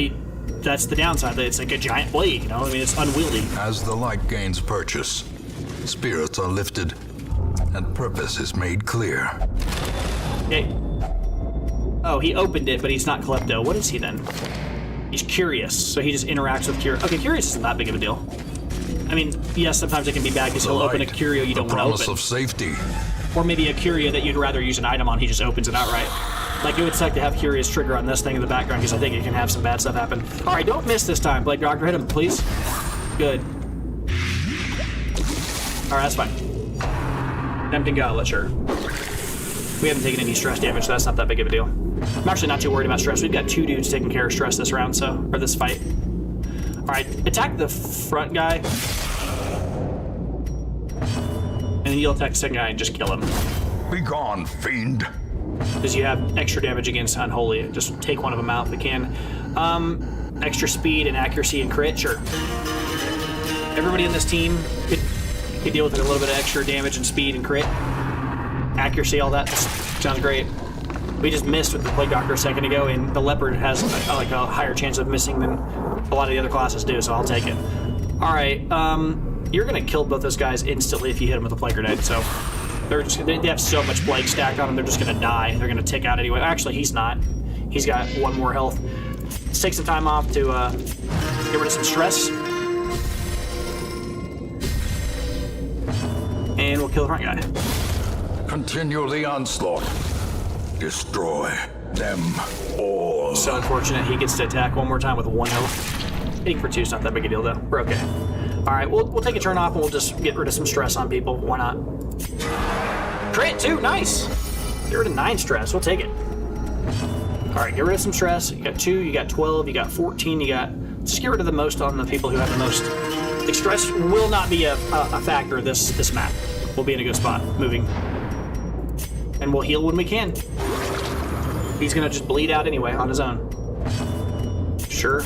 that's the downside, that it's like a giant blade, you know? I mean, it's unwieldy. As the light gains purchase, spirits are lifted, and purpose is made clear. Okay. Oh, he opened it, but he's not Klepto. What is he then? He's curious, so he just interacts with curious. Okay, curious isn't that big of a deal. I mean, yes, sometimes it can be bad because he'll open a curio you don't want to promise open. of safety. Or maybe a curio that you'd rather use an item on, he just opens it outright. Like, it would suck to have Curious trigger on this thing in the background because I think it can have some bad stuff happen. All right, don't miss this time. Blade Doctor, hit him, please. Good. All right, that's fine. Tempting Gauntlet, sure. We haven't taken any stress damage, so that's not that big of a deal. I'm actually not too worried about stress. We've got 2 dudes taking care of stress this round, or this fight. All right, attack the front guy. And then you'll attack the second guy and just kill him. Be gone, fiend. Because you have extra damage against Unholy. Just take one of them out if we can. Extra speed and accuracy and crit, sure. Everybody in this team could deal with a little bit of extra damage and speed and crit. Accuracy, all that sounds great. We just missed with the Plague Doctor a second ago, and the Leopard has like a higher chance of missing than a lot of the other classes do, so I'll take it. All right, you're gonna kill both those guys instantly if you hit them with a Plague Grenade, so they have so much Plague stacked on them, they're just gonna die. They're gonna tick out anyway. Actually, he's not. He's got 1 more health. Let's take some time off to get rid of some stress. And we'll kill the front guy. Continue the onslaught. Destroy them all. So unfortunate, he gets to attack 1 more time with 1 health. Hitting for 2 is not that big a deal, though. We're okay. All right, we'll take a turn off and we'll just get rid of some stress on people. Why not? Crit 2, nice. Get rid of 9 stress. We'll take it. All right, get rid of some stress. You got 2, you got 12, you got 14, you got. Just get rid of the most on the people who have the most. Like, stress will not be a factor this map. We'll be in a good spot moving. And we'll heal when we can. He's gonna just bleed out anyway on his own. Sure.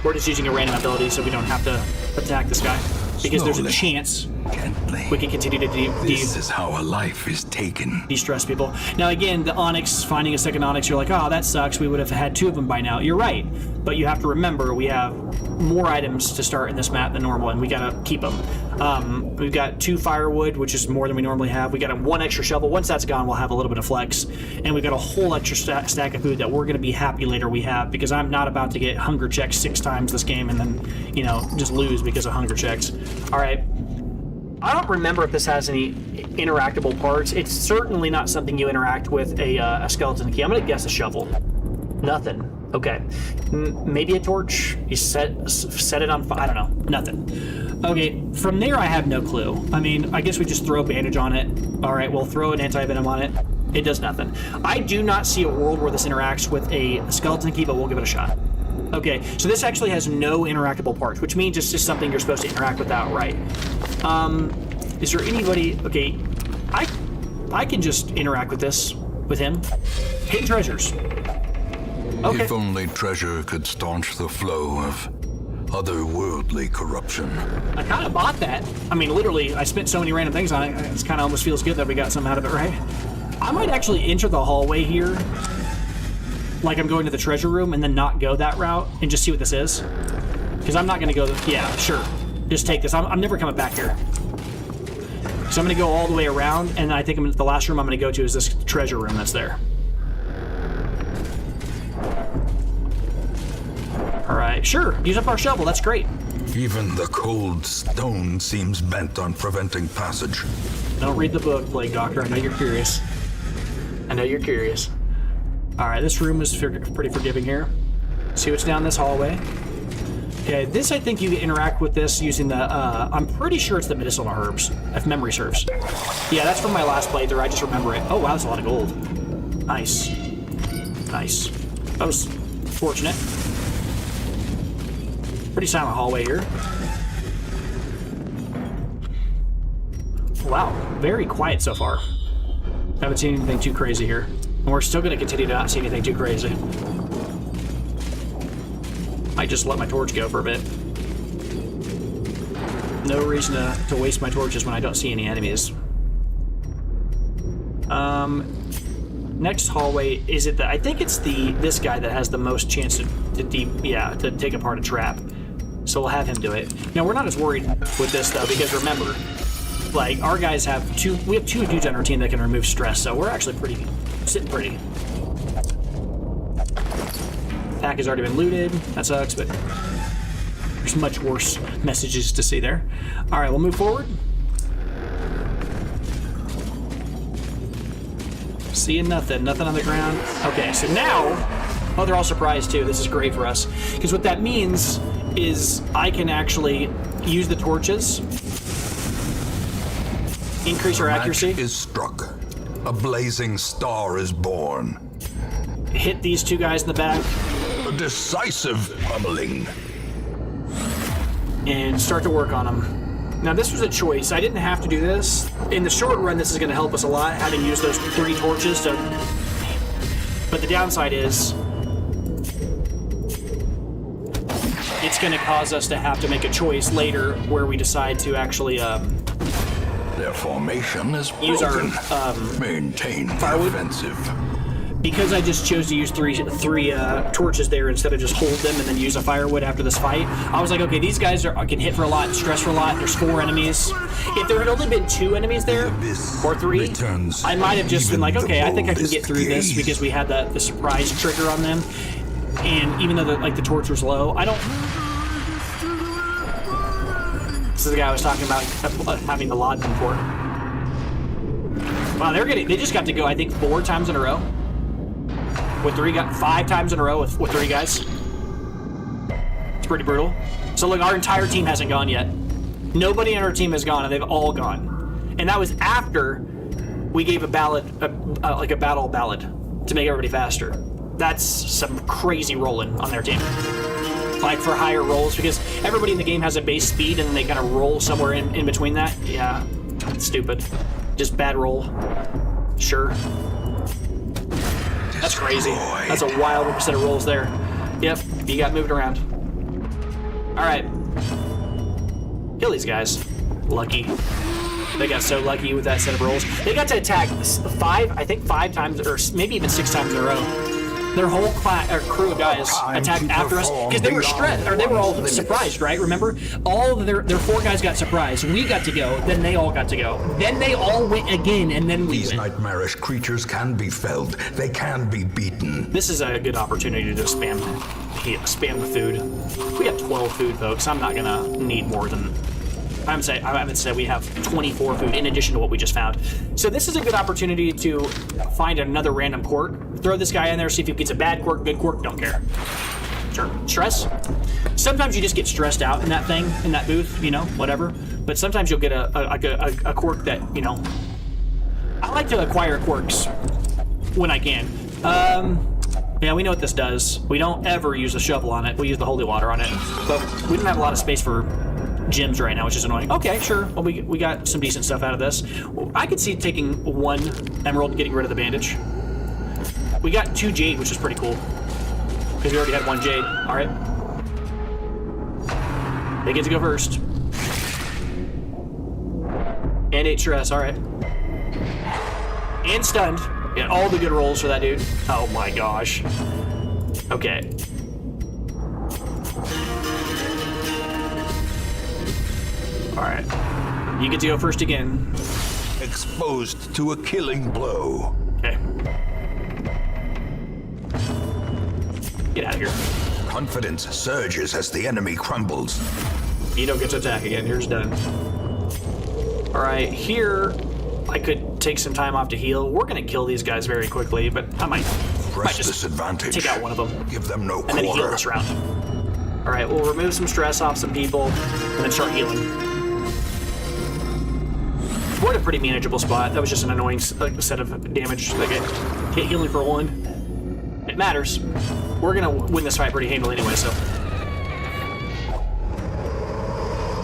We're just using a random ability so we don't have to attack this guy. Because there's a chance Gently. we can continue to This is how a life is taken. de-stress people. Now again, the Onyx, finding a second Onyx, you're like, oh, that sucks. We would have had 2 of them by now. You're right. But you have to remember we have more items to start in this map than normal, and we gotta keep them. We've got 2 firewood, which is more than we normally have. We got 1 extra shovel. Once that's gone, we'll have a little bit of flex. And we've got a whole extra stack of food that we're gonna be happy later we have, because I'm not about to get hunger checks 6 times this game and then, you know, just lose because of hunger checks. All right. I don't remember if this has any interactable parts. It's certainly not something you interact with a skeleton key. I'm gonna guess a shovel. Nothing. Okay. Maybe a torch. You set it on fire. I don't know. Nothing. Okay. From there, I have no clue. I mean, I guess we just throw a bandage on it. All right. We'll throw an anti-venom on it. It does nothing. I do not see a world where this interacts with a skeleton key, but we'll give it a shot. Okay, so this actually has no interactable parts, which means it's just something you're supposed to interact with outright. Is there anybody... Okay, I can just interact with this, with him. Hidden treasures. Okay. If only treasure could staunch the flow of otherworldly corruption. I kind of bought that. I mean, literally, I spent so many random things on it, it kind of almost feels good that we got some out of it, right? I might actually enter the hallway here like I'm going to the treasure room and then not go that route and just see what this is. Because I'm not going to go... Yeah, sure. Just take this. I'm never coming back here. So I'm going to go all the way around, and I think the last room I'm going to go to is this treasure room that's there. All right, sure. Use up our shovel. That's great. Even the cold stone seems bent on preventing passage. Don't read the book, Plague Doctor. I know you're curious. I know you're curious. All right, this room is pretty forgiving here. See what's down this hallway. Okay, this, I think you can interact with this using the, I'm pretty sure it's the medicinal herbs, if memory serves. Yeah, that's from my last playthrough, I just remember it. Oh, wow, that's a lot of gold. Nice. Nice. That was fortunate. Pretty silent hallway here. Wow, very quiet so far. Haven't seen anything too crazy here. And we're still going to continue to not see anything too crazy. I just let my torch go for a bit. No reason to waste my torches when I don't see any enemies. Next hallway, is it I think it's this guy that has the most chance to take apart a trap. So we'll have him do it. Now, we're not as worried with this, though, because remember, like, our guys have we have 2 dudes on our team that can remove stress, so we're actually sitting pretty. Pack has already been looted. That sucks, but There's much worse messages to see there. All right, we'll move forward. Seeing nothing on the ground. Okay, so now, oh, they're all surprised too. This is great for us. Because what that means is I can actually use the torches, increase our accuracy. Match is struck. A blazing star is born. Hit these two guys in the back. A decisive pummeling. And start to work on them. Now this was a choice. I didn't have to do this. In the short run, this is going to help us a lot, having used those 3 torches to... But the downside is... it's going to cause us to have to make a choice later where we decide to actually Their formation is use broken. our Maintain the firewood. offensive. Because I just chose to use three torches there instead of just hold them and then use a firewood after this fight, I was like, okay, these guys can hit for a lot, stress for a lot. There's 4 enemies. If there had only been 2 enemies there, or 3, returns I might have just been like, even okay, the I think I can get boldest through this gaze. because we had the surprise trigger on them. And even though the torch was low, I don't... This is the guy I was talking about having the Lodden for. Wow, they just got to go, I think, 4 times in a row. With 5 times in a row with 3 guys. It's pretty brutal. So look, our entire team hasn't gone yet. Nobody on our team has gone, and they've all gone. And that was after we gave a ballad, like a battle ballad, to make everybody faster. That's some crazy rolling on their team. Like for higher rolls, because everybody in the game has a base speed, and then they kind of roll somewhere in between that. Yeah, it's stupid. Just bad roll. Sure. That's crazy. That's a wild set of rolls there. Yep, you got moved around. Alright. Kill these guys. Lucky. They got so lucky with that set of rolls. They got to attack 5 times, or maybe even 6 times in a row. Their whole crew of guys attacked after us because they were stressed, or they were all surprised, right? Remember? All of their 4 guys got surprised. We got to go, then they all got to go. Then they all went again, and then we These went. nightmarish creatures can be felled. They can be beaten. This is a good opportunity to just spam the food. We have 12 food, folks. I'm not gonna need more than... I would say we have 24 food in addition to what we just found. So this is a good opportunity to find another random quirk. Throw this guy in there, see if he gets a bad quirk, good quirk, don't care. Sure. Stress? Sometimes you just get stressed out in that thing, in that booth, you know, whatever. But sometimes you'll get a quirk that, you know... I like to acquire quirks when I can. Yeah, we know what this does. We don't ever use a shovel on it. We use the holy water on it. But we don't have a lot of space for gems right now, which is annoying. Okay, sure. Well, we got some decent stuff out of this. I could see taking 1 emerald and getting rid of the bandage. We got 2 jade, which is pretty cool. Because we already had 1 jade. All right. They get to go first. And 8 stress. All right. And stunned. Yeah, all the good rolls for that dude. Oh my gosh. Okay. Alright. You get to go first again. Exposed to a killing blow. Okay. Get out of here. Confidence surges as the enemy crumbles. You don't get to attack again. Yours done. Alright, here I could take some time off to heal. We're gonna kill these guys very quickly, but I might Press just this advantage. take out one of them. Give them no And then heal quarter. this round. Alright, we'll remove some stress off some people, and then start healing. We're in a pretty manageable spot. That was just an annoying set of damage. Like, hit healing for 1. It matters. We're gonna win this fight pretty handily anyway, so...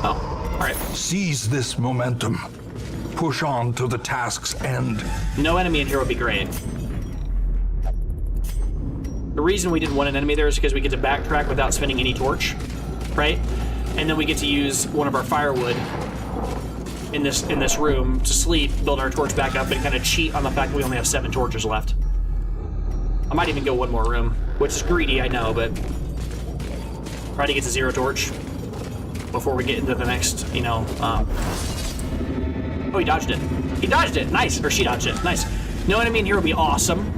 Oh, alright. Seize this momentum. Push on to the task's end. No enemy in here would be great. The reason we didn't want an enemy there is because we get to backtrack without spending any torch, right? And then we get to use one of our firewood in this room to sleep, build our torch back up, and kind of cheat on the fact that we only have 7 torches left. I might even go 1 more room, which is greedy, I know, but try to get to 0 torch before we get into the next, you know. Oh, he dodged it. He dodged it. Nice. Or she dodged it. Nice. No enemy in here would be awesome.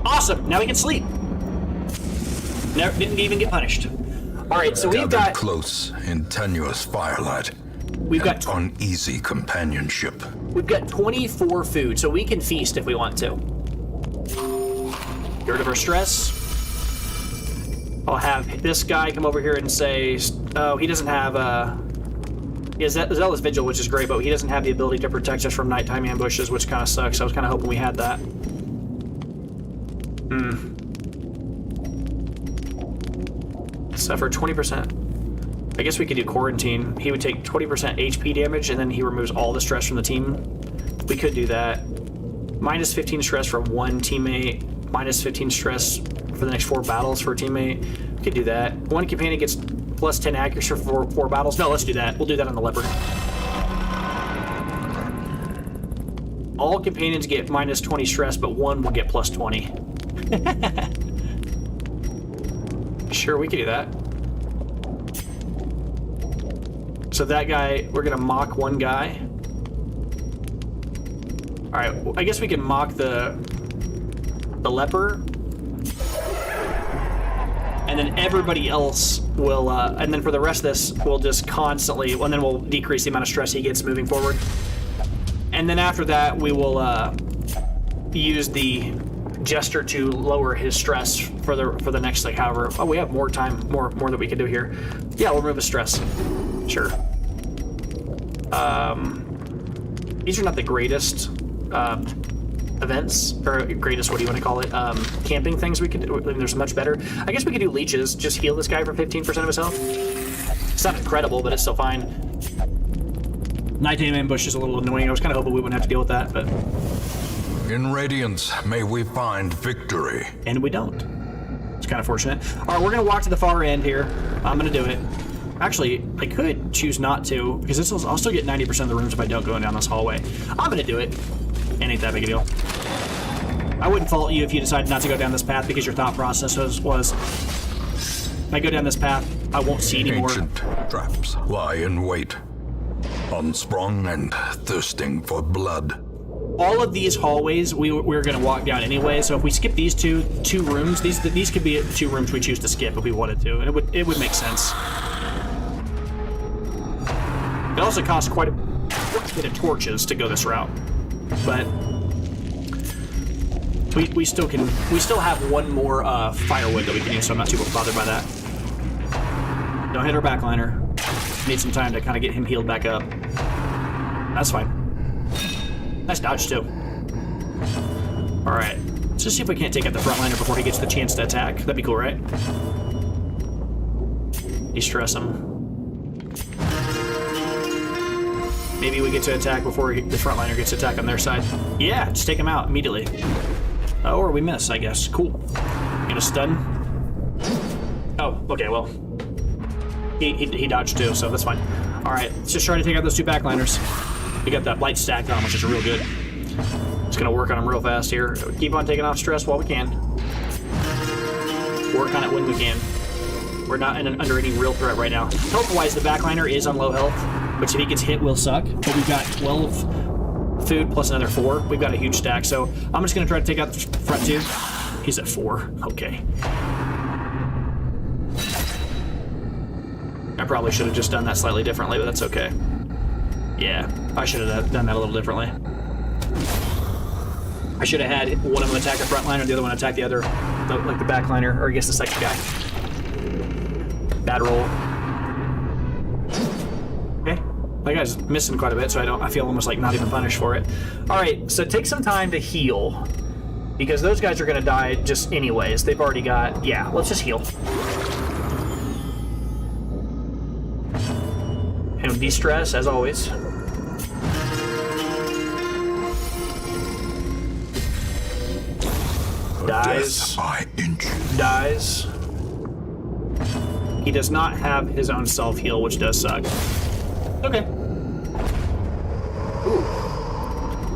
Awesome. Now we can sleep. Never, didn't even get punished. All right, so we've Gathered got close in tenuous firelight. we've got Uneasy companionship. 24 food, so we can feast if we want to. Get rid of our stress. I'll have this guy come over here and say, oh, he doesn't have he has Zealous Vigil, which is great, but he doesn't have the ability to protect us from nighttime ambushes, which kind of sucks. I was kind of hoping we had that. Suffer 20%. I guess we could do Quarantine. He would take 20% HP damage, and then he removes all the stress from the team. We could do that. Minus 15 stress from one teammate. Minus 15 stress for the next 4 battles for a teammate. We could do that. One companion gets plus 10 accuracy for 4 battles. No, let's do that. We'll do that on the Leopard. All companions get minus 20 stress, but one will get plus 20. Sure, we could do that. So that guy, we're gonna mock one guy. All right, I guess we can mock the leper, and then everybody else will, and then for the rest of this, we'll just constantly, and then we'll decrease the amount of stress he gets moving forward. And then after that, we will use the Jester to lower his stress for the next, like, however. Oh, we have more time, more that we can do here. Yeah, we'll remove his stress. Sure. These are not the greatest events, or greatest, what do you want to call it, camping things we could do. There's much better. I guess we could do leeches, just heal this guy for 15% of his health. It's not incredible, but it's still fine. Nighttime ambush is a little annoying. I was kind of hoping we wouldn't have to deal with that, but... In Radiance, may we find victory. And we don't. It's kind of fortunate. All right, we're going to walk to the far end here. I'm going to do it. Actually, I could choose not to, because I'll still get 90% of the rooms if I don't go down this hallway. I'm going to do it. It ain't that big a deal. I wouldn't fault you if you decided not to go down this path because your thought process was if I go down this path, I won't see anymore. Ancient traps lie in wait, unsprung and thirsting for blood. All of these hallways we're going to walk down anyway, so if we skip these two rooms, these could be 2 rooms we choose to skip if we wanted to, and it would make sense. It also costs quite a bit of torches to go this route, but we still have one more firewood that we can use, so I'm not too bothered by that. Don't hit our backliner. Need some time to kind of get him healed back up. That's fine. Nice dodge, too. Alright. Let's just see if we can't take out the frontliner before he gets the chance to attack. That'd be cool, right? De-stress him. Maybe we get to attack before the frontliner gets to attack on their side. Yeah, just take him out immediately. Oh, or we miss, I guess. Cool. Gonna stun. Oh, okay, well. He dodged, too, so that's fine. Alright, let's just try to take out those 2 backliners. We got that blight stacked on, which is real good. Just gonna work on them real fast here. Keep on taking off stress while we can. Work on it when we can. We're not under any real threat right now. Health-wise, the backliner is on low health, which if he gets hit will suck. But we've got 12 food plus another 4. We've got a huge stack, so I'm just gonna try to take out the front 2. He's at 4. Okay. I probably should have just done that slightly differently, but that's okay. Yeah, I should have done that a little differently. I should have had one of them attack the front liner, the other one attack the other, like the back liner, or I guess the second guy. Bad roll. Okay, that guy's missing quite a bit, so I feel almost like not even punished for it. All right, so take some time to heal, because those guys are gonna die just anyways. They've already got, yeah, let's just heal. And de-stress, as always. Dies. By inches. Dies. He does not have his own self-heal, which does suck. Okay.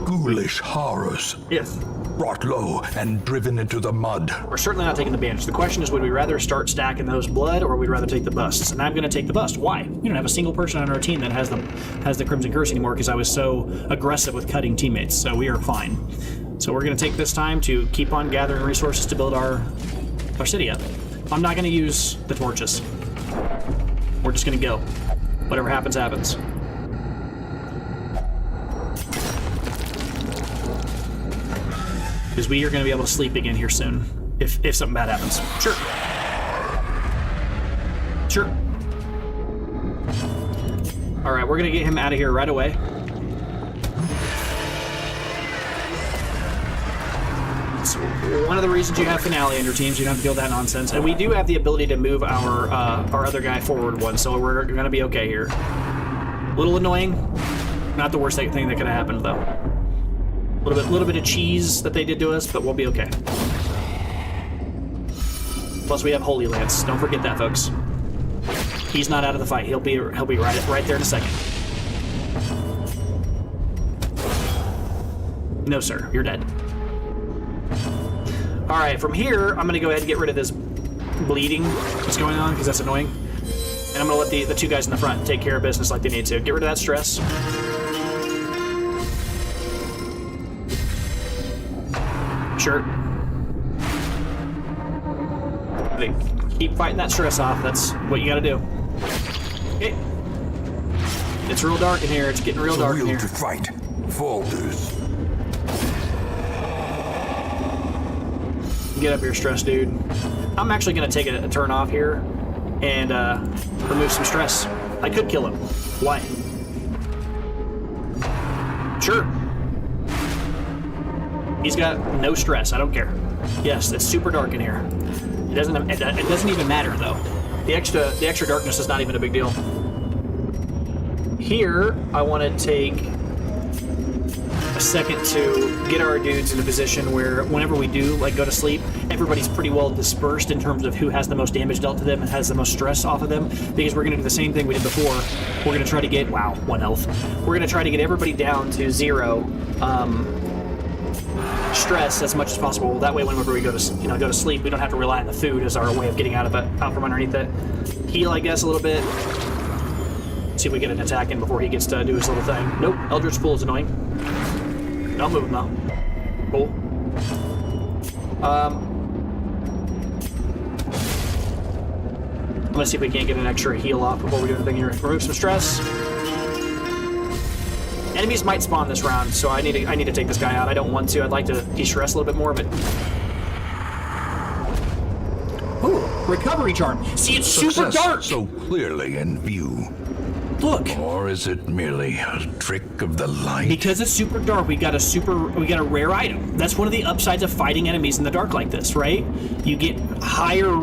Ghoulish horrors. Yes. Brought low and driven into the mud. We're certainly not taking the bandage. The question is, would we rather start stacking those blood, or would we rather take the busts? And I'm going to take the bust. Why? We don't have a single person on our team that has the Crimson Curse anymore because I was so aggressive with cutting teammates, so we are fine. So we're going to take this time to keep on gathering resources to build our city up. I'm not going to use the torches. We're just gonna go. Whatever happens, happens. Because we are gonna be able to sleep again here soon. If something bad happens. Sure. Sure. Alright, we're gonna get him out of here right away. So one of the reasons you have finale on your teams, you don't have to deal with that nonsense. And we do have the ability to move our other guy forward one, so we're gonna be okay here. A little annoying. Not the worst thing that could have happened though. A little bit of cheese that they did to us, but we'll be okay. Plus we have Holy Lance. Don't forget that, folks. He's not out of the fight. He'll be right there in a second. No, sir. You're dead. All right. From here, I'm gonna go ahead and get rid of this bleeding that's going on because that's annoying, and I'm gonna let the two guys in the front take care of business like they need to. Get rid of that stress. Sure. Keep fighting that stress off. That's what you gotta do. Okay. It's real dark in here. It's getting real dark in here. To fight. Falters. Get up here, stress dude. I'm actually gonna take a turn off here and remove some stress. I could kill him. Why? Sure. He's got no stress. I don't care. Yes, it's super dark in here. It doesn't even matter though. The extra darkness is not even a big deal. Here, I want to take a second to get our dudes in a position where whenever we do like go to sleep, everybody's pretty well dispersed in terms of who has the most damage dealt to them and has the most stress off of them, because we're going to do the same thing we did before. We're going to try to get, wow, 1 health. We're going to try to get everybody down to 0 stress as much as possible. That way whenever we go to sleep, we don't have to rely on the food as our way of getting out from underneath it. Heal, I guess, a little bit. See if we get an attack in before he gets to do his little thing. Nope, Eldritch Pool is annoying. I'll move him out. Cool. Let's see if we can't get an extra heal off before we do anything here. Remove some stress. Enemies might spawn this round, so I need to take this guy out. I don't want to. I'd like to de-stress a little bit more, but... Ooh, recovery charm. See, it's super dark! So clearly in view. Look! Or is it merely a trick of the light? Because it's super dark, we got a rare item. That's one of the upsides of fighting enemies in the dark like this, right? You get higher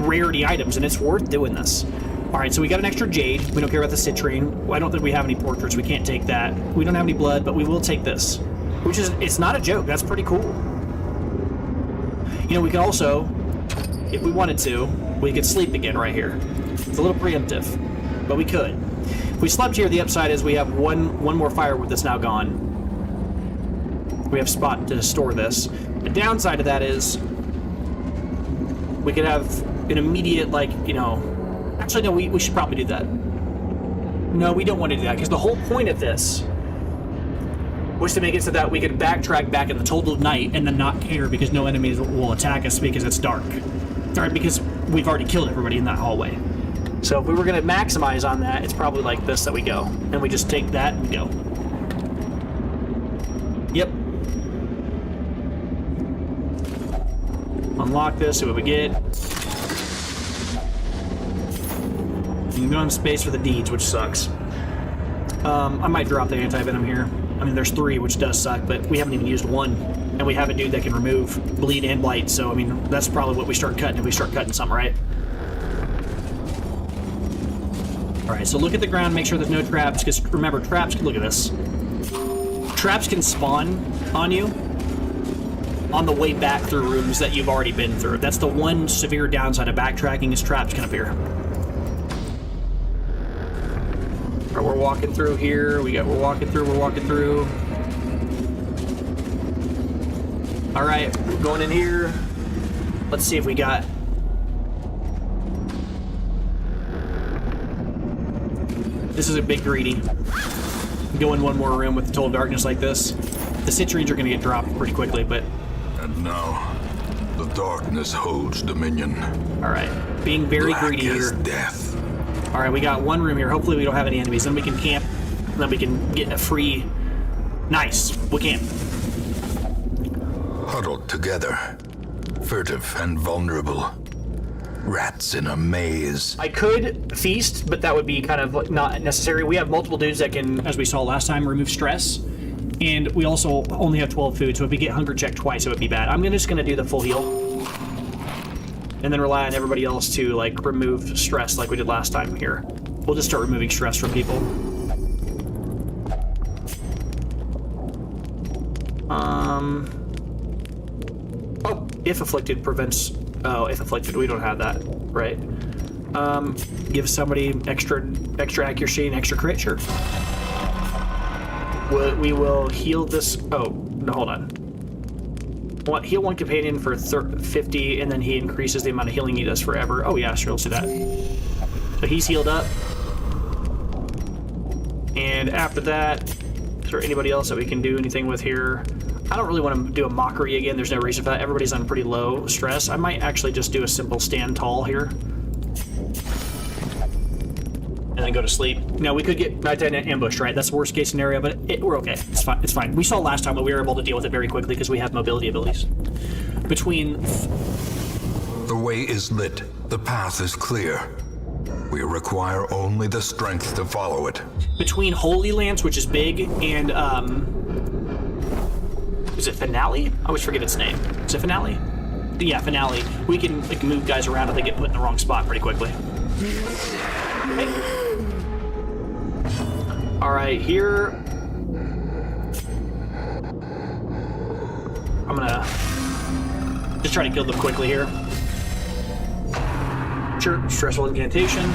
rarity items, and it's worth doing this. Alright, so we got an extra jade. We don't care about the citrine. I don't think we have any portraits. We can't take that. We don't have any blood, but we will take this. Which is, it's not a joke. That's pretty cool. You know, we could also, if we wanted to, we could sleep again right here. It's a little preemptive, but we could. If we slept here, the upside is we have one more firewood that's now gone. We have spot to store this. The downside of that is we could have an immediate, like, you know... Actually, no, we should probably do that. No, we don't want to do that, because the whole point of this was to make it so that we could backtrack back in the total night and then not care because no enemies will attack us because it's dark. Or because we've already killed everybody in that hallway. So if we were going to maximize on that, it's probably like this that we go. And we just take that and go. Yep. Unlock this, see what we get. You can go in space for the deeds, which sucks. I might drop the anti-venom here. I mean, there's 3, which does suck, but we haven't even used 1. And we have a dude that can remove bleed and blight, so, I mean, that's probably what we start cutting if we start cutting something, right? Alright, so look at the ground, make sure there's no traps, because remember, traps, look at this. Traps can spawn on you on the way back through rooms that you've already been through. That's the one severe downside of backtracking, is traps can appear. Alright, we're walking through here, we're walking through. Alright, going in here. Let's see if we got... This is a big greedy. Go in one more room with the total darkness like this. The citrines are going to get dropped pretty quickly, but... And now, the darkness holds dominion. Alright, being very Black greedy as here. Death. All right, we got one room here. Hopefully we don't have any enemies. Then we can camp. Then we can get a free... Nice. We camp. Huddled together, furtive and vulnerable. Rats in a maze. I could feast, but that would be kind of not necessary. We have multiple dudes that can, as we saw last time, remove stress. And we also only have 12 food, so if we get hunger checked twice, it would be bad. I'm just going to do the full heal. And then rely on everybody else to, like, remove stress like we did last time here. We'll just start removing stress from people. Oh, if afflicted prevents... Oh, if afflicted, we don't have that. Right. Give somebody extra accuracy and extra crit, sure. We will heal this... Oh, no, hold on. Heal one companion for 50, and then he increases the amount of healing he does forever. Oh yeah, sure, let's do that. So he's healed up. And after that, is there anybody else that we can do anything with here? I don't really want to do a mockery again. There's no reason for that. Everybody's on pretty low stress. I might actually just do a simple stand tall here. And then go to sleep. Now, we could get nighttime ambushed, right? That's the worst case scenario, but we're okay. It's fine. It's fine. We saw last time that we were able to deal with it very quickly because we have mobility abilities. Between... The way is lit. The path is clear. We require only the strength to follow it. Between Holy Lance, which is big, and, is it Finale? I always forget its name. Is it Finale? Yeah, Finale. We can, like, move guys around if they get put in the wrong spot pretty quickly. Hey. Alright, here... I'm gonna just try to kill them quickly here. Sure, stressful incantation.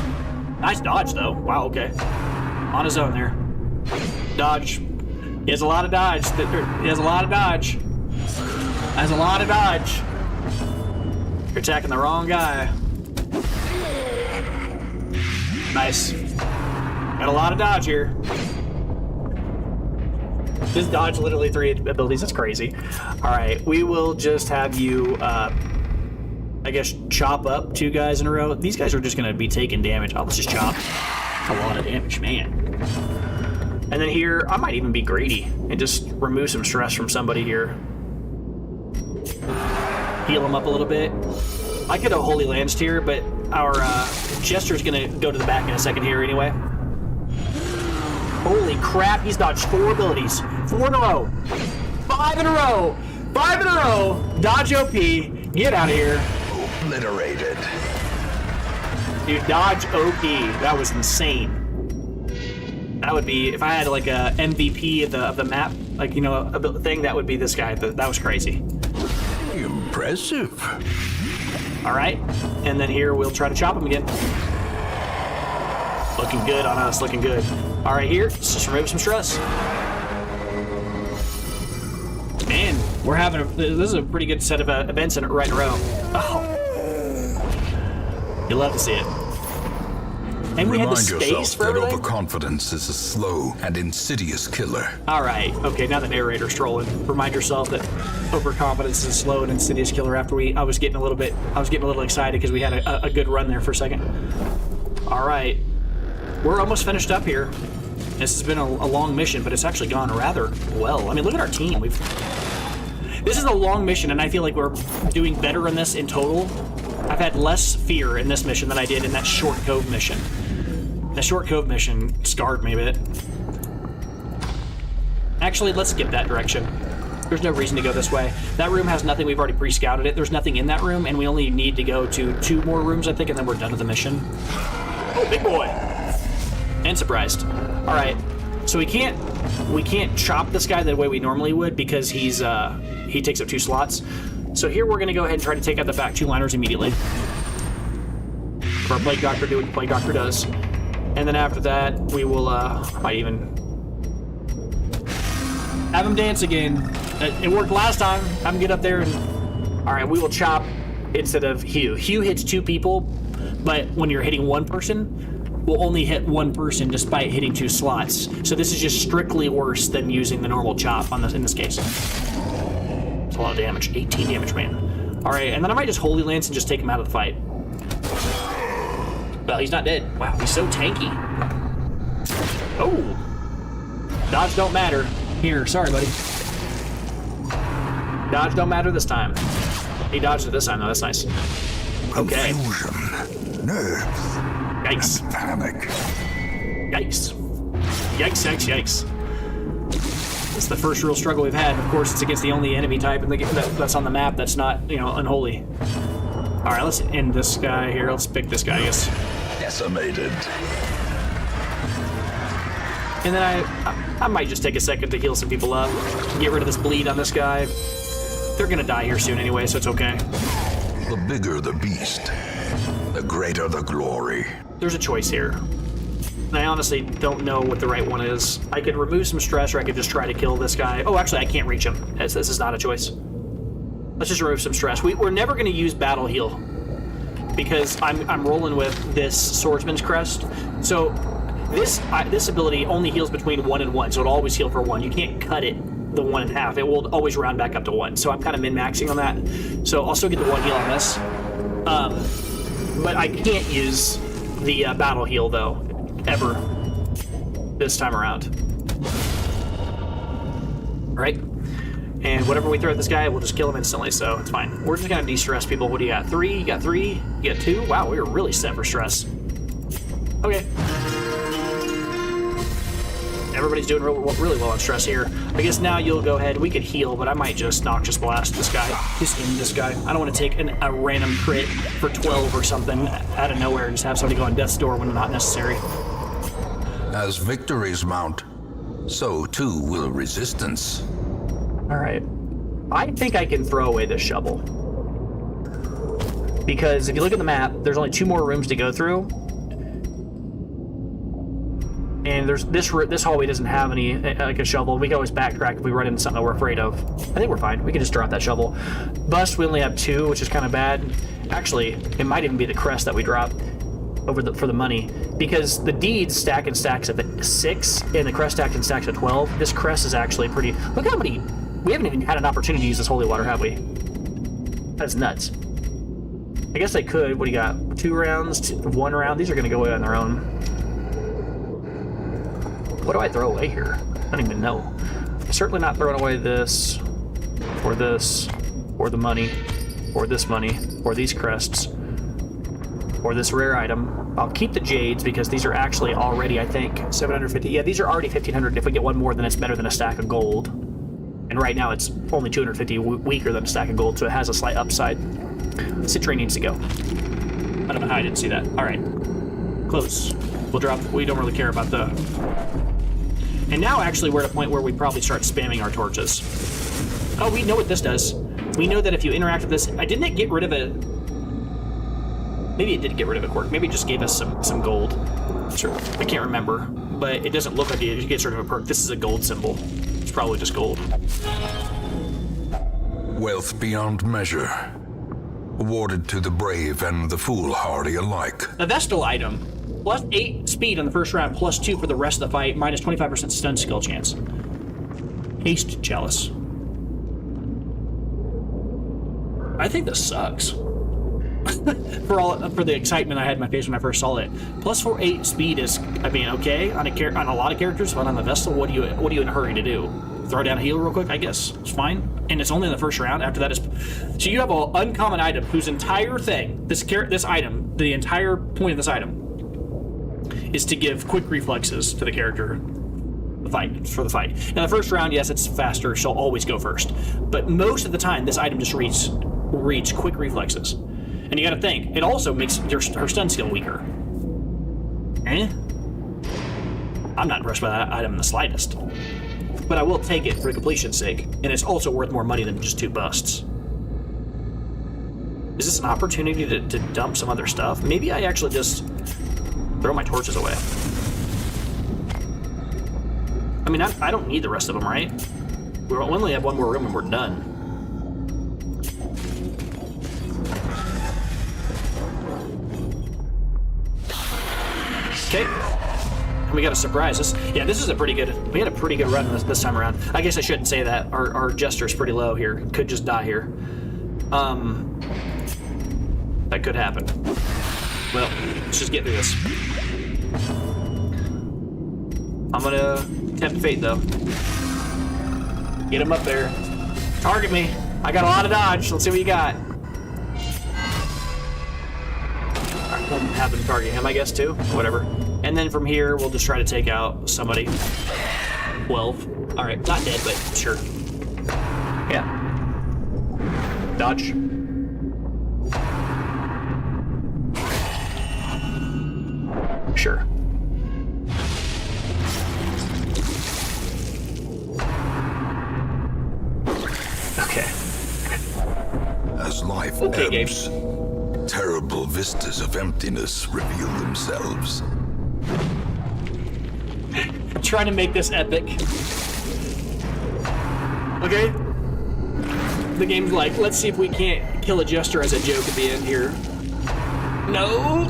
Nice dodge, though. Wow, okay. On his own there. Dodge. He has a lot of dodge. He has a lot of dodge. Has a lot of dodge. You're attacking the wrong guy. Nice. Got a lot of dodge here. Just dodge literally 3 abilities. That's crazy. All right, we will just have you, I guess, chop up 2 guys in a row. These guys are just going to be taking damage. Oh, let's just chop. A lot of damage, man. And then here, I might even be greedy and just remove some stress from somebody here. Heal them up a little bit. I could have Holy Lanced here, but our Jester's gonna go to the back in a second here anyway. Holy crap, he's dodged 4 abilities. 4 in a row. 5 in a row. 5 in a row. Dodge OP. Get out of here. Obliterated. Dude, dodge OP. That was insane. That would be, if I had like a MVP of the map, like, you know, a thing, that would be this guy. That was crazy. Impressive. All right, and then here we'll try to chop him again. Looking good on us, looking good. All right, here, let's just remove some stress. Man, we're having this is a pretty good set of events right in a row. Oh, you love to see it. And we had the space for everything. Overconfidence is a slow and insidious killer. All right, okay, now the narrator's trolling. Remind yourself that overconfidence is a slow and insidious killer. After I was getting a little excited because we had a good run there for a second. All right, we're almost finished up here. This has been a long mission, but it's actually gone rather well. I mean, look at our team. This is a long mission, and I feel like we're doing better in this in total. I've had less fear in this mission than I did in that Short Cove mission. The Short Cove mission scarred me a bit. Actually, let's skip that direction. There's no reason to go this way. That room has nothing. We've already pre-scouted it. There's nothing in that room, and we only need to go to 2 more rooms, I think, and then we're done with the mission. Oh, big boy! And surprised. All right, so we can't chop this guy the way we normally would because he takes up 2 slots. So here we're gonna go ahead and try to take out the back 2 liners immediately. For our Plague Doctor, do what the Plague Doctor does. And then after that, we will, I might even have him dance again. It worked last time. Have him get up there and, all right, we will chop instead of Hugh. Hugh hits 2 people, but when you're hitting 1 person, will only hit 1 person despite hitting 2 slots. So this is just strictly worse than using the normal chop in this case. It's a lot of damage. 18 damage, man. All right, and then I might just Holy Lance and just take him out of the fight. Well, he's not dead. Wow, he's so tanky. Oh. Dodge don't matter. Here, sorry, buddy. Dodge don't matter this time. He dodged it this time, though. That's nice. Okay. Confusion, nerves, Yikes. and panic. Yikes. Yikes, yikes, yikes. It's the first real struggle we've had. Of course, it's against the only enemy type in the game that's on the map that's not, you know, unholy. All right, let's end this guy here. Let's pick this guy, I guess. Decimated. And then I might just take a second to heal some people up. Get rid of this bleed on this guy. They're gonna die here soon anyway, so it's okay. The bigger the beast, the greater the glory. There's a choice here. And I honestly don't know what the right one is. I could remove some stress, or I could just try to kill this guy. Oh, actually, I can't reach him. This is not a choice. Let's just remove some stress. We're never going to use battle heal because I'm rolling with this swordsman's crest. So this ability only heals between 1 and 1, so it'll always heal for 1. You can't cut it the 1 in half. It will always round back up to 1. So I'm kind of min-maxing on that. So I'll still get the 1 heal on this. But I can't use the battle heal though, ever, this time around. All right. And whatever we throw at this guy, we'll just kill him instantly, so it's fine. We're just gonna de-stress people. What do you got? 3? You got 3? You got 2? Wow, we were really set for stress. Okay. Everybody's doing really well on stress here. I guess now you'll go ahead. We could heal, but I might just Noxious Blast this guy. Just end this guy. I don't want to take a random crit for 12 or something out of nowhere and just have somebody go on death's door when not necessary. As victories mount, so too will resistance. All right. I think I can throw away this shovel. Because if you look at the map, there's only 2 more rooms to go through. And there's this hallway doesn't have any, like a shovel. We can always backtrack if we run into something that we're afraid of. I think we're fine. We can just drop that shovel. Bust, we only have 2, which is kind of bad. Actually, it might even be the crest that we drop for the money. Because the deeds stack in stacks of 6, and the crest stack in stacks of 12. This crest is actually pretty... Look how many... We haven't even had an opportunity to use this holy water, have we? That's nuts. I guess I could. What do you got? 2 rounds? 1 round? These are going to go away on their own. What do I throw away here? I don't even know. I'm certainly not throwing away this, or the money, or this money, or these crests, or this rare item. I'll keep the jades because these are actually already, I think, 750. Yeah, these are already 1,500. If we get 1 more, then it's better than a stack of gold. And right now it's only 250 weaker than a stack of gold, so it has a slight upside. Citrine needs to go. I don't know how I didn't see that. All right, close. We'll drop. We don't really care about the. And now actually we're at a point where we probably start spamming our torches. Oh, we know what this does. We know that if you interact with this, didn't it get rid of it? Maybe it did get rid of a quirk. Maybe it just gave us some gold. Sure, I can't remember, but it doesn't look like it gets rid of a perk. This is a gold symbol. It's probably just gold. Wealth beyond measure, awarded to the brave and the foolhardy alike. A Vestal item. Plus 8 speed on the first round, plus 2 for the rest of the fight, minus 25% stun skill chance. Haste Chalice. I think this sucks. for the excitement I had in my face when I first saw it. Plus 8 speed is, I mean, okay on a lot of characters, but on the Vestal, what are you in a hurry to do? Throw down a heal real quick, I guess. It's fine. And it's only in the first round. After that is... So you have an uncommon item whose entire thing, this item, the entire point of this item, is to give quick reflexes to the character for the fight. In the first round, yes, it's faster. She'll always go first. But most of the time, this item just reach quick reflexes. And you gotta think, it also makes her stun skill weaker. I'm not impressed by that item in the slightest. But I will take it for completion's sake. And it's also worth more money than just 2 busts. Is this an opportunity to dump some other stuff? Maybe I actually just throw my torches away. I mean, I don't need the rest of them, right? We only have 1 more room and we're done. Okay. And we got a surprise. This is a pretty good... We had a pretty good run this time around. I guess I shouldn't say that. Our jester's pretty low here. Could just die here. That could happen. Well, let's just get through this. I'm gonna tempt fate, though. Get him up there. Target me. I got a lot of dodge. Let's see what you got. Alright, we'll have them target him, I guess, too. Whatever. And then from here, we'll just try to take out somebody. 12. Alright, not dead, but sure. Yeah. Dodge. Sure. Okay. As life Okay, ebbs, terrible vistas of emptiness reveal themselves. I'm trying to make this epic. Okay? The game's like, let's see if we can't kill a jester as a joke at the end here. No!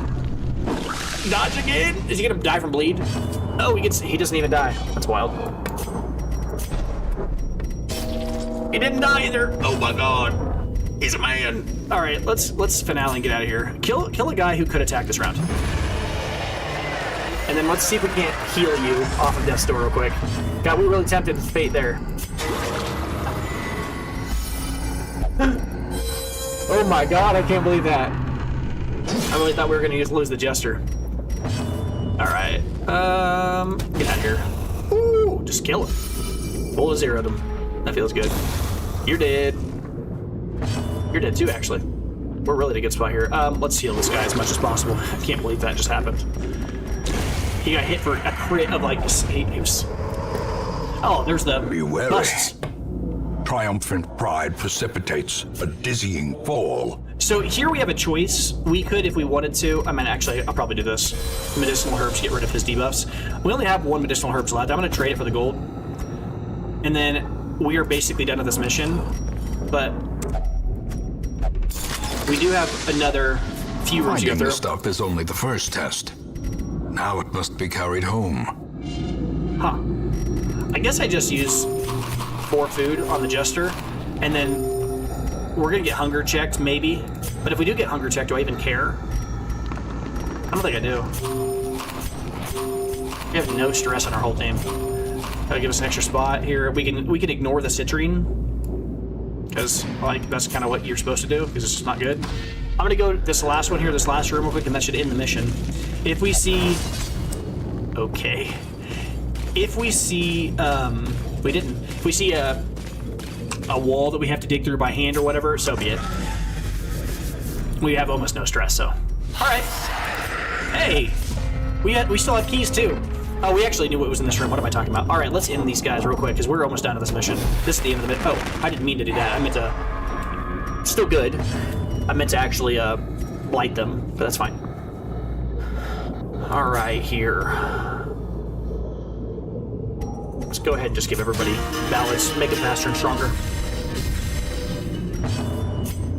Dodge again? Is he gonna die from bleed? Oh, he doesn't even die. That's wild. He didn't die either. Oh my god. He's a man. All right, let's finale and get out of here. Kill a guy who could attack this round. And then let's see if we can't heal you off of Death's Door real quick. God, we really tempted fate there. Oh my god, I can't believe that. I really thought we were gonna lose the jester. Alright. Get out of here. Ooh, just kill him. Full to zeroed him. That feels good. You're dead. You're dead too, actually. We're really in a good spot here. Let's heal this guy as much as possible. I can't believe that just happened. He got hit for a crit of like 8. Oh, there's the Be wary. busts. Triumphant pride precipitates a dizzying fall. So here we have a choice. We could, if we wanted to, I mean, actually, I'll probably do this. Medicinal herbs, get rid of his debuffs. We only have 1 medicinal herbs left. I'm going to trade it for the gold. And then we are basically done with this mission. But we do have another few rooms to go Finding through. the stuff is only the first test. Now it must be carried home. Huh. I guess I just use 4 food on the jester, and then we're gonna get hunger checked, maybe. But if we do get hunger checked, do I even care? I don't think I do. We have no stress on our whole team. That'll give us an extra spot here. We can ignore the citrine, because like that's kind of what you're supposed to do, because it's just not good. I'm gonna go this last one here, this last room real quick, and that should end the mission. If we see, okay. If we see, we didn't. If we see a wall that we have to dig through by hand or whatever, so be it. We have almost no stress, so. All right. Hey, we still have keys too. Oh, we actually knew what was in this room. What am I talking about? All right, let's end these guys real quick because we're almost done with this mission. This is the end of the mission. Oh, I didn't mean to do that. I meant to. Still good. I meant to actually light them, but that's fine. All right, here. Let's go ahead and just give everybody balance, make it faster and stronger.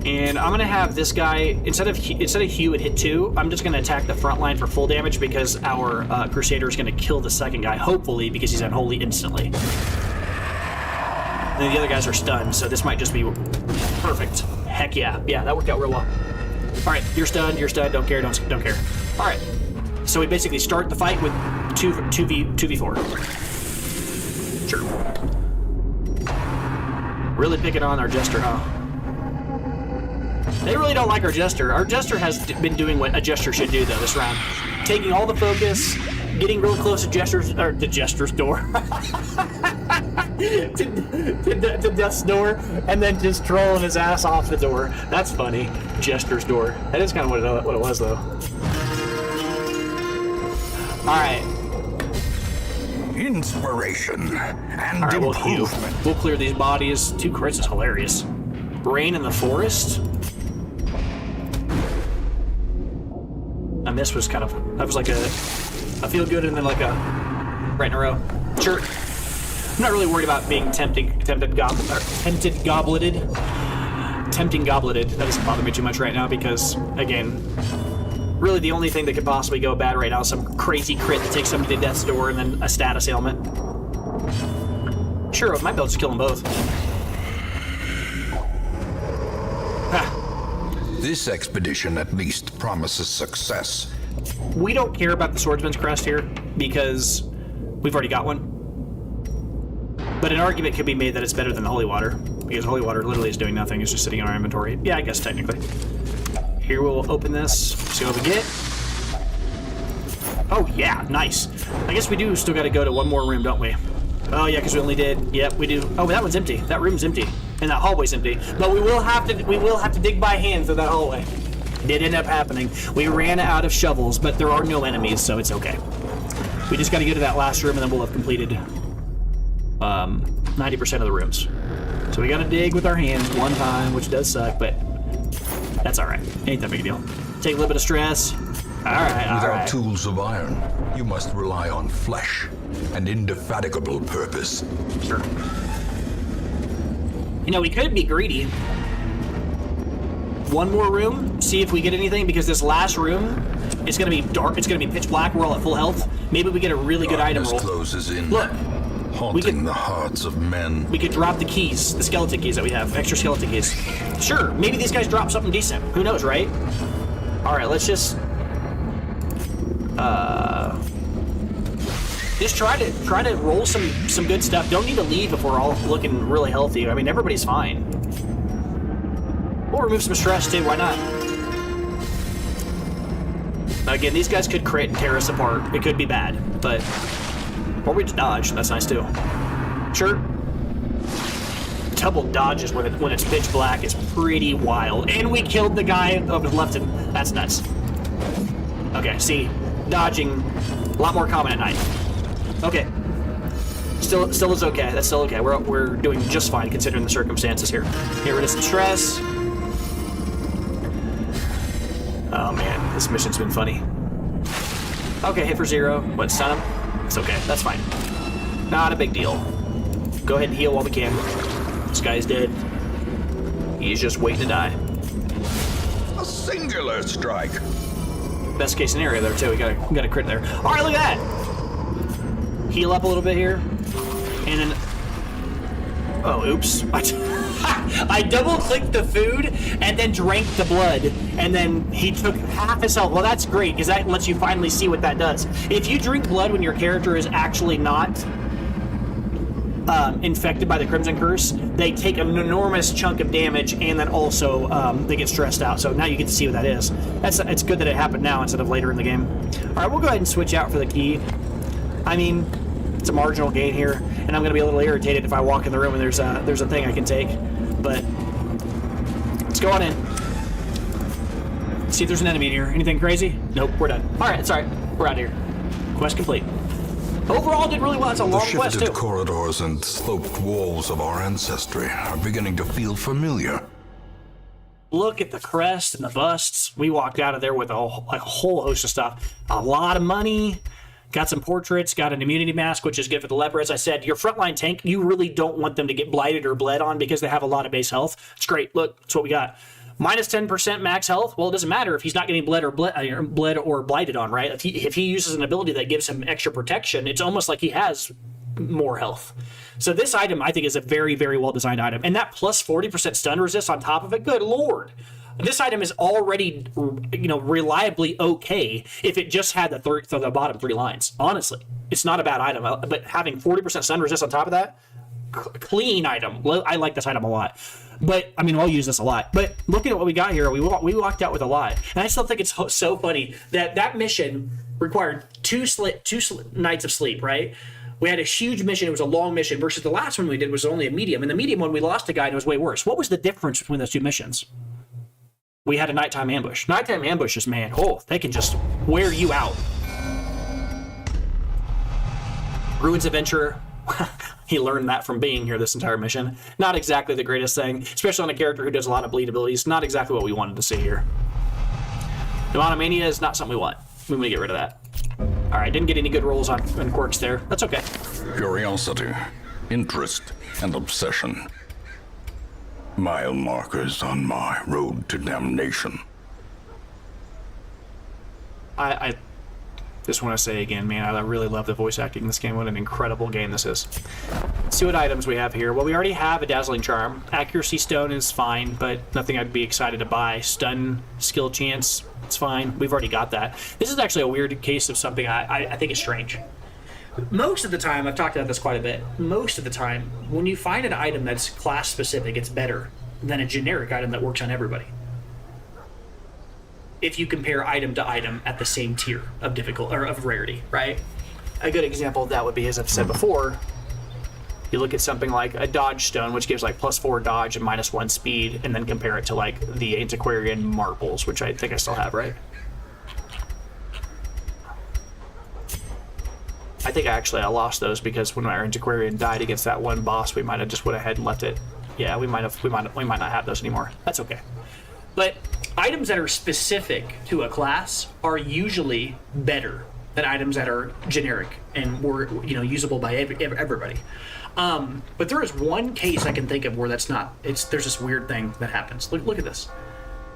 And I'm gonna have this guy, instead of Hugh and hit 2, I'm just gonna attack the front line for full damage because our Crusader is gonna kill the second guy, hopefully, because he's unholy instantly. And then the other guys are stunned, so this might just be perfect. Heck yeah, that worked out real well. All right, you're stunned, don't care, don't care. All right, so we basically start the fight with 2v4. Sure. Really picking on our Jester, huh? They really don't like our Jester. Our Jester has been doing what a Jester should do, though, this round. Taking all the focus, getting real close to the Jester's door. to Death's door, and then just trolling his ass off the door. That's funny. Jester's door. That is kind of what it was, though. Alright. Inspiration and Alright, we'll heal. improvement. We'll clear these bodies. 2 crits is hilarious. Rain in the forest? And this was kind of, that was like a feel good and then like a right in a row. Sure. I'm not really worried about being tempting gobleted. That doesn't bother me too much right now because, again, really the only thing that could possibly go bad right now is some crazy crit that takes somebody to Death's Door and then a status ailment. Sure, might be able to just kill them both. This expedition at least promises success. We don't care about the swordsman's crest here because we've already got one. But an argument could be made that it's better than the holy water, because holy water literally is doing nothing. It's just sitting in our inventory. Yeah, I guess technically. Here we'll open this, see what we get. Oh yeah, nice. I guess we do still got to go to one more room, don't we? Oh yeah, because we only did. Yep, we do. Oh, that one's empty. That room's empty, and that hallway's empty. But we will have to dig by hand through that hallway. It did end up happening. We ran out of shovels, but there are no enemies, so it's okay. We just got to get to that last room, and then we'll have completed 90% of the rooms. So we got to dig with our hands one time, which does suck, but that's all right. Ain't that big a deal. Take a little bit of stress. All right. Without tools of iron, you must rely on flesh and indefatigable purpose. Sure. You know, we could be greedy. One more room, see if we get anything, because this last room is going to be dark. It's going to be pitch black. We're all at full health. Maybe we get a really good item roll. Closes in. Look. Haunting the hearts of men. We could drop the keys, the skeleton keys that we have, extra skeleton keys. Sure, maybe these guys drop something decent. Who knows, right? All right, let's just try to roll some good stuff. Don't need to leave if we're all looking really healthy. I mean, everybody's fine. We'll remove some stress too. Why not? Again, these guys could crit and tear us apart. It could be bad, but. Or we just dodge. That's nice too. Sure. Double dodges when it's pitch black is pretty wild. And we killed the guy over the left. That's nuts. Okay, see, dodging a lot more common at night. Okay. Still is okay. That's still okay. We're doing just fine considering the circumstances here. Get rid of some stress. Oh man, this mission's been funny. Okay, hit for 0. What, stun him? It's okay, that's fine. Not a big deal. Go ahead and heal while we can. This guy's dead. He's just waiting to die. A singular strike. Best case scenario there too. We got a crit there. All right, look at that. Heal up a little bit here, and then. Oh, oops. I double-clicked the food and then drank the blood, and then he took half his health. Well, that's great, because that lets you finally see what that does. If you drink blood when your character is actually not infected by the Crimson Curse, they take an enormous chunk of damage, and then also they get stressed out. So now you get to see what that is. It's good that it happened now instead of later in the game. All right, we'll go ahead and switch out for the key. I mean, it's a marginal gain here, and I'm going to be a little irritated if I walk in the room and there's a thing I can take. But let's go on in. See if there's an enemy in here. Anything crazy? Nope, we're done. All right, it's all right. We're out of here. Quest complete. Overall, did really well. It's a long quest, too. The corridors and sloped walls of our ancestry are beginning to feel familiar. Look at the crest and the busts. We walked out of there with a whole host of stuff. A lot of money. Got some portraits, got an immunity mask, which is good for the leper. As I said, your frontline tank, you really don't want them to get blighted or bled on because they have a lot of base health. It's great. Look, that's what we got. Minus 10% max health. Well, it doesn't matter if he's not getting bled or blighted on, right? If he uses an ability that gives him extra protection, it's almost like he has more health. So this item, I think, is a very, very well-designed item. And that plus 40% stun resist on top of it, good lord. This item is already, reliably okay if it just had the bottom 3 lines. Honestly, it's not a bad item, but having 40% stun resist on top of that, clean item. I like this item a lot. But, I mean, I'll use this a lot. But looking at what we got here, we walked out with a lot. And I still think it's so funny that mission required two nights of sleep, right? We had a huge mission. It was a long mission versus the last one we did was only a medium. And the medium one, we lost a guy and it was way worse. What was the difference between those 2 missions? We had a nighttime ambush. Nighttime ambushes, man, they can just wear you out. Ruins Adventurer. He learned that from being here this entire mission. Not exactly the greatest thing, especially on a character who does a lot of bleed abilities. Not exactly what we wanted to see here. Demonomania is not something we want. We want to get rid of that. All right, didn't get any good rolls on quirks there. That's okay. Curiosity, interest, and obsession. Mile markers on my road to damnation. Just want to say again, man, I really love the voice acting in this game. What an incredible game this is. Let's see what items we have here. Well, we already have a Dazzling Charm. Accuracy Stone is fine, but nothing I'd be excited to buy. Stun, Skill Chance, it's fine. We've already got that. This is actually a weird case of something I think is strange. Most of the time, I've talked about this quite a bit, most of the time, when you find an item that's class-specific, it's better than a generic item that works on everybody. If you compare item to item at the same tier of difficult or of rarity, right? A good example of that would be, as I've said before, you look at something like a Dodge Stone, which gives like +4 dodge and -1 speed, and then compare it to like the Antiquarian Marbles, which I think I still have, right? I think I lost those because when our Antiquarian died against that one boss, we might have just went ahead and left it. Yeah, we might not have those anymore. That's okay. But items that are specific to a class are usually better than items that are generic and were, usable by everybody. But there is one case I can think of where that's not. There's this weird thing that happens. Look at this.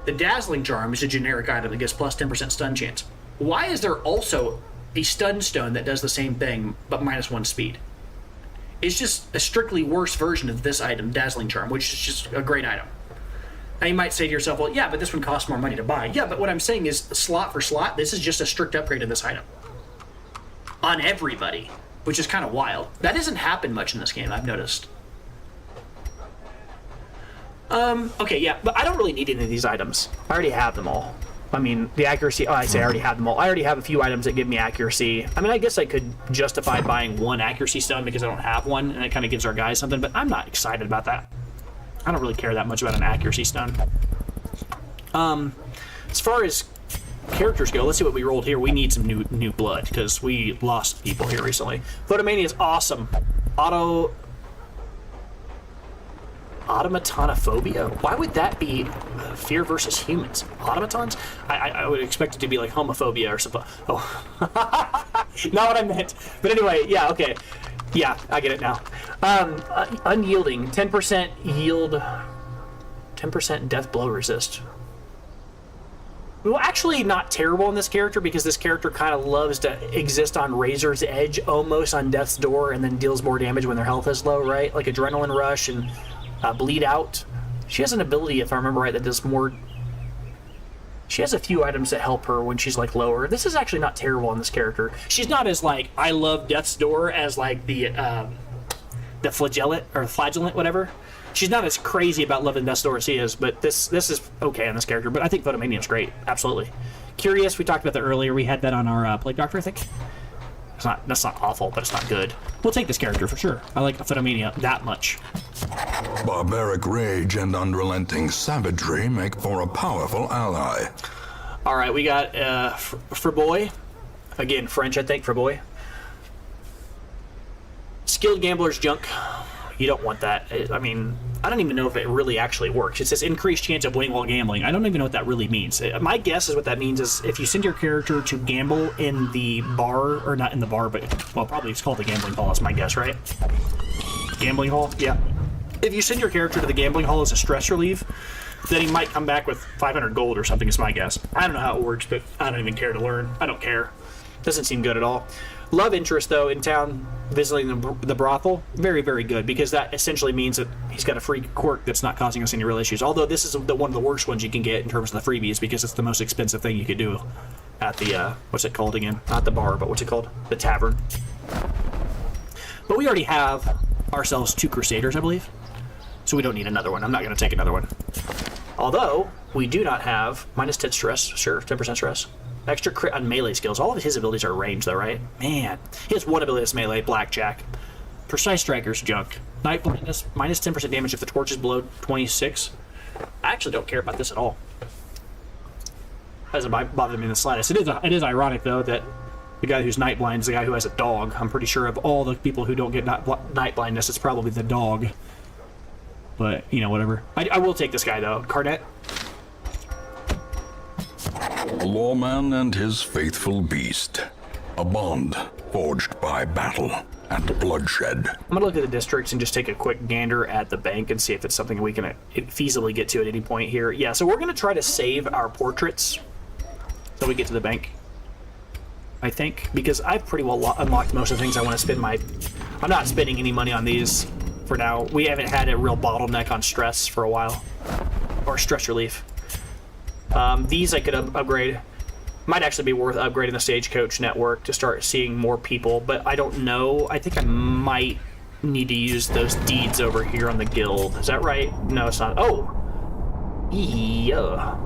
The Dazzling Charm is a generic item that gives +10% stun chance. Why is there also a Stun Stone that does the same thing but -1 speed? It's just a strictly worse version of this item, Dazzling Charm, which is just a great item. Now you might say to yourself, well, yeah, but this one costs more money to buy. Yeah, but what I'm saying is, slot for slot, this is just a strict upgrade of this item. On everybody, which is kind of wild. That doesn't happen much in this game, I've noticed. Okay, yeah, but I don't really need any of these items. I already have them all. I mean, the accuracy, I already have them all. I already have a few items that give me accuracy. I mean, I guess I could justify buying one accuracy stone because I don't have one, and it kind of gives our guys something, but I'm not excited about that. I don't really care that much about an accuracy stone. As far as characters go, let's see what we rolled here. We need some new blood, because we lost people here recently. Photomania is awesome. Automatonophobia? Why would that be fear versus humans? Automatons? I would expect it to be like homophobia or something. Oh. Not what I meant. But anyway, yeah, okay. Yeah, I get it now. Unyielding. 10% yield. 10% death blow resist. Well, actually not terrible in this character, because this character kind of loves to exist on Razor's Edge, almost on death's door, and then deals more damage when their health is low, right? Like Adrenaline Rush and Bleed Out. She has an ability, if I remember right, that does more. She has a few items that help her when she's like lower. This is actually not terrible on this character. She's not as like I love Death's Door as like the flagellant, whatever. She's not as crazy about loving Death's Door as he is, but this is okay on this character. But I think Photomania is great, absolutely. Curious, we talked about that earlier. We had that on our Plague Doctor, I think. That's not awful, but it's not good. We'll take this character for sure. I like Photomania that much. Barbaric rage and unrelenting savagery make for a powerful ally. All right, we got Freboy. Again, French, I think, Freboy. Skilled Gambler's Junk. You don't want that. I mean, I don't even know if it really actually works. It says increased chance of winning while gambling. I don't even know what that really means. My guess is what that means is if you send your character to gamble in the bar, or not in the bar, but, well, probably it's called the gambling hall, is my guess, right? Gambling hall? Yeah. If you send your character to the gambling hall as a stress relief, then he might come back with 500 gold or something, is my guess. I don't know how it works, but I don't even care to learn. I don't care. Doesn't seem good at all. Love interest, though, in town, visiting the brothel, very, very good, because that essentially means that he's got a free quirk that's not causing us any real issues. Although this is one of the worst ones you can get in terms of the freebies, because it's the most expensive thing you could do at the, what's it called again? Not the bar, but what's it called? The tavern. But we already have ourselves 2 Crusaders, I believe, so we don't need another one. I'm not going to take another one. Although, we do not have -10 stress, sure, 10% stress. Extra crit on melee skills. All of his abilities are ranged, though, right? Man. He has one ability that's melee, Blackjack. Precise Striker's Junk. Night Blindness, -10% damage if the torch is below 26. I actually don't care about this at all. Doesn't bother me in the slightest. It is ironic, though, that the guy who's night blind is the guy who has a dog. I'm pretty sure of all the people who don't get night blindness, it's probably the dog. But, whatever. I will take this guy, though. Carnet. A lawman and his faithful beast. A bond forged by battle and bloodshed. I'm going to look at the districts and just take a quick gander at the bank and see if it's something we can feasibly get to at any point here. Yeah, so we're going to try to save our portraits so we get to the bank. I think, because I've pretty well unlocked most of the things I want to spend my... I'm not spending any money on these for now. We haven't had a real bottleneck on stress for a while. Or stress relief. These I could upgrade. Might actually be worth upgrading the Stagecoach network to start seeing more people, but I don't know. I think I might need to use those deeds over here on the guild. Is that right? No, it's not. Oh! Yeah.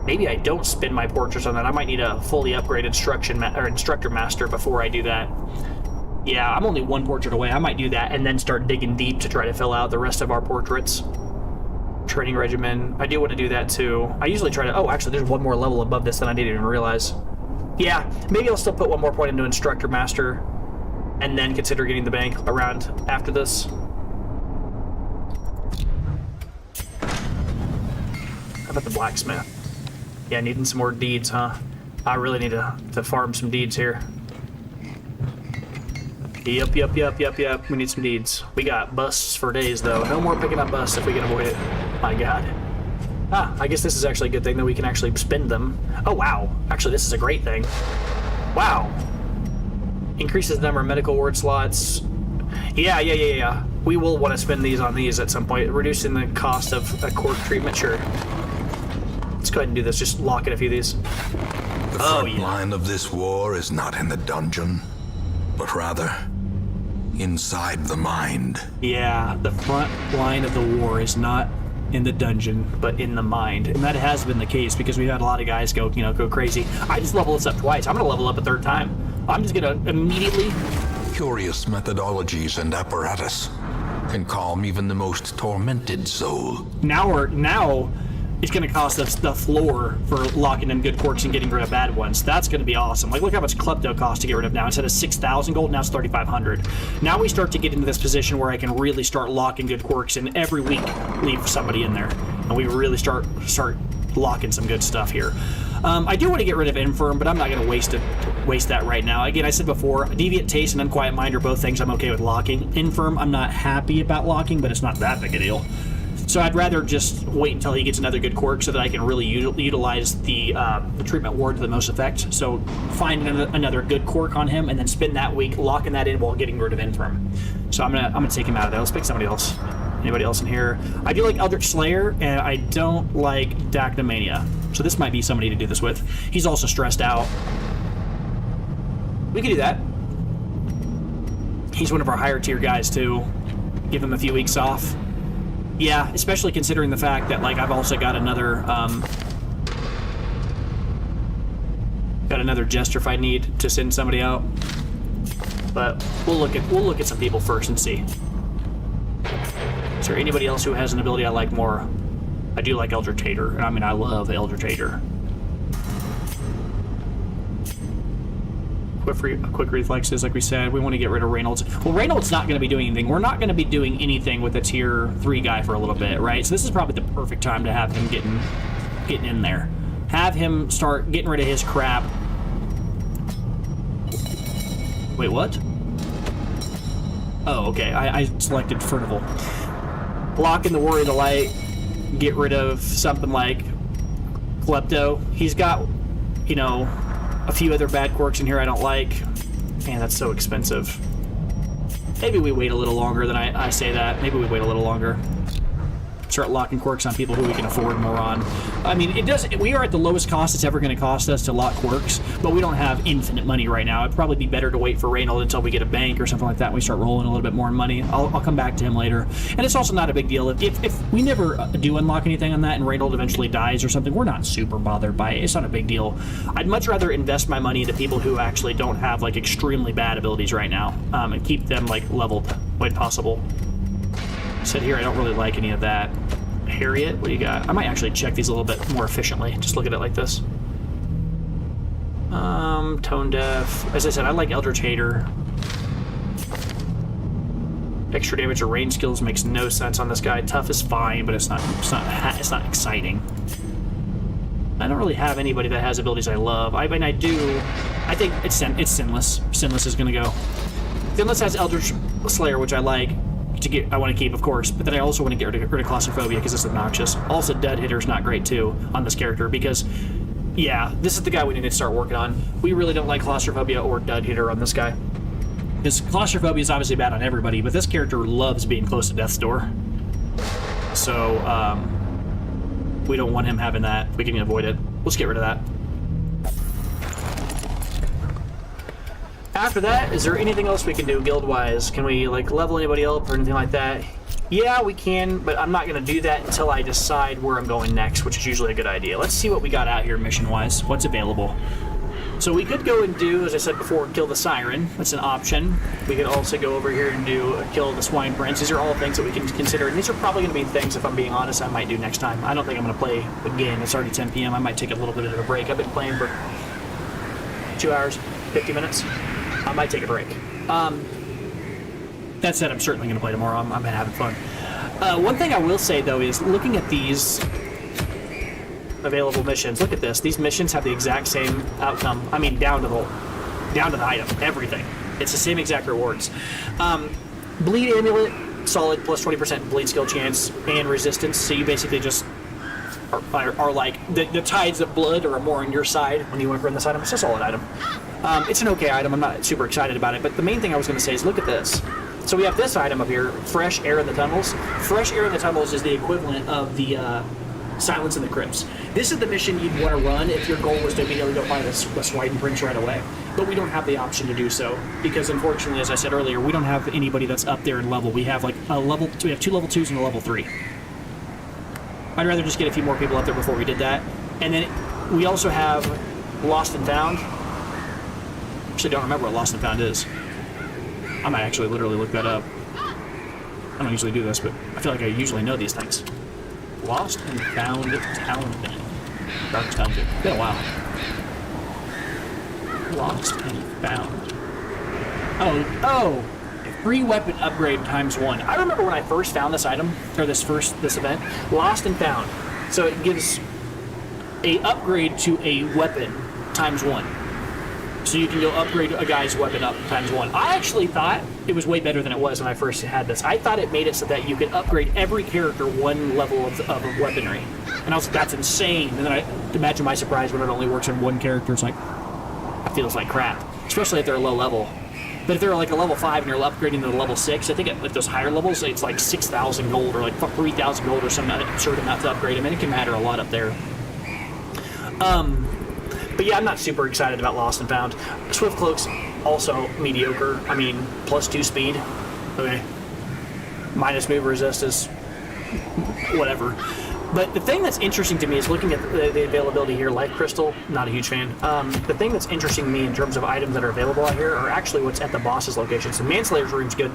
Maybe I don't spend my portraits on that. I might need a fully upgraded instructor master before I do that. Yeah, I'm only one portrait away. I might do that and then start digging deep to try to fill out the rest of our portraits. Training regimen. I do want to do that too. I usually try to... Oh, actually, there's one more level above this than I didn't even realize. Yeah, maybe I'll still put one more point into instructor master and then consider getting the bank around after this. How about the blacksmith? Yeah, needing some more deeds, huh? I really need to farm some deeds here. Yep. We need some deeds. We got busts for days, though. No more picking up busts if we can avoid it. My God. Ah, I guess this is actually a good thing that we can actually spend them. Oh, wow. Actually, this is a great thing. Wow. Increases the number of medical ward slots. Yeah. We will want to spend these on these at some point. Reducing the cost of a quirk treatment, sure. Let's go ahead and do this. Just lock in a few of these. The front line of this war is not in the dungeon, but rather inside the mind. Yeah, the front line of the war is not in the dungeon, but in the mind. And that has been the case because we've had a lot of guys go crazy. I just leveled this up twice. I'm going to level up a third time. I'm just going to immediately... Curious methodologies and apparatus can calm even the most tormented soul. Now it's going to cost us the floor for locking in good quirks and getting rid of bad ones. That's going to be awesome. Like, look how much Klepto costs to get rid of now. Instead of 6,000 gold, now it's 3,500. Now we start to get into this position where I can really start locking good quirks and every week leave somebody in there. And we really start locking some good stuff here. I do want to get rid of Infirm, but I'm not going to waste that right now. Again, I said before, Deviant Taste and Unquiet Mind are both things I'm okay with locking. Infirm, I'm not happy about locking, but it's not that big a deal. So I'd rather just wait until he gets another good quirk so that I can really utilize the treatment ward to the most effect. So find another good quirk on him and then spend that week locking that in while getting rid of Infirm. So I'm gonna take him out of there. Let's pick somebody else. Anybody else in here? I do like Eldritch Slayer, and I don't like Dacnomania. So this might be somebody to do this with. He's also stressed out. We could do that. He's one of our higher tier guys too. Give him a few weeks off. Yeah, especially considering the fact that I've also got another jester if I need to send somebody out. But we'll look at some people first and see. Is there anybody else who has an ability I like more? I do like Eldritch Hater. I mean, I love Eldritch Hater. Quick reflexes, like we said. We want to get rid of Reynolds. Well, Reynolds not going to be doing anything. We're not going to be doing anything with a tier 3 guy for a little bit, right? So this is probably the perfect time to have him getting in there. Have him start getting rid of his crap. Wait, what? Oh, okay. I selected Furnival. Block in the Warrior of the Light. Get rid of something like Klepto. He's got, a few other bad quirks in here I don't like. Man, that's so expensive. Maybe we wait a little longer than I say that. Maybe we wait a little longer. Start locking quirks on people who we can afford more on. I mean, we are at the lowest cost it's ever going to cost us to lock quirks, but we don't have infinite money right now. It'd probably be better to wait for Reynold until we get a bank or something like that and we start rolling a little bit more money. I'll come back to him later. And it's also not a big deal. If we never do unlock anything on that and Reynold eventually dies or something, we're not super bothered by it. It's not a big deal. I'd much rather invest my money into people who actually don't have extremely bad abilities right now, and keep them leveled when possible. Said here, I don't really like any of that. Harriet, what do you got? I might actually check these a little bit more efficiently. Just look at it like this. Tone Deaf. As I said, I like Eldritch Hater. Extra damage or range skills makes no sense on this guy. Tough is fine, but it's not exciting. I don't really have anybody that has abilities I love. I mean, I do. I think it's Sinless. Sinless is gonna go. Sinless has Eldritch Slayer, which I like. I want to keep, of course, but then I also want to get rid of claustrophobia because it's obnoxious. Also, Dead Hitter is not great too on this character because Yeah, this is the guy we need to start working on. We really don't like claustrophobia or dud hitter on this guy. Because claustrophobia is obviously bad on everybody, but this character loves being close to death's door. So, we don't want him having that. We can avoid it. Let's get rid of that. After that, is there anything else we can do guild-wise? Can we, like, level anybody up or anything like that? Yeah, we can, but I'm not going to do that until I decide where I'm going next, which is usually a good idea. Let's see what we got out here mission-wise. What's available? So we could go and do, as I said before, kill the Siren. That's an option. We could also go over here and do kill the Swine Prince. These are all things that we can consider, and these are probably going to be things, if I'm being honest, I might do next time. I don't think I'm going to play again. It's already 10 p.m. I might take a little bit of a break. I've been playing for 2 hours, 50 minutes. I might take a break. That said, I'm certainly going to play tomorrow. I'm having fun. One thing I will say, though, is looking at these available missions. Look at this. These missions have the exact same outcome. I mean, down to the item, everything. It's the same exact rewards. Bleed Amulet, solid, plus 20% bleed skill chance and resistance. So you basically just are like the tides of blood are more on your side when you run this item. It's a solid item. It's an okay item. I'm not super excited about it, but the main thing I was going to say is look at this. So we have this item up here, Fresh Air in the Tunnels. Fresh Air in the Tunnels is the equivalent of the Silence in the Crypts. This is the mission you'd want to run if your goal was to immediately go find a Swine Prince right away. But we don't have the option to do so because, unfortunately, as I said earlier, we don't have anybody that's up there in level. We have like a level. We have 2 level 2s and a level 3. I'd rather just get a few more people up there before we did that. And then we also have Lost and Found. Actually, don't remember what Lost and Found is. I might actually literally look that up. I don't usually do this, but I feel like I usually know these things. Lost and Found Townman. Dark Dungeon. Been a while. Lost and Found. Oh! Free weapon upgrade ×1. I remember when I first found this item, or this event, Lost and Found. So it gives a upgrade to a weapon ×1. So you can go upgrade a guy's weapon up ×1. I actually thought it was way better than it was when I first had this. I thought it made it so that you could upgrade every character 1 level of weaponry. And I was like, that's insane. And then I imagine my surprise when it only works on 1 character. It's like, it feels like crap. Especially if they're low level. But if they're like a level 5 and you're upgrading to the level 6, I think at like those higher levels, it's like 6,000 gold or like 3,000 gold or some absurd amount to upgrade them. And it can matter a lot up there. But yeah, I'm not super excited about Lost and Found. Swift Cloak's also mediocre. I mean, +2 speed. Okay. Minus move resist is whatever. But the thing that's interesting to me is looking at the availability here. Life Crystal, not a huge fan. The thing that's interesting to me in terms of items that are available out here are actually what's at the boss's location. So Manslayer's Room's good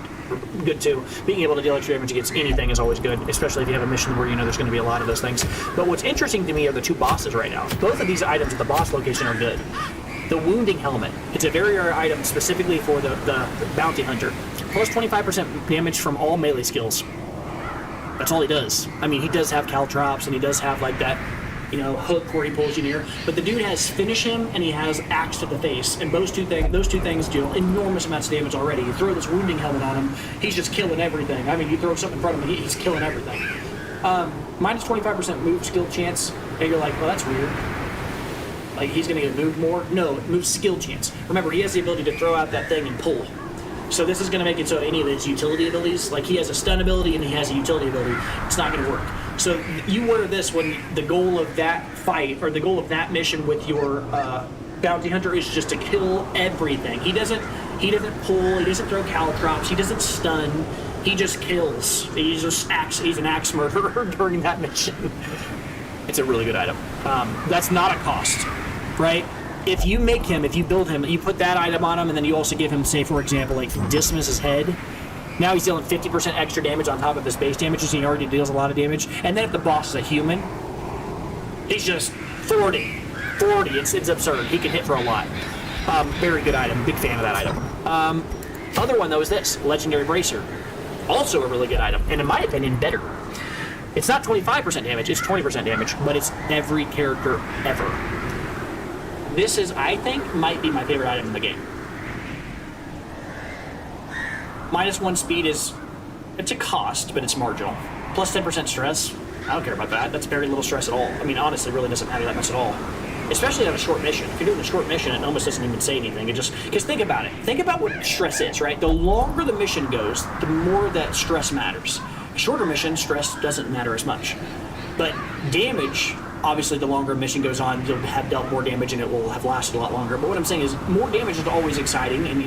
too. Being able to deal extra damage against anything is always good, especially if you have a mission where you know there's going to be a lot of those things. But what's interesting to me are the 2 bosses right now. Both of these items at the boss location are good. The Wounding Helmet. It's a very rare item specifically for the Bounty Hunter. Plus 25% damage from all melee skills. That's all he does. I mean, he does have caltrops, and he does have, like, that, you know, hook where he pulls you near. But the dude has Finish Him, and he has Axe to the Face. And those two things do enormous amounts of damage already. You throw this Wounding Helmet on him, he's just killing everything. I mean, you throw something in front of him, he's killing everything. Minus 25% move skill chance, and you're like, well, that's weird. Like, he's going to get moved more? No, move skill chance. Remember, he has the ability to throw out that thing and pull. So this is going to make it so any of his utility abilities, like he has a stun ability and he has a utility ability, it's not going to work. So you wear this when the goal of that fight, or the goal of that mission with your bounty hunter is just to kill everything. He doesn't pull, he doesn't throw caltrops, he doesn't stun, he just kills. He's an axe murderer during that mission. It's a really good item. That's not a cost, right? If you make him, if you build him, you put that item on him, and then you also give him, say, for example, like Dismas's head. Now he's dealing 50% extra damage on top of his base damage, so he already deals a lot of damage. And then if the boss is a human, he's just 40. It's absurd. He can hit for a lot. Very good item. Big fan of that item. Other one, though, is this. Legendary Bracer. Also a really good item, and in my opinion, better. It's not 25% damage, it's 20% damage, but it's every character ever. This is, I think, might be my favorite item in the game. -1 speed is, it's a cost, but it's marginal. Plus 10% stress, I don't care about that. That's very little stress at all. I mean, honestly, it really doesn't matter that much at all. especially on a short mission. If you're doing a short mission, it almost doesn't even say anything. It just, because think about it. Think about what stress is, right? The longer the mission goes, the more that stress matters. A shorter mission, stress doesn't matter as much. But damage, obviously, the longer a mission goes on, you'll have dealt more damage and it will have lasted a lot longer. But what I'm saying is, more damage is always exciting, and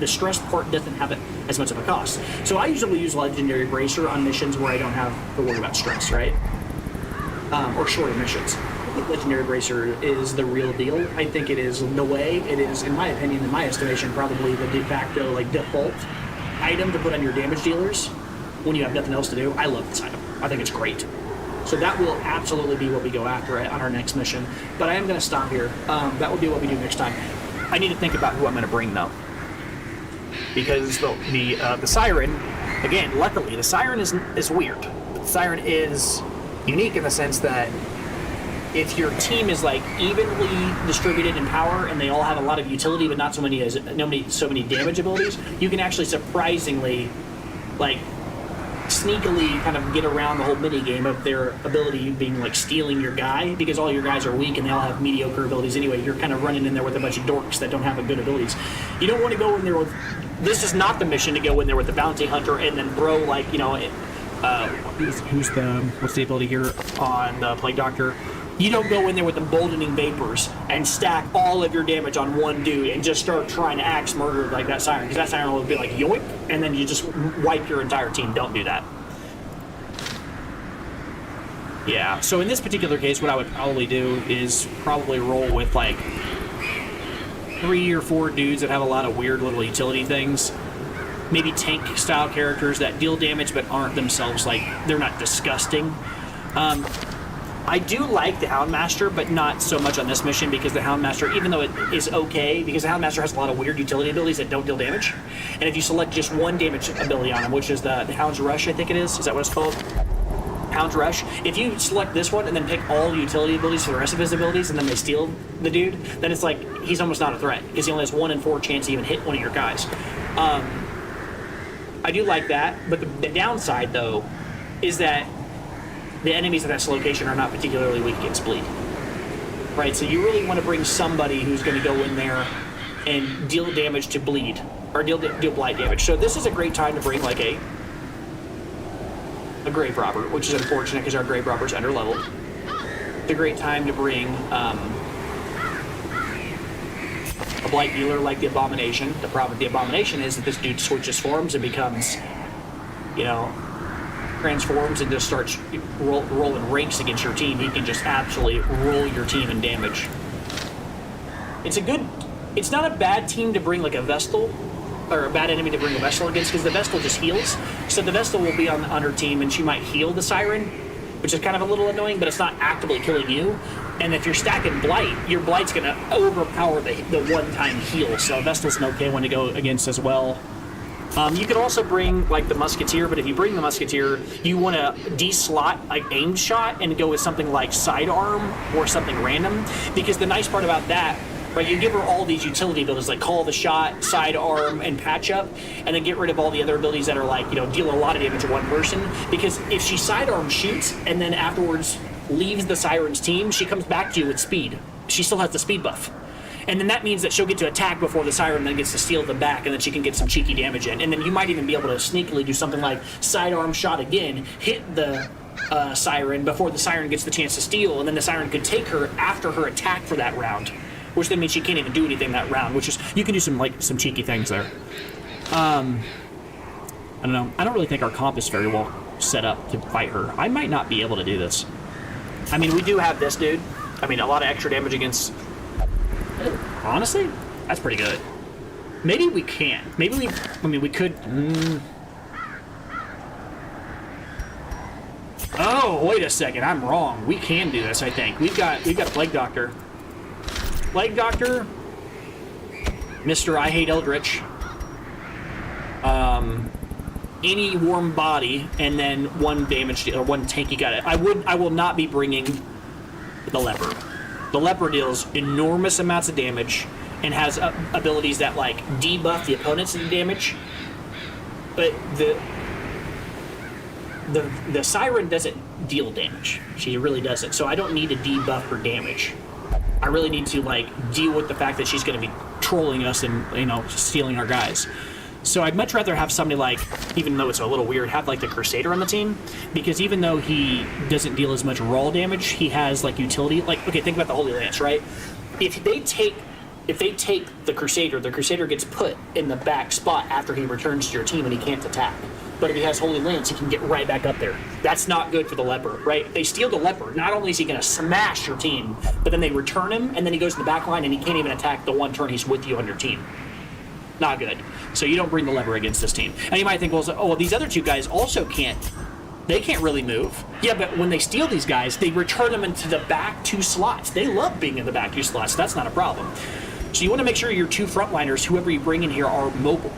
the stress part doesn't have as much of a cost. So I usually use Legendary Bracer on missions where I don't have to worry about stress, right? Or shorter missions. I think Legendary Bracer is the real deal. I think it is the way. It is, in my opinion, in my estimation, probably the de facto, default item to put on your damage dealers when you have nothing else to do. I love this item. I think it's great. So that will absolutely be what we go after on our next mission. But I am going to stop here. That will be what we do next time. I need to think about who I'm going to bring, though. Because the Siren, again, luckily, the Siren is weird. The Siren is unique in the sense that if your team is evenly distributed in power and they all have a lot of utility but not so many damage abilities, you can actually surprisingly sneakily kind of get around the whole mini game of their ability being stealing your guy, because all your guys are weak and they all have mediocre abilities anyway. You're kind of running in there with a bunch of dorks that don't have good abilities. You don't want to go in there with, this is not the mission to go in there with the bounty hunter and then throw what's the ability here on the Plague Doctor? You don't go in there with emboldening vapors and stack all of your damage on one dude and just start trying to axe murder like that Siren, because that Siren will be like yoink, and then you just wipe your entire team. Don't do that. Yeah, so in this particular case, what I would probably do is probably roll with 3 or 4 dudes that have a lot of weird little utility things. Maybe tank style characters that deal damage but aren't themselves they're not disgusting. I do like the Houndmaster, but not so much on this mission, because the Houndmaster, even though it is okay, because the Houndmaster has a lot of weird utility abilities that don't deal damage. And if you select just one damage ability on him, which is the Hound's Rush, I think it is that what it's called? Hound's Rush. If you select this one and then pick all utility abilities for the rest of his abilities, and then they steal the dude, then it's he's almost not a threat, because he only has 1 in 4 chance to even hit one of your guys. I do like that, but the downside, though, is that the enemies at that location are not particularly weak against bleed. Right, so you really want to bring somebody who's going to go in there and deal damage to bleed, or deal blight damage. So this is a great time to bring a grave robber, which is unfortunate because our grave robber is under leveled. It's a great time to bring a blight dealer like the Abomination. The problem with the Abomination is that this dude switches forms and becomes, transforms and just starts rolling ranks against your team. He can just absolutely roll your team in damage. It's not a bad team to bring a Vestal, or a bad enemy to bring a Vestal against, because the Vestal just heals. So the Vestal will be on her team and she might heal the Siren, which is kind of a little annoying, but it's not actively killing you. And if you're stacking Blight, your Blight's going to overpower the one-time heal, so Vestal's an okay one to go against as well. You could also bring the Musketeer, but if you bring the Musketeer, you want to de-slot aim shot and go with something like Sidearm or something random, because the nice part about that, right, you give her all these utility abilities like Call the Shot, Sidearm, and Patch Up, and then get rid of all the other abilities that are deal a lot of damage to one person, because if she Sidearm shoots and then afterwards leaves the Siren's team, she comes back to you with speed. She still has the speed buff. And then that means that she'll get to attack before the Siren then gets to steal them back, and then she can get some cheeky damage in. And then you might even be able to sneakily do something like Sidearm Shot again, hit the Siren before the Siren gets the chance to steal, and then the Siren could take her after her attack for that round, which then means she can't even do anything that round, which is, you can do some cheeky things there. I don't know. I don't really think our comp is very well set up to fight her. I might not be able to do this. I mean, we do have this dude. I mean, a lot of extra damage against... Honestly, that's pretty good. Maybe we can. Maybe we could... Oh, wait a second. I'm wrong. We can do this, I think. We've got Plague Doctor. Plague Doctor, Mr. I Hate Eldritch, any warm body, and then one damage or one tanky got it. I will not be bringing the Leper. The Leper deals enormous amounts of damage and has abilities that debuff the opponent's damage, but the Siren doesn't deal damage. She really doesn't. So I don't need to debuff her damage. I really need to like deal with the fact that she's going to be trolling us and, you know, stealing our guys. So I'd much rather have somebody like, even though it's a little weird, have like the Crusader on the team, because even though he doesn't deal as much raw damage, he has like utility. Like, okay, think about the Holy Lance, right? If they take the Crusader gets put in the back spot after he returns to your team and he can't attack. But if he has Holy Lance, he can get right back up there. That's not good for the Leper, right? If they steal the Leper, not only is he going to smash your team, but then they return him, and then he goes to the back line and he can't even attack the one turn he's with you on your team. Not good. So you don't bring the Leper against this team. And you might think, well, these other two guys also can't. They can't really move. Yeah, but when they steal these guys, they return them into the back 2 slots. They love being in the back 2 slots. That's not a problem. So you want to make sure your 2 frontliners, whoever you bring in here, are mobile.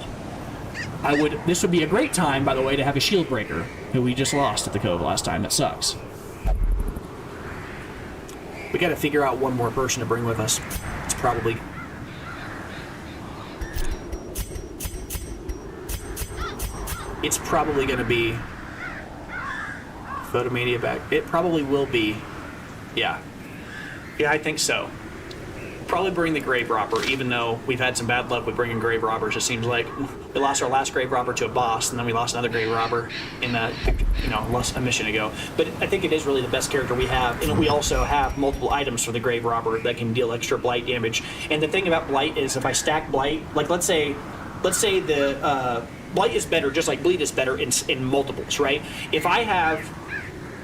This would be a great time, by the way, to have a shield breaker, who we just lost at the Cove last time. That sucks. We got to figure out one more person to bring with us. It's probably going to be Photomania back. It probably will be. Yeah, I think so. Probably bring the Grave Robber, even though we've had some bad luck with bringing Grave Robbers. It seems like we lost our last Grave Robber to a boss, and then we lost another Grave Robber in a mission ago. But I think it is really the best character we have, and we also have multiple items for the Grave Robber that can deal extra blight damage. And the thing about blight is, if I stack blight, like let's say the blight is better, just like bleed is better in multiples, right? If I have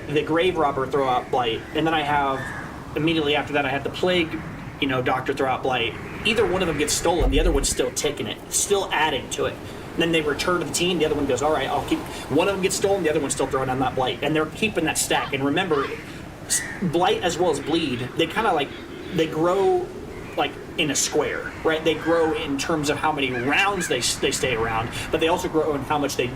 the Grave Robber throw out blight, and then I have immediately after that I have the Plague, Doctor throw out blight, either one of them gets stolen, the other one's still taking it, still adding to it. And then they return to the team, the other one goes, all right, I'll keep, one of them gets stolen, the other one's still throwing on that blight, and they're keeping that stack. And remember, blight as well as bleed, they kind of they grow like in a square, right? They grow in terms of how many rounds they stay around, but they also grow in how much they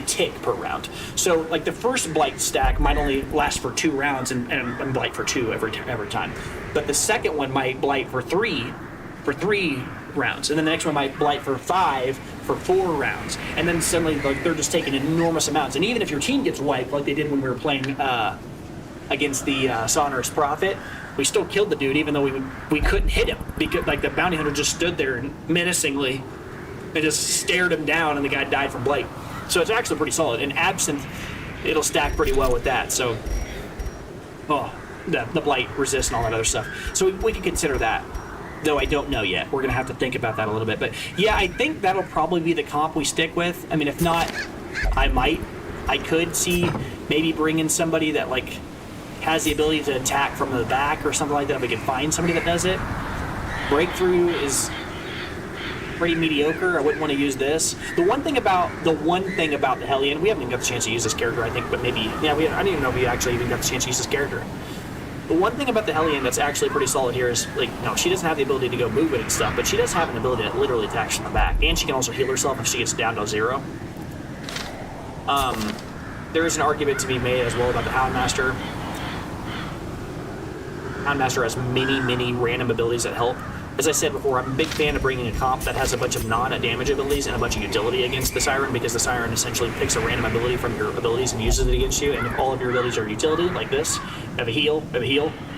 tick per round. So like the first blight stack might only last for 2 rounds and blight for 2 every time. But the second one might blight for 3 rounds. And then the next one might blight for 5 for 4 rounds. And then suddenly they're just taking enormous amounts. And even if your team gets wiped like they did when we were playing against the Sonorous Prophet, we still killed the dude even though we couldn't hit him, because like the bounty hunter just stood there menacingly and just stared him down, and the guy died from blight. So it's actually pretty solid. And Absinthe, it'll stack pretty well with that. So, the blight resist and all that other stuff. So we could consider that, though I don't know yet. We're going to have to think about that a little bit. But yeah, I think that'll probably be the comp we stick with. I mean, if not, I could see maybe bringing somebody that has the ability to attack from the back or something like that. If we could find somebody that does it. Breakthrough is pretty mediocre. I wouldn't want to use this. The one thing about the Hellion, we haven't even got the chance to use this character, I think, but maybe, I don't even know if we actually even got the chance to use this character. The one thing about the Hellion that's actually pretty solid here is, she doesn't have the ability to go move it and stuff, but she does have an ability that literally attacks from the back, and she can also heal herself if she gets down to 0. There is an argument to be made as well about the Houndmaster. Houndmaster has many random abilities that help. As I said before, I'm a big fan of bringing a comp that has a bunch of non-damage abilities and a bunch of utility against the Siren, because the Siren essentially picks a random ability from your abilities and uses it against you, and if all of your abilities are utility, like this, have a heal,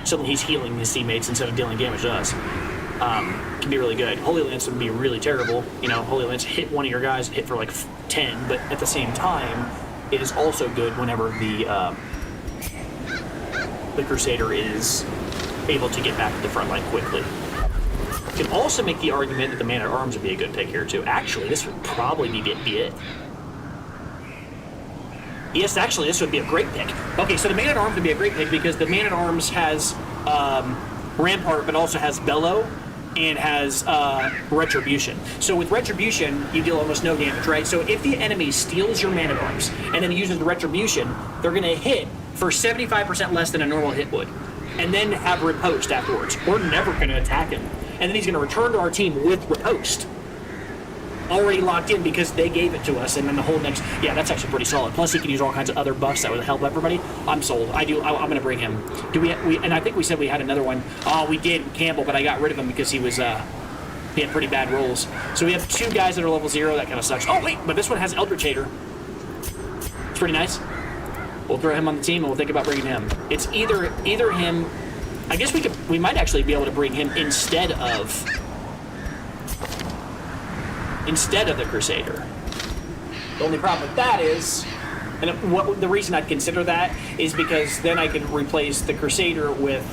suddenly he's healing his teammates instead of dealing damage to us. Can be really good. Holy Lance would be really terrible. Holy Lance hit one of your guys, hit for 10, but at the same time, it is also good whenever the Crusader is able to get back to the front line quickly. You can also make the argument that the Man-at-Arms would be a good pick here too. Actually, this would probably be it. Yes, actually, this would be a great pick. Okay, so the Man-at-Arms would be a great pick because the Man-at-Arms has Rampart, but also has Bellow and has Retribution. So with Retribution, you deal almost no damage, right? So if the enemy steals your Man-at-Arms and then uses the Retribution, they're going to hit for 75% less than a normal hit would, and then have Riposte afterwards. We're never going to attack him. And then he's going to return to our team with Riposte. Already locked in because they gave it to us, and then the whole next... Yeah, that's actually pretty solid. Plus, he can use all kinds of other buffs that would help everybody. I'm sold. I'm going to bring him. And I think we said we had another one. Oh, we did, Campbell, but I got rid of him because he had pretty bad rolls. So we have 2 guys that are level 0. That kind of sucks. Oh, wait, but this one has Eldritch Hater. It's pretty nice. We'll throw him on the team, and we'll think about bringing him. It's either him... I guess we might actually be able to bring him instead of the Crusader. The only problem with that is, and the reason I'd consider that is because then I can replace the Crusader with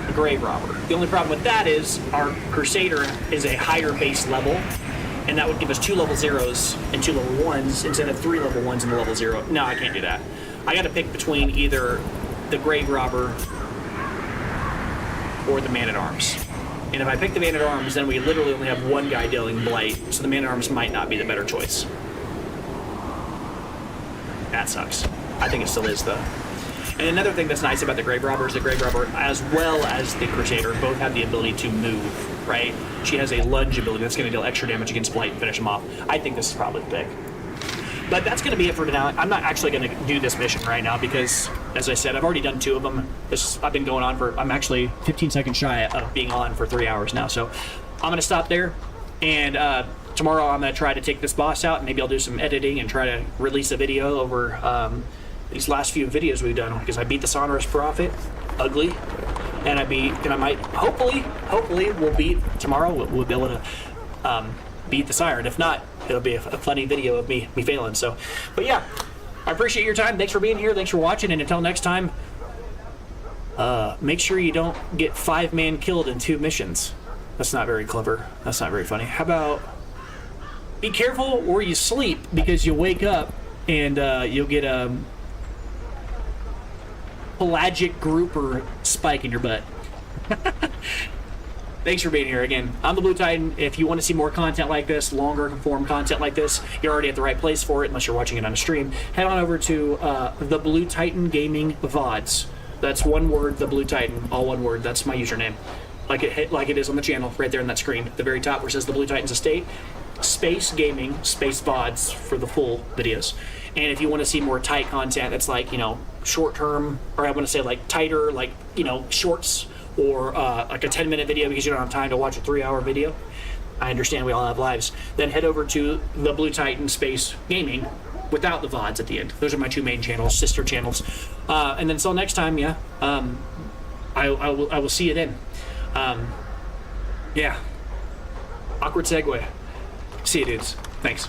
the Grave Robber. The only problem with that is our Crusader is a higher base level, and that would give us 2 level 0s and 2 level 1s instead of 3 level 1s and a level 0. No, I can't do that. I got to pick between either the Grave Robber or the Man-at-Arms. And if I pick the Man-at-Arms, then we literally only have one guy dealing Blight, so the Man-at-Arms might not be the better choice. That sucks. I think it still is, though. And another thing that's nice about the Grave Robber is the Grave Robber, as well as the Crusader, both have the ability to move, right? She has a lunge ability that's going to deal extra damage against Blight and finish them off. I think this is probably the pick. But that's going to be it for now. I'm not actually going to do this mission right now because, as I said, I've already done 2 of them. I've been going on for, I'm actually 15 seconds shy of being on for 3 hours now. So I'm going to stop there. And tomorrow I'm going to try to take this boss out. Maybe I'll do some editing and try to release a video over these last few videos we've done. Because I beat the Sonorous Prophet, ugly. And I might, hopefully we'll beat, tomorrow we'll be able to beat the Siren. If not, it'll be a funny video of me failing. So, but yeah, I appreciate your time. Thanks for being here. Thanks for watching. And until next time, make sure you don't get 5-man killed in 2 missions. That's not very clever. That's not very funny. How about be careful or you sleep because you wake up and you'll get a pelagic grouper spike in your butt. Thanks for being here again. I'm the Blue Titan. If you want to see more content like this, longer form content like this, you're already at the right place for it, unless you're watching it on a stream. Head on over to the Blue Titan Gaming VODs. That's one word, the Blue Titan, all one word. That's my username. Like it is on the channel, right there on that screen. At the very top where it says the Blue Titan's Estate, space gaming, space VODs for the full videos. And if you want to see more tight content that's like, short term, or I want to say like tighter, like, shorts, or like a 10-minute video because you don't have time to watch a 3-hour video. I understand we all have lives. Then head over to the Blue Titan Space Gaming without the VODs at the end. Those are my 2 main channels, sister channels. And then until next time, yeah, I will see you then. Yeah. Awkward segue. See you, dudes. Thanks.